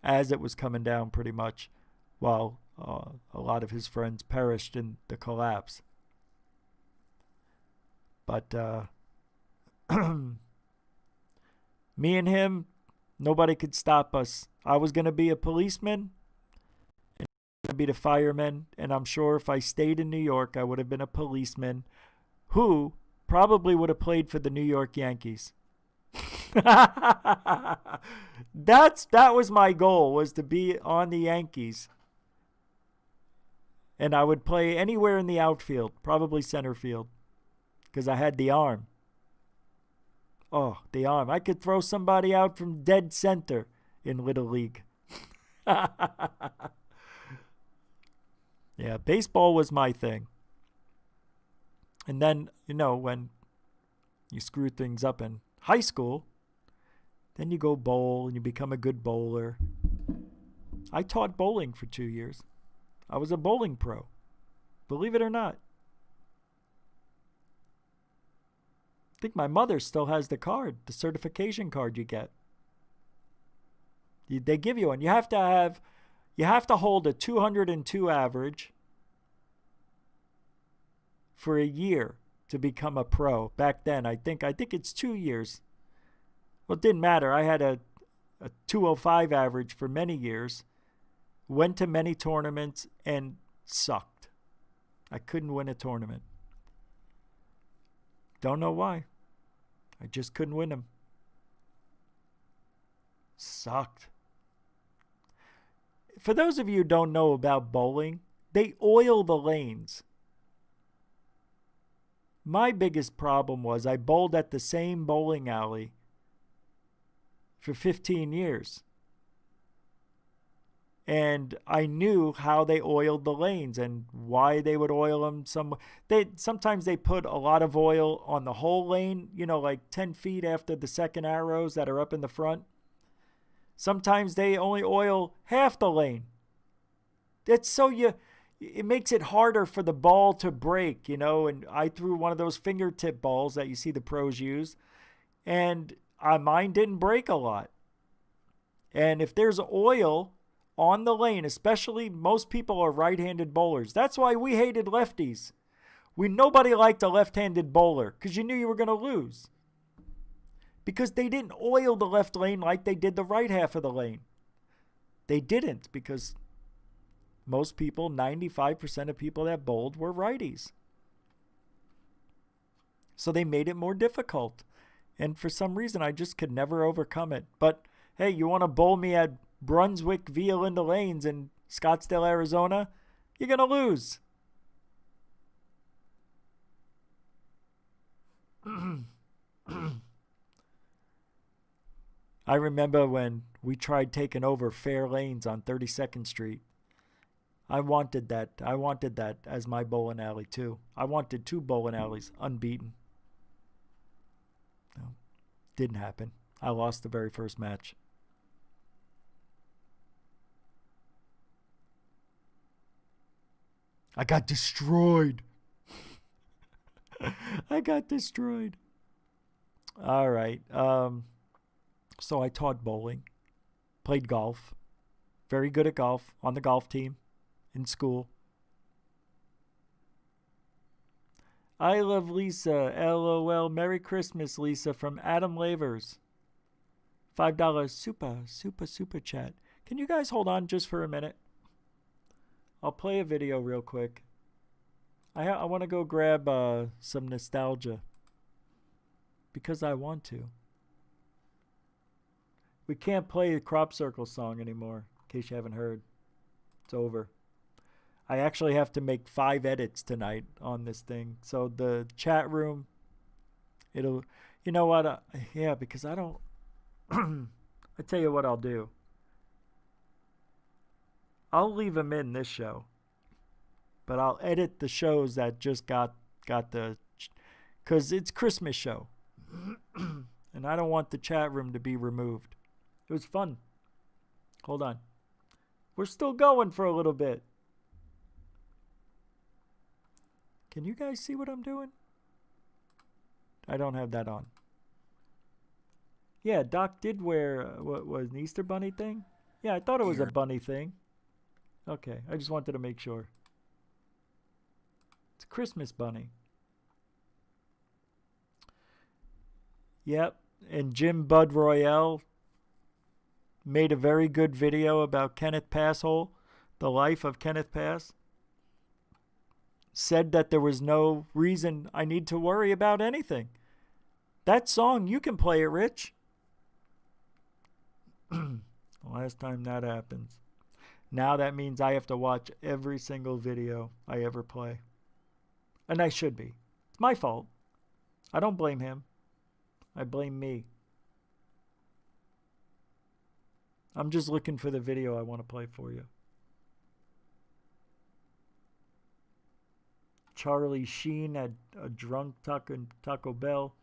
as it was coming down pretty much, while a lot of his friends perished in the collapse. But me and him, nobody could stop us. I was going to be a policeman, and going to be the fireman, and I'm sure if I stayed in New York, I would have been a policeman who probably would have played for the New York Yankees. That was my goal, was to be on the Yankees. And I would play anywhere in the outfield, probably center field, because I had the arm. Oh, the arm. I could throw somebody out from dead center in Little League. Yeah, baseball was my thing. And then, when you screw things up in high school, then you go bowl and you become a good bowler. I taught bowling for 2 years. I was a bowling pro, believe it or not. I think my mother still has the card, the certification card you get. They give you one. You have to hold a 202 average for a year to become a pro. Back then, I think it's 2 years. Well, it didn't matter. I had a 205 average for many years. Went to many tournaments and sucked. I couldn't win a tournament. Don't know why. I just couldn't win them. Sucked. For those of you who don't know about bowling, they oil the lanes. My biggest problem was I bowled at the same bowling alley for 15 years. And I knew how they oiled the lanes and why they would oil them. Sometimes they put a lot of oil on the whole lane, like 10 feet after the second arrows that are up in the front. Sometimes they only oil half the lane. It makes it harder for the ball to break, and I threw one of those fingertip balls that you see the pros use, and mine didn't break a lot. And if there's oil on the lane, especially most people are right-handed bowlers. That's why we hated lefties. Nobody liked a left-handed bowler because you knew you were going to lose. Because they didn't oil the left lane like they did the right half of the lane. They didn't, because most people, 95% of people that bowled were righties. So they made it more difficult. And for some reason, I just could never overcome it. But hey, you want to bowl me at Brunswick via Linda Lanes in Scottsdale, Arizona? You're going to lose. I remember when we tried taking over Fair Lanes on 32nd Street. I wanted that. I wanted that as my bowling alley too. I wanted 2 bowling alleys unbeaten. No, didn't happen. I lost the very first match. I got destroyed. I got destroyed. All right. So I taught bowling, played golf, very good at golf, on the golf team in school. I love Lisa. LOL. Merry Christmas, Lisa, from Adam Lavers. $5 super chat. Can you guys hold on just for a minute? I'll play a video real quick. I want to go grab some nostalgia because I want to. We can't play the Crop Circle song anymore, in case you haven't heard. It's over. I actually have to make 5 edits tonight on this thing. So the chat room, you know what? Yeah, because I don't, I tell you what I'll do. I'll leave them in this show, but I'll edit the shows that just got the, because it's Christmas show, and I don't want the chat room to be removed. It was fun. Hold on. We're still going for a little bit. Can you guys see what I'm doing? I don't have that on. Yeah, Doc did wear, what was an Easter bunny thing? Yeah, I thought it was a bunny thing. Okay, I just wanted to make sure. It's a Christmas bunny. Yep, and Jim Bud Royale made a very good video about Kenneth Passhole, the life of Kenneth Pass. Said that there was no reason I need to worry about anything. That song, you can play it, Rich. Last time that happens. Now that means I have to watch every single video I ever play. And I should be. It's my fault. I don't blame him. I blame me. I'm just looking for the video I want to play for you. Charlie Sheen at a drunk Taco Bell.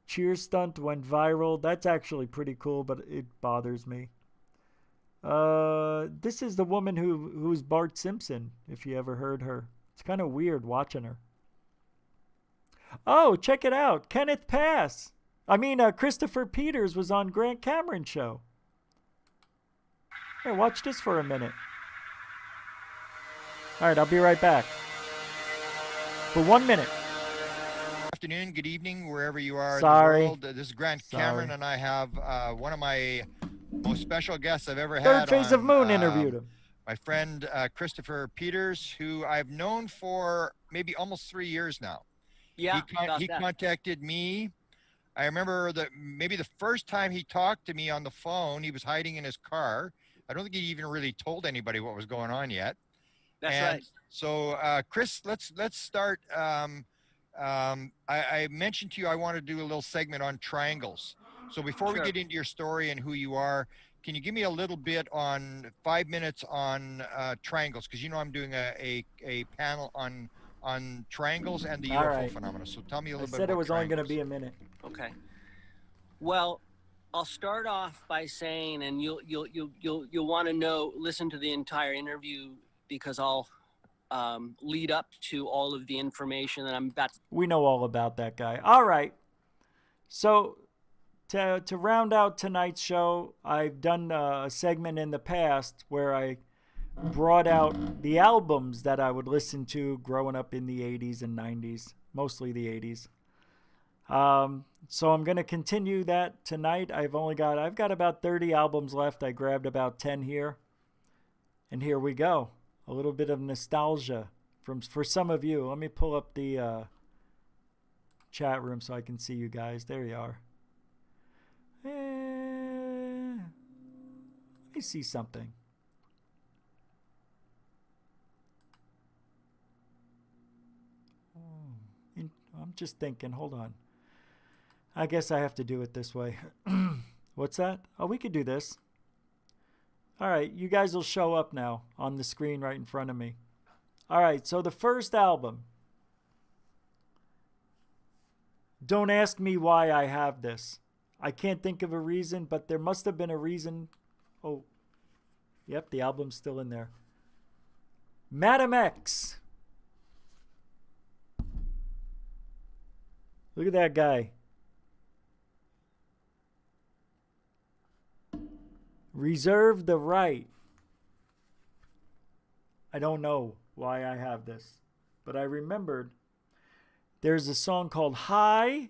Cheer stunt went viral. That's actually pretty cool, but it bothers me. This is the woman who's Bart Simpson, if you ever heard her. It's kind of weird watching her. Oh, check it out. Kenneth Pass. Christopher Peters was on Grant Cameron's show. Here, watch this for a minute. All right, I'll be right back. For 1 minute. Afternoon, good evening, wherever you are Sorry. in the world. This is Grant Cameron, and I have one of my most special guests I've ever Third had Phase of Moon interviewed him. My friend Christopher Peters, who I've known for maybe almost 3 years now. Yeah, he contacted me. I remember that maybe the first time he talked to me on the phone, he was hiding in his car. I don't think he even really told anybody what was going on yet. That's right. So, Chris, let's start. I mentioned to you I want to do a little segment on triangles. So before we get into your story and who you are, can you give me a little bit on 5 minutes on triangles? Because I'm doing a panel on triangles and the UFO phenomena. So tell me a little bit. I said about it was only triangles. going to be a minute. Okay. Well, I'll start off by saying, and you'll want to listen to the entire interview because I'll lead up to all of the information that I'm about to. We know all about that guy. All right. So to round out tonight's show, I've done a segment in the past where I brought out the albums that I would listen to growing up in the 80s and 90s, mostly the 80s. So I'm going to continue that tonight. I've got about 30 albums left. I grabbed about 10 here. And here we go. A little bit of nostalgia for some of you. Let me pull up the chat room so I can see you guys. There you are. Let me see something. I'm just thinking. Hold on. I guess I have to do it this way. What's that? Oh, we could do this. All right, you guys will show up now on the screen right in front of me. All right, so the first album. Don't ask me why I have this. I can't think of a reason, but there must have been a reason. Oh, yep, the album's still in there. Madam X. Look at that guy. Reserve the right. I don't know why I have this, but I remembered there's a song called High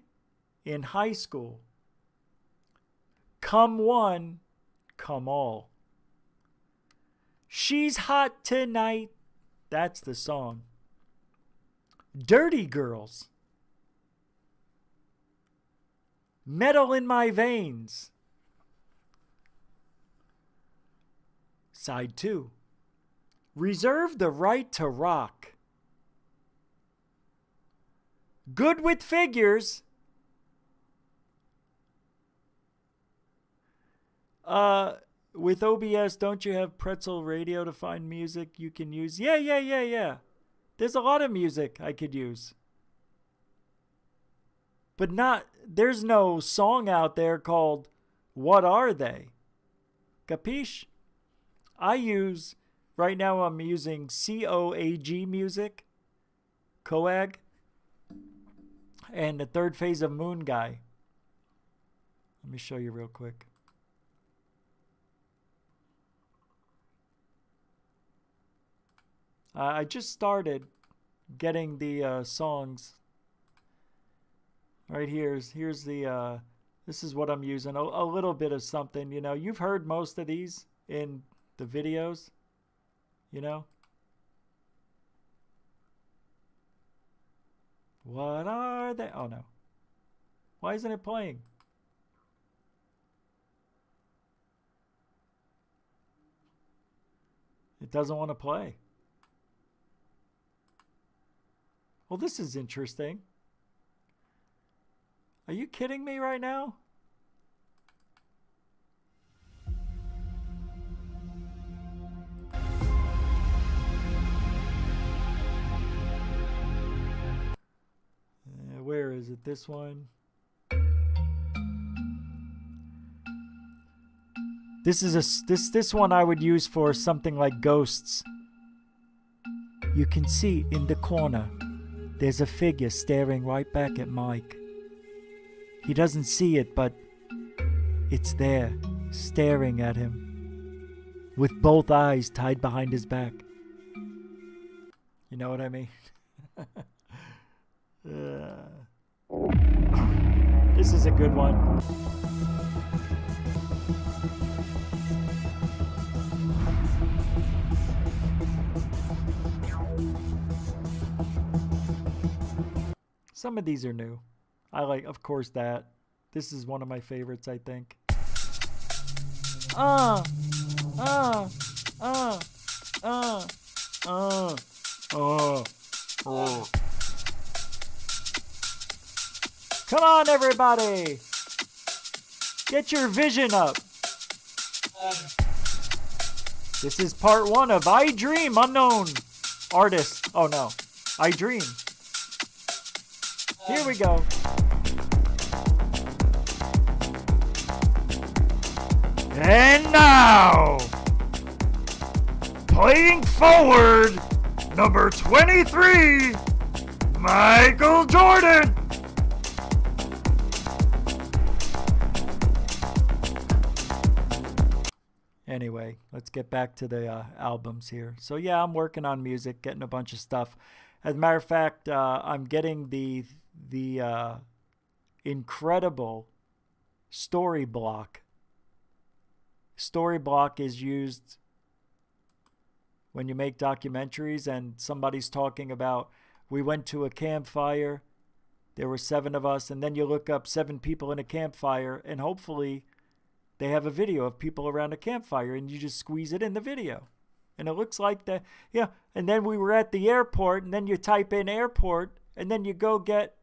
in high school. Come one, come all. She's hot tonight. That's the song. Dirty Girls. Metal in my veins. Side 2. Reserve the right to rock. Good with figures. With OBS, don't you have Pretzel Radio to find music you can use? Yeah. There's a lot of music I could use. But there's no song out there called What Are They? Capiche? right now I'm using COAG music, COAG, and the third phase of Moon Guy. Let me show you real quick. I just started getting the songs. Right here's the this is what I'm using, a little bit of something, you know. You've heard most of these in the videos, you know. What are they? Oh no. Why isn't it playing? It doesn't want to play. Well, this is interesting. Are you kidding me right now? Where is it? This one? This is this one I would use for something like ghosts. You can see in the corner there's a figure staring right back at Mike. He doesn't see it, but it's there, staring at him, with both eyes tied behind his back. You know what I mean? This is a good one. Some of these are new. I like, of course, that. This is one of my favorites, I think. Oh. Come on, everybody. Get your vision up. This is part 1 of I Dream Unknown Artist. Oh no, I Dream. Here we go. And now, playing forward, number 23, Michael Jordan. Anyway, let's get back to the albums here. So yeah, I'm working on music, getting a bunch of stuff. As a matter of fact, I'm getting the incredible story block. Story block is used when you make documentaries and somebody's talking about, we went to a campfire, there were 7 of us, and then you look up 7 people in a campfire, and hopefully they have a video of people around a campfire, and you just squeeze it in the video. And it looks like that, yeah. And then we were at the airport, and then you type in airport, and then you go get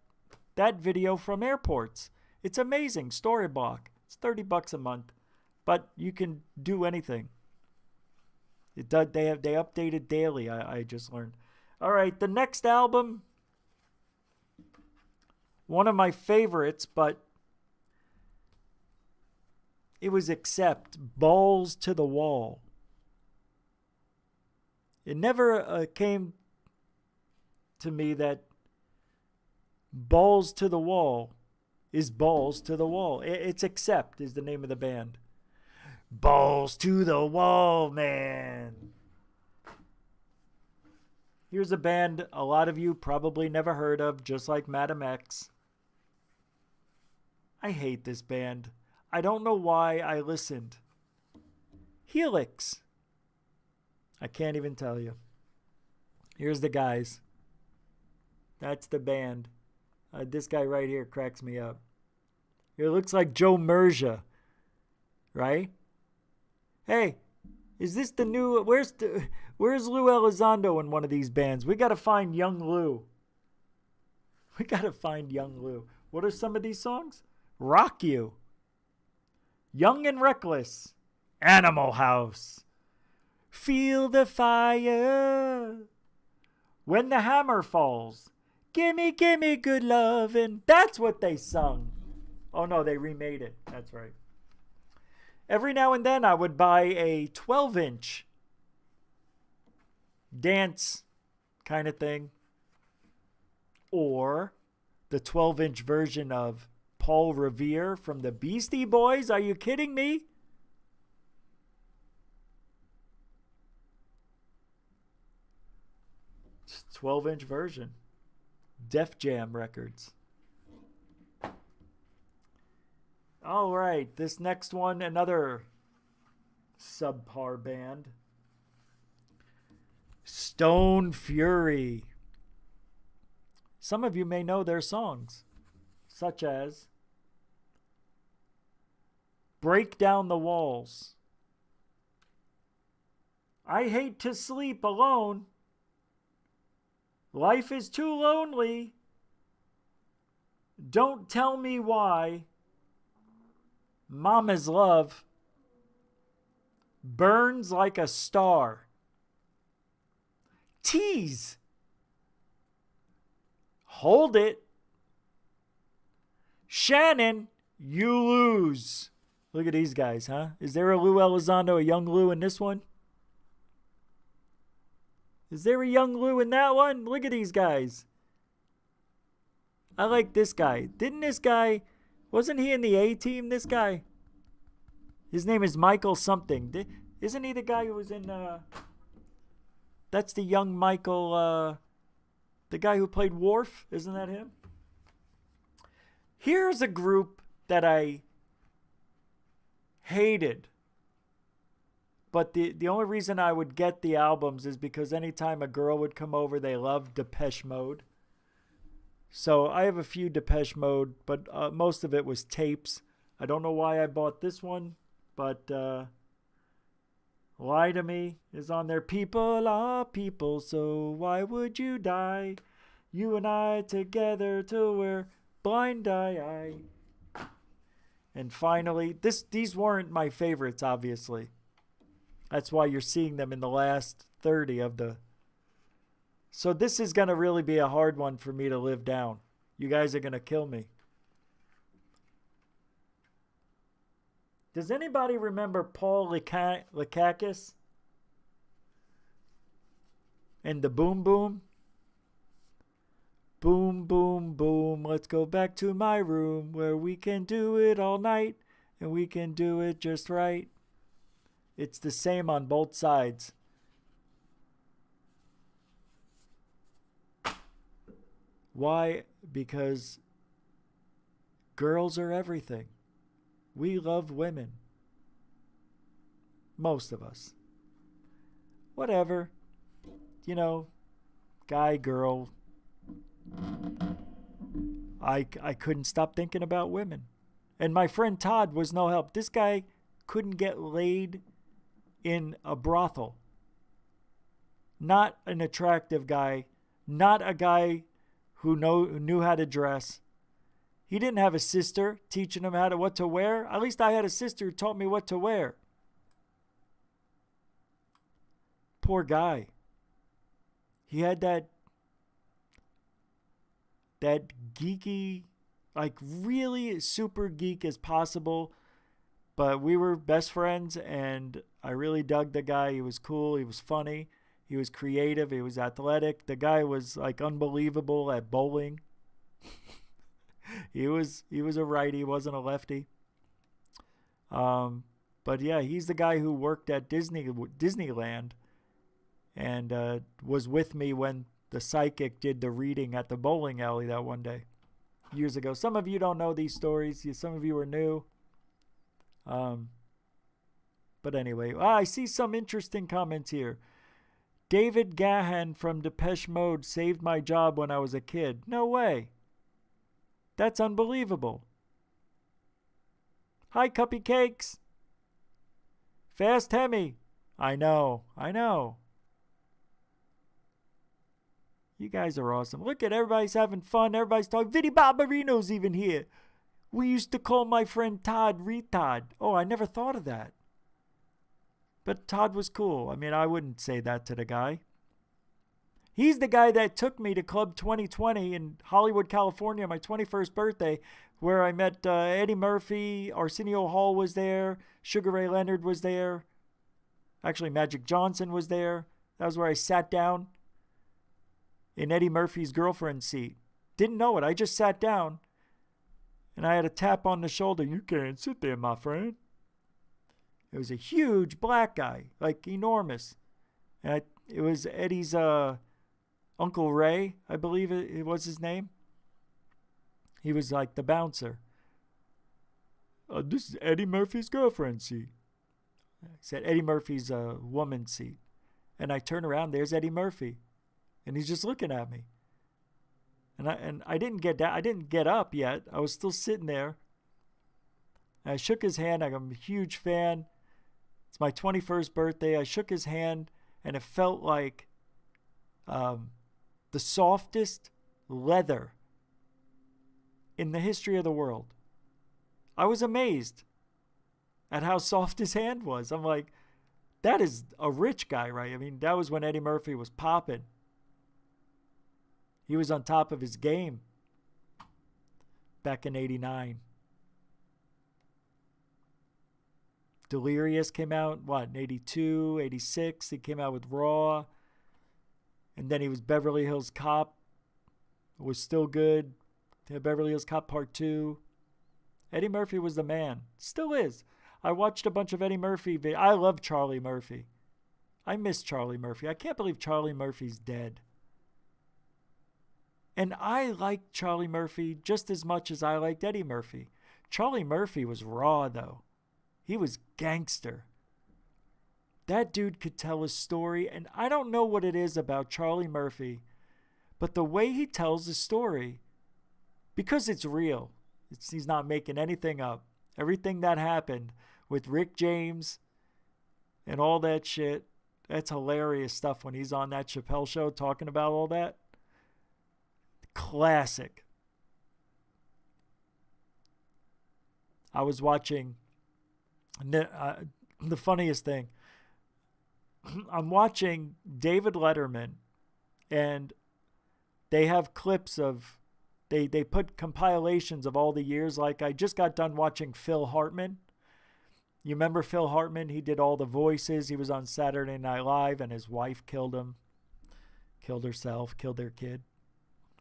that video from airports. It's amazing. Story block. It's $30 a month, but you can do anything. It does. They update it daily. I just learned. All right, the next album, one of my favorites, but it was Accept, Balls to the Wall. It never came to me that Balls to the Wall is Balls to the Wall. It's Accept is the name of the band. Balls to the wall, man. Here's a band a lot of you probably never heard of, just like Madam X. I hate this band. I don't know why I listened. Helix. I can't even tell you. Here's the guys. That's the band. This guy right here cracks me up. It looks like Joe Merja, right? Hey, is this the new? Where's Lou Elizondo in one of these bands? We gotta find young Lou. We gotta find young Lou. What are some of these songs? Rock You, Young and Reckless, Animal House, Feel the Fire, When the Hammer Falls, Gimme Good Lovin'. That's what they sung. Oh no, they remade it. That's right. Every now and then I would buy a 12-inch dance kind of thing, or the 12-inch version of Paul Revere from the Beastie Boys. Are you kidding me? It's a 12-inch version. Def Jam Records. All right, this next one, another subpar band. Stone Fury. Some of you may know their songs, such as Break Down the Walls, I Hate to Sleep Alone, Life is Too Lonely, Don't Tell Me Why, Mama's Love, Burns Like a Star, Tease, Hold It, Shannon, You Lose. Look at these guys, huh? Is there a Lou Elizondo, a young Lou in this one? Is there a young Lou in that one? Look at these guys. I like this guy. Didn't this guy, wasn't he in the A-Team, this guy? His name is Michael something. Isn't he the guy who was in, that's the young Michael, the guy who played Worf? Isn't that him? Here's a group that I hated. But the only reason I would get the albums is because anytime a girl would come over, they loved Depeche Mode. So I have a few Depeche Mode, but most of it was tapes. I don't know why I bought this one, but Lie to Me is on there. People are people, so why would you die? You and I together till we're blind eye. And finally, these weren't my favorites, obviously. That's why you're seeing them in the last 30 of the... So this is going to really be a hard one for me to live down. You guys are going to kill me. Does anybody remember Paul Likakis? And the Boom Boom? Boom, boom, boom, let's go back to my room where we can do it all night and we can do it just right. It's the same on both sides. Why? Because girls are everything. We love women. Most of us. Whatever. You know, guy, girl. I couldn't stop thinking about women. And my friend Todd was no help. This guy couldn't get laid in a brothel. Not an attractive guy. Not a guy who knew how to dress. He didn't have a sister teaching him what to wear. At least I had a sister who taught me what to wear. Poor guy. He had that geeky, like really super geek as possible. But we were best friends, and I really dug the guy. He was cool. He was funny. He was creative. He was athletic. The guy was like unbelievable at bowling. He was a righty. He wasn't a lefty. But yeah, he's the guy who worked at Disneyland and was with me when the psychic did the reading at the bowling alley that one day years ago. Some of you don't know these stories. Some of you are new. But anyway, I see some interesting comments here. David Gahan from Depeche Mode saved my job when I was a kid. No way. That's unbelievable. Hi, Cuppy Cakes. Fast Hemi. I know. You guys are awesome. Look at everybody's having fun. Everybody's talking. Vinny Barbarino's even here. We used to call my friend Todd retard. Oh, I never thought of that. But Todd was cool. I mean, I wouldn't say that to the guy. He's the guy that took me to Club 2020 in Hollywood, California, my 21st birthday, where I met Eddie Murphy, Arsenio Hall was there, Sugar Ray Leonard was there. Actually, Magic Johnson was there. That was where I sat down in Eddie Murphy's girlfriend's seat. Didn't know it. I just sat down, and I had a tap on the shoulder. You can't sit there, my friend. It was a huge black guy, like enormous. And it was Eddie's Uncle Ray, I believe it was his name. He was like the bouncer. This is Eddie Murphy's girlfriend's seat. I said Eddie Murphy's woman's seat. And I turn around, there's Eddie Murphy. And he's just looking at me. And I didn't get down, I didn't get up yet. I was still sitting there. And I shook his hand. I'm a huge fan. It's my 21st birthday. I shook his hand, and it felt like the softest leather in the history of the world. I was amazed at how soft his hand was. I'm like, that is a rich guy, right? I mean, that was when Eddie Murphy was popping. He was on top of his game back in 89. Delirious came out, in 82, 86. He came out with Raw. And then he was Beverly Hills Cop. It was still good. Beverly Hills Cop Part 2. Eddie Murphy was the man. Still is. I watched a bunch of Eddie Murphy videos. I love Charlie Murphy. I miss Charlie Murphy. I can't believe Charlie Murphy's dead. And I liked Charlie Murphy just as much as I liked Eddie Murphy. Charlie Murphy was raw, though. He was gangster. That dude could tell a story, and I don't know what it is about Charlie Murphy, but the way he tells a story, because it's real, he's not making anything up. Everything that happened with Rick James and all that shit, that's hilarious stuff when he's on that Chappelle show talking about all that. Classic. I was watching the funniest thing. I'm watching David Letterman, and they have clips of, they put compilations of all the years. Like I just got done watching Phil Hartman. You remember Phil Hartman? He did all the voices. He was on Saturday Night Live, and his wife killed him, killed herself, killed their kid.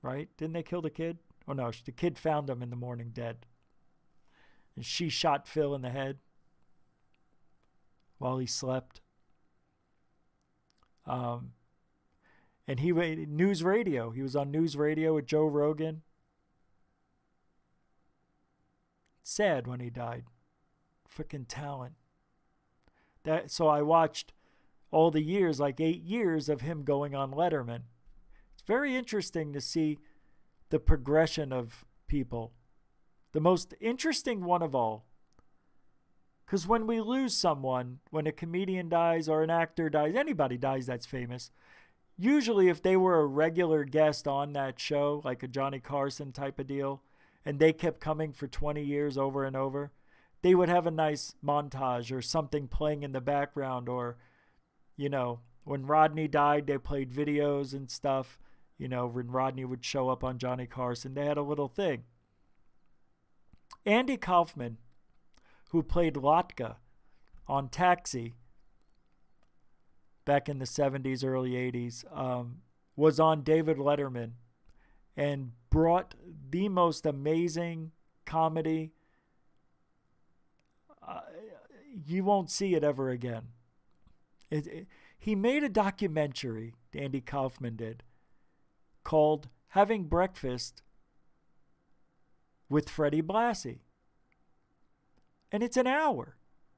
Right? Didn't they kill the kid? Oh, no. The kid found him in the morning dead. And she shot Phil in the head while he slept. And he news radio. He was on news radio with Joe Rogan. Sad when he died. Freaking talent. So I watched all the years, like 8 years of him going on Letterman. It's very interesting to see the progression of people. The most interesting one of all. Because when we lose someone, when a comedian dies or an actor dies, anybody dies that's famous, usually if they were a regular guest on that show, like a Johnny Carson type of deal, and they kept coming for 20 years over and over, they would have a nice montage or something playing in the background. Or, you know, when Rodney died, they played videos and stuff. You know, when Rodney would show up on Johnny Carson, they had a little thing. Andy Kaufman, who played Latka on Taxi back in the 70s, early 80s, was on David Letterman and brought the most amazing comedy. You won't see it ever again. He made a documentary, Andy Kaufman did, called Having Breakfast with Freddie Blassie. And it's an hour.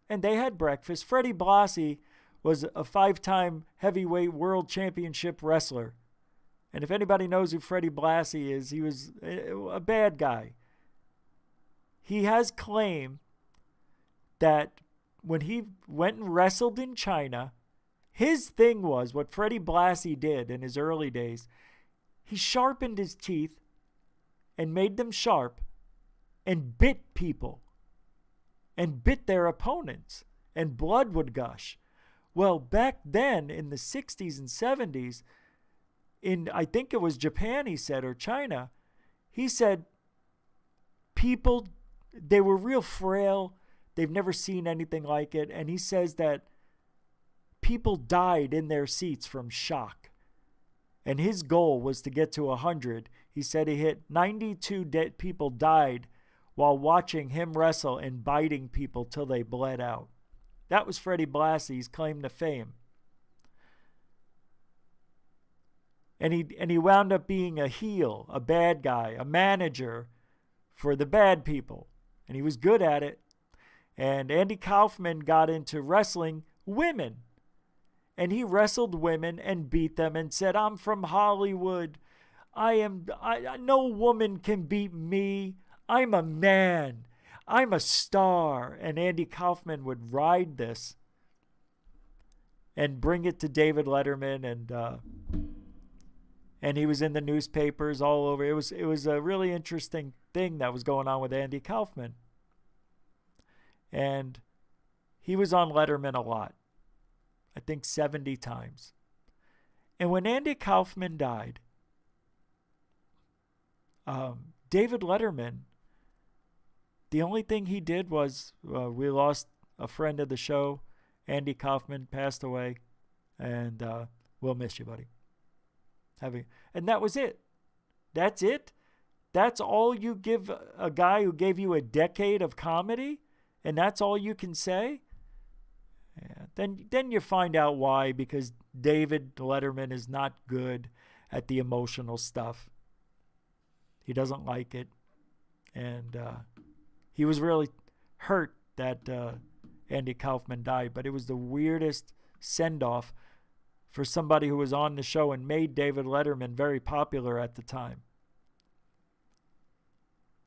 And they had breakfast. Freddie Blassie was a 5-time heavyweight world championship wrestler. And if anybody knows who Freddie Blassie is, he was a bad guy. He has claim that when he went and wrestled in China, his thing was, what Freddie Blassie did in his early days, he sharpened his teeth and made them sharp and bit people and bit their opponents, and blood would gush. Well, back then in the 60s and 70s, in, I think it was Japan, he said, or China, he said people, they were real frail. They've never seen anything like it. And he says that people died in their seats from shock. And his goal was to get to 100. He said he hit 92 dead people died while watching him wrestle and biting people till they bled out. That was Freddie Blassie's claim to fame. And he wound up being a heel, a bad guy, a manager for the bad people. And he was good at it. And Andy Kaufman got into wrestling women. And he wrestled women and beat them and said, I'm from Hollywood. No woman can beat me. I'm a man. I'm a star. And Andy Kaufman would ride this and bring it to David Letterman, and he was in the newspapers all over. It was a really interesting thing that was going on with Andy Kaufman. And he was on Letterman a lot. I think 70 times. And when Andy Kaufman died, David Letterman, the only thing he did was, we lost a friend of the show. Andy Kaufman passed away, and we'll miss you, buddy. And that was it. That's it. That's all you give a guy who gave you a decade of comedy, and that's all you can say? Yeah. Then you find out why, because David Letterman is not good at the emotional stuff. He doesn't like it. And he was really hurt that Andy Kaufman died, but it was the weirdest send-off for somebody who was on the show and made David Letterman very popular at the time.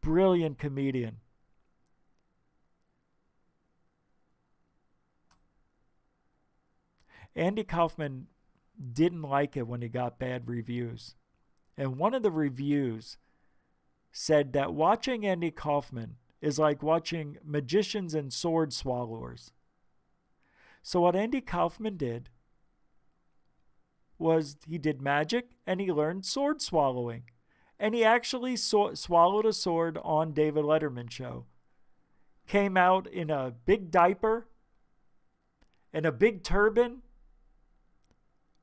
Brilliant comedian. Andy Kaufman didn't like it when he got bad reviews. And one of the reviews said that watching Andy Kaufman is like watching magicians and sword swallowers. So what Andy Kaufman did was he did magic and he learned sword swallowing. And he actually swallowed a sword on David Letterman's show. Came out in a big diaper and a big turban.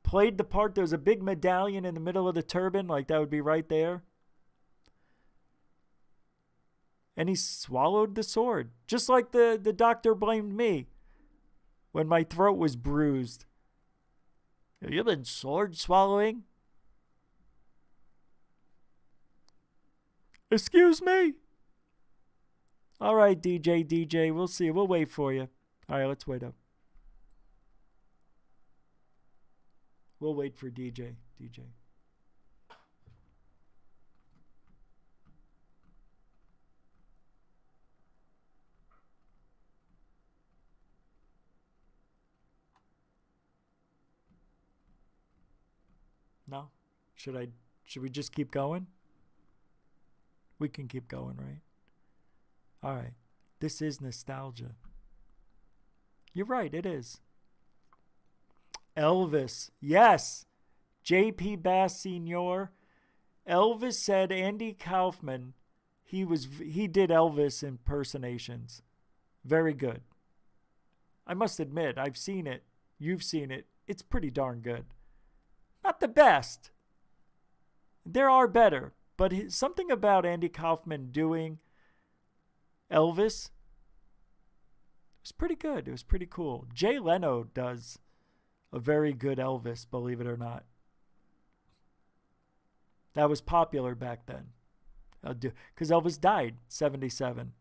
Played the part. There was a big medallion in the middle of the turban, like that would be right there. And he swallowed the sword, just like the doctor blamed me when my throat was bruised. Have you been sword swallowing? Excuse me? All right, DJ, we'll see. We'll wait for you. All right, let's wait up. We'll wait for DJ. No? Should we just keep going? We can keep going, right? All right. This is nostalgia. You're right, it is. Elvis. Yes. J.P. Bass Sr. Elvis said Andy Kaufman, he did Elvis impersonations. Very good. I must admit, I've seen it. You've seen it. It's pretty darn good. Not the best. There are better. But something about Andy Kaufman doing Elvis was pretty good. It was pretty cool. Jay Leno does a very good Elvis, believe it or not. That was popular back then. Because Elvis died 77.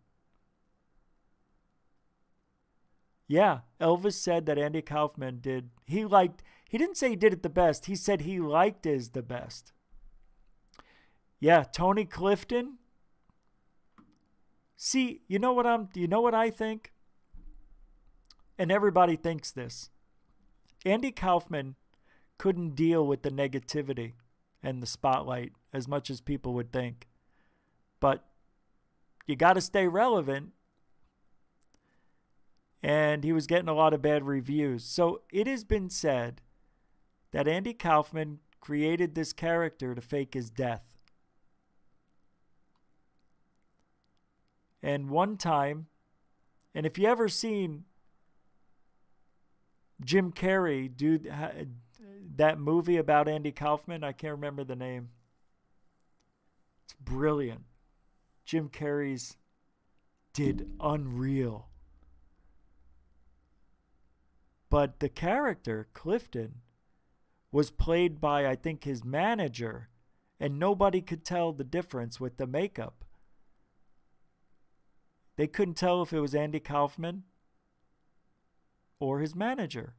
Yeah, Elvis said that Andy Kaufman did. He didn't say he did it the best. He said he liked it the best. Yeah, Tony Clifton. See, you know what I think? And everybody thinks this. Andy Kaufman couldn't deal with the negativity and the spotlight as much as people would think. But you got to stay relevant. And he was getting a lot of bad reviews. So it has been said that Andy Kaufman created this character to fake his death. And one time, and if you ever seen Jim Carrey do that movie about Andy Kaufman, I can't remember the name. It's brilliant. Jim Carrey's did unreal. But the character, Clifton, was played by, I think, his manager, and nobody could tell the difference with the makeup. They couldn't tell if it was Andy Kaufman or his manager.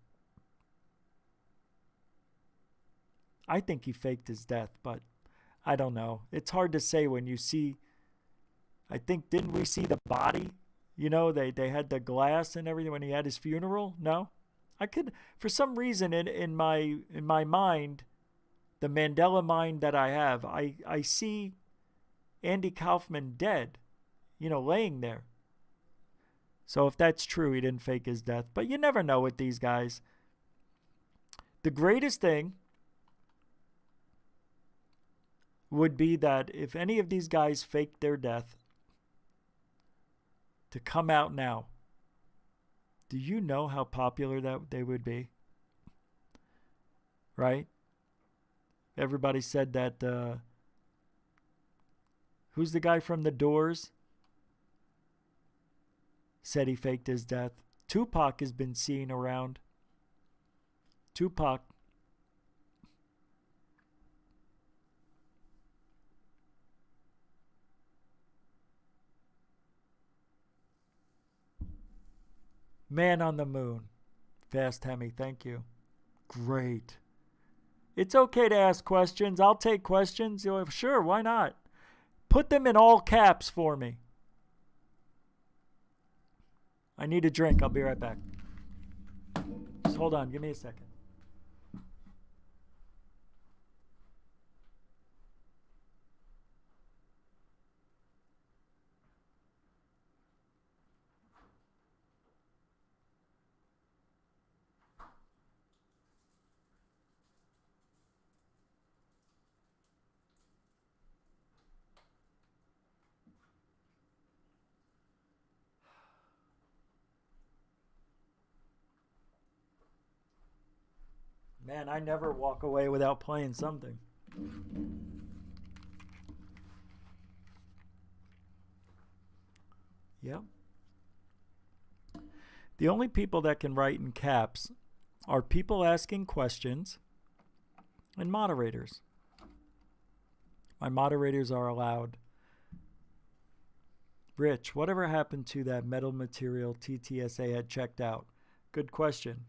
I think he faked his death, but I don't know. It's hard to say when you see, I think, didn't we see the body? You know, they had the glass and everything when he had his funeral? No? I could, for some reason in my mind, the Mandela mind that I have, I see Andy Kaufman dead, you know, laying there. So if that's true, he didn't fake his death. But you never know with these guys. The greatest thing would be that if any of these guys faked their death, to come out now. Do you know how popular that they would be? Right? Everybody said that, who's the guy from The Doors? Said he faked his death. Tupac has been seen around. Tupac. Man on the Moon. Fast Hemi, thank you. Great. It's okay to ask questions. I'll take questions. Sure, why not? Put them in all caps for me. I need a drink. I'll be right back. Just hold on. Give me a second. Man, I never walk away without playing something. Yep. The only people that can write in caps are people asking questions and moderators. My moderators are allowed. Rich, whatever happened to that metal material TTSA had checked out? Good question.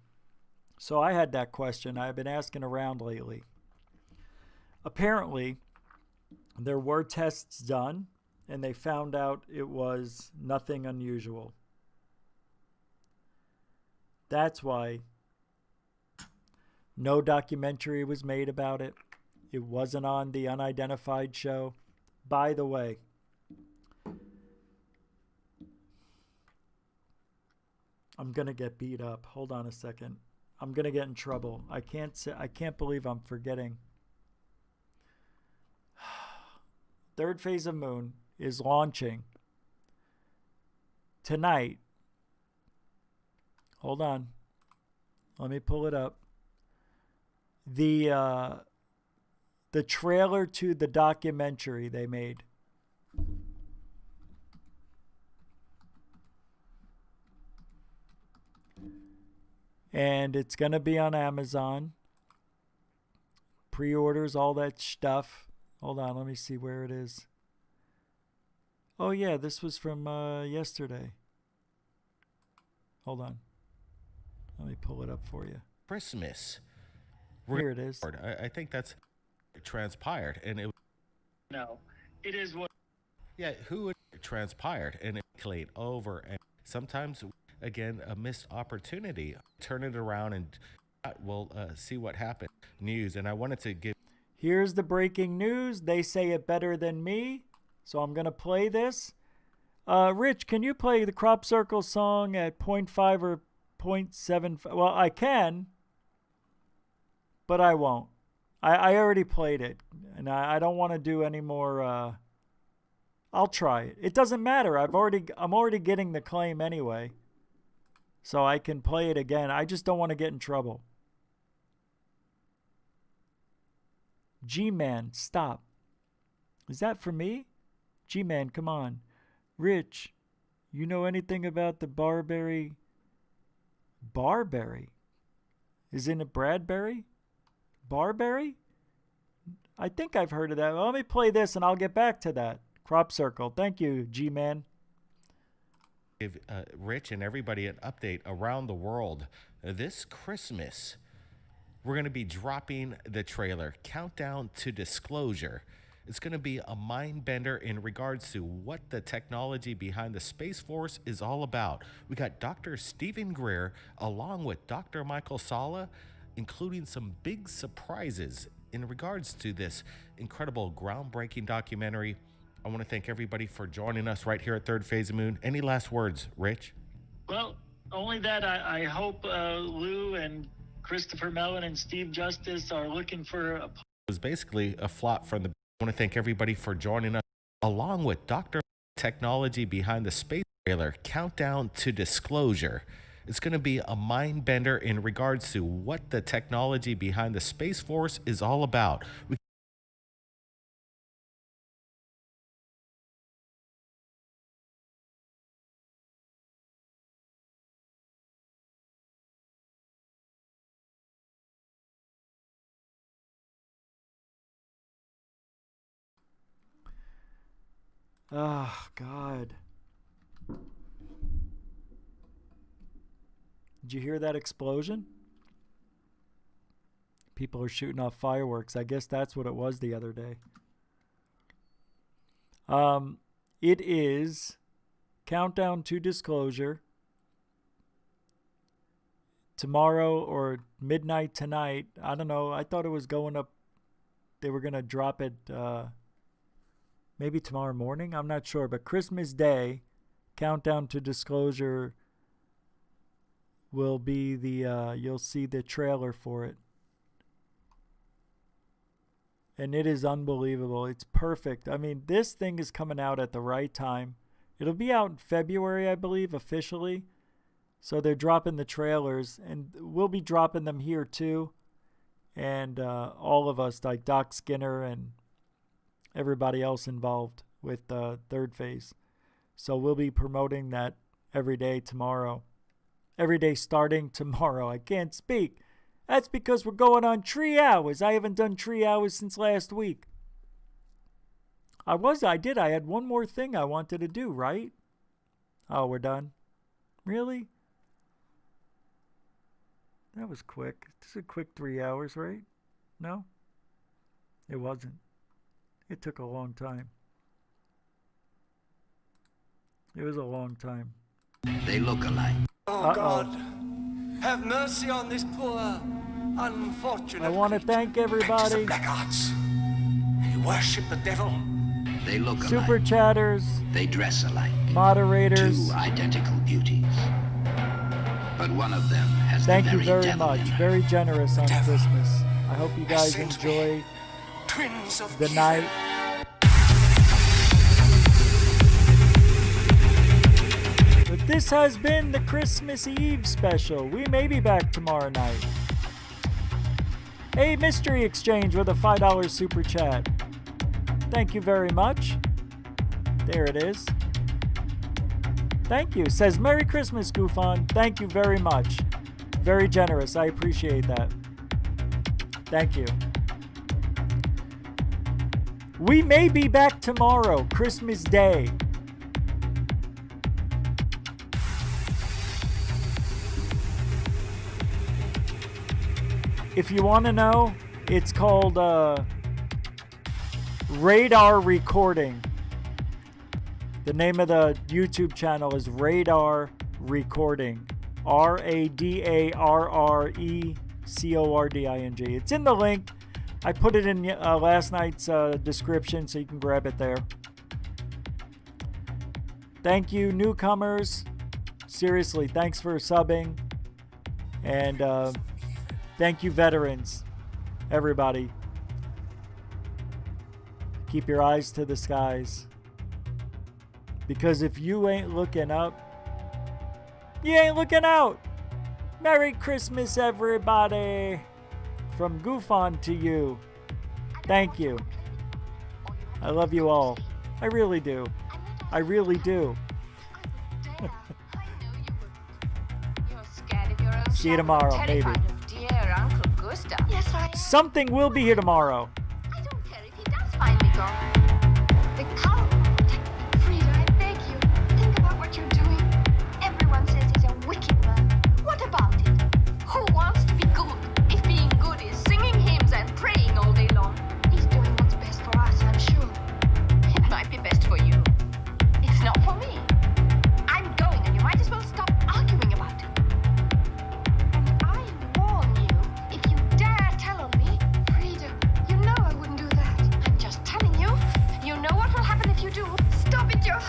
So I had that question. I've been asking around lately. Apparently, there were tests done, and they found out it was nothing unusual. That's why no documentary was made about it. It wasn't on the Unidentified show. By the way, I'm going to get beat up. Hold on a second. I'm going to get in trouble. I can't believe I'm forgetting. Third Phase of Moon is launching tonight. Hold on. Let me pull it up. The trailer to the documentary they made. And it's going to be on Amazon. Pre-orders, all that stuff. Hold on, let me see where it is. Oh, yeah, this was from yesterday. Hold on. Let me pull it up for you. Christmas. Here it is. I think that's transpired. And it. No, it is what. Yeah, who would transpired and it played over. And sometimes, again, a missed opportunity. Turn it around and we'll see what happened. News. And I wanted to give. Here's the breaking news. They say it better than me. So I'm going to play this. Rich, can you play the Crop Circle song at 0.5 or 0.75? Well, I can, but I won't. I already played it, and I don't want to do any more. I'll try it. It doesn't matter. I'm already getting the claim anyway, so I can play it again. I just don't want to get in trouble. G-Man, stop. Is that for me? G-Man, come on. Rich, you know anything about the barberry? Barberry? Isn't it Bradbury? Barberry? I think I've heard of that. Well, let me play this and I'll get back to that. Crop Circle. Thank you, G-Man. Give Rich and everybody an update around the world. This Christmas, we're going to be dropping the trailer, Countdown to Disclosure. It's going to be a mind bender in regards to what the technology behind the Space Force is all about. We got Dr. Stephen Greer along with Dr. Michael Salla, including some big surprises in regards to this incredible groundbreaking documentary. I want to thank everybody for joining us right here at Third Phase of Moon. Any last words, Rich? Well, only that I hope Lou and Christopher Mellon and Steve Justice are looking for a... It was basically a flop from the... I want to thank everybody for joining us along with Dr. Technology behind the space trailer, Countdown to Disclosure. It's going to be a mind bender in regards to what the technology behind the Space Force is all about. Oh, God. Did you hear that explosion? People are shooting off fireworks. I guess that's what it was the other day. It is Countdown to Disclosure. Tomorrow or midnight tonight. I don't know. I thought it was going up. They were going to drop it maybe tomorrow morning. I'm not sure. But Christmas Day, Countdown to Disclosure will be the, you'll see the trailer for it. And it is unbelievable. It's perfect. I mean, this thing is coming out at the right time. It'll be out in February, I believe, officially. So they're dropping the trailers, and we'll be dropping them here too. And all of us, like Doc Skinner and everybody else involved with Third Phase. So we'll be promoting that every day tomorrow. Every day starting tomorrow. I can't speak. That's because we're going on tree hours. I haven't done tree hours since last week. I did. I had one more thing I wanted to do, right? Oh, we're done. Really? That was quick. This is a quick 3 hours, right? No? It wasn't. It took a long time. It was a long time. They look alike. Oh, God, have mercy on this poor, unfortunate I want to thank everybody. black arts. They worship the devil. They look alike. Super chatters. They dress alike. Moderators. Two identical beauties. But one of them has Thank the you very very devil much. in her. Very generous on Christmas. I hope you guys enjoy the night. But this has been the Christmas Eve special. We may be back tomorrow night. A mystery exchange with a $5 super chat. Thank you very much. There it is. Thank you. Says Merry Christmas, Goofon. Thank you very much. Very generous. I appreciate that. Thank you. We may be back tomorrow, Christmas Day. If you want to know, it's called Radar Recording. The name of the YouTube channel is Radar Recording. RADARRECORDING. It's in the link. I put it in last night's description, so you can grab it there. Thank you, newcomers. Seriously, thanks for subbing. And thank you, veterans. Everybody. keep your eyes to the skies. Because if you ain't looking up, you ain't looking out. Merry Christmas, everybody. From Goofon to you. Thank you. I love you all. I really do. I really do. See you tomorrow, maybe. Something will be here tomorrow. Find me, go. The cow. Frida, I beg you. Think about what you're doing. Everyone says he's a wicked man. What about it? Who wants to be good if being good is singing hymns and praying all day long? He's doing what's best for us, I'm sure. It might be best for you. It's not for me. I'm going, and you might as well stop arguing about it. And I warn you, if you dare tell on me, Frida, you know I wouldn't do that. I'm just telling you. You know what will happen if you do. Stop it, you're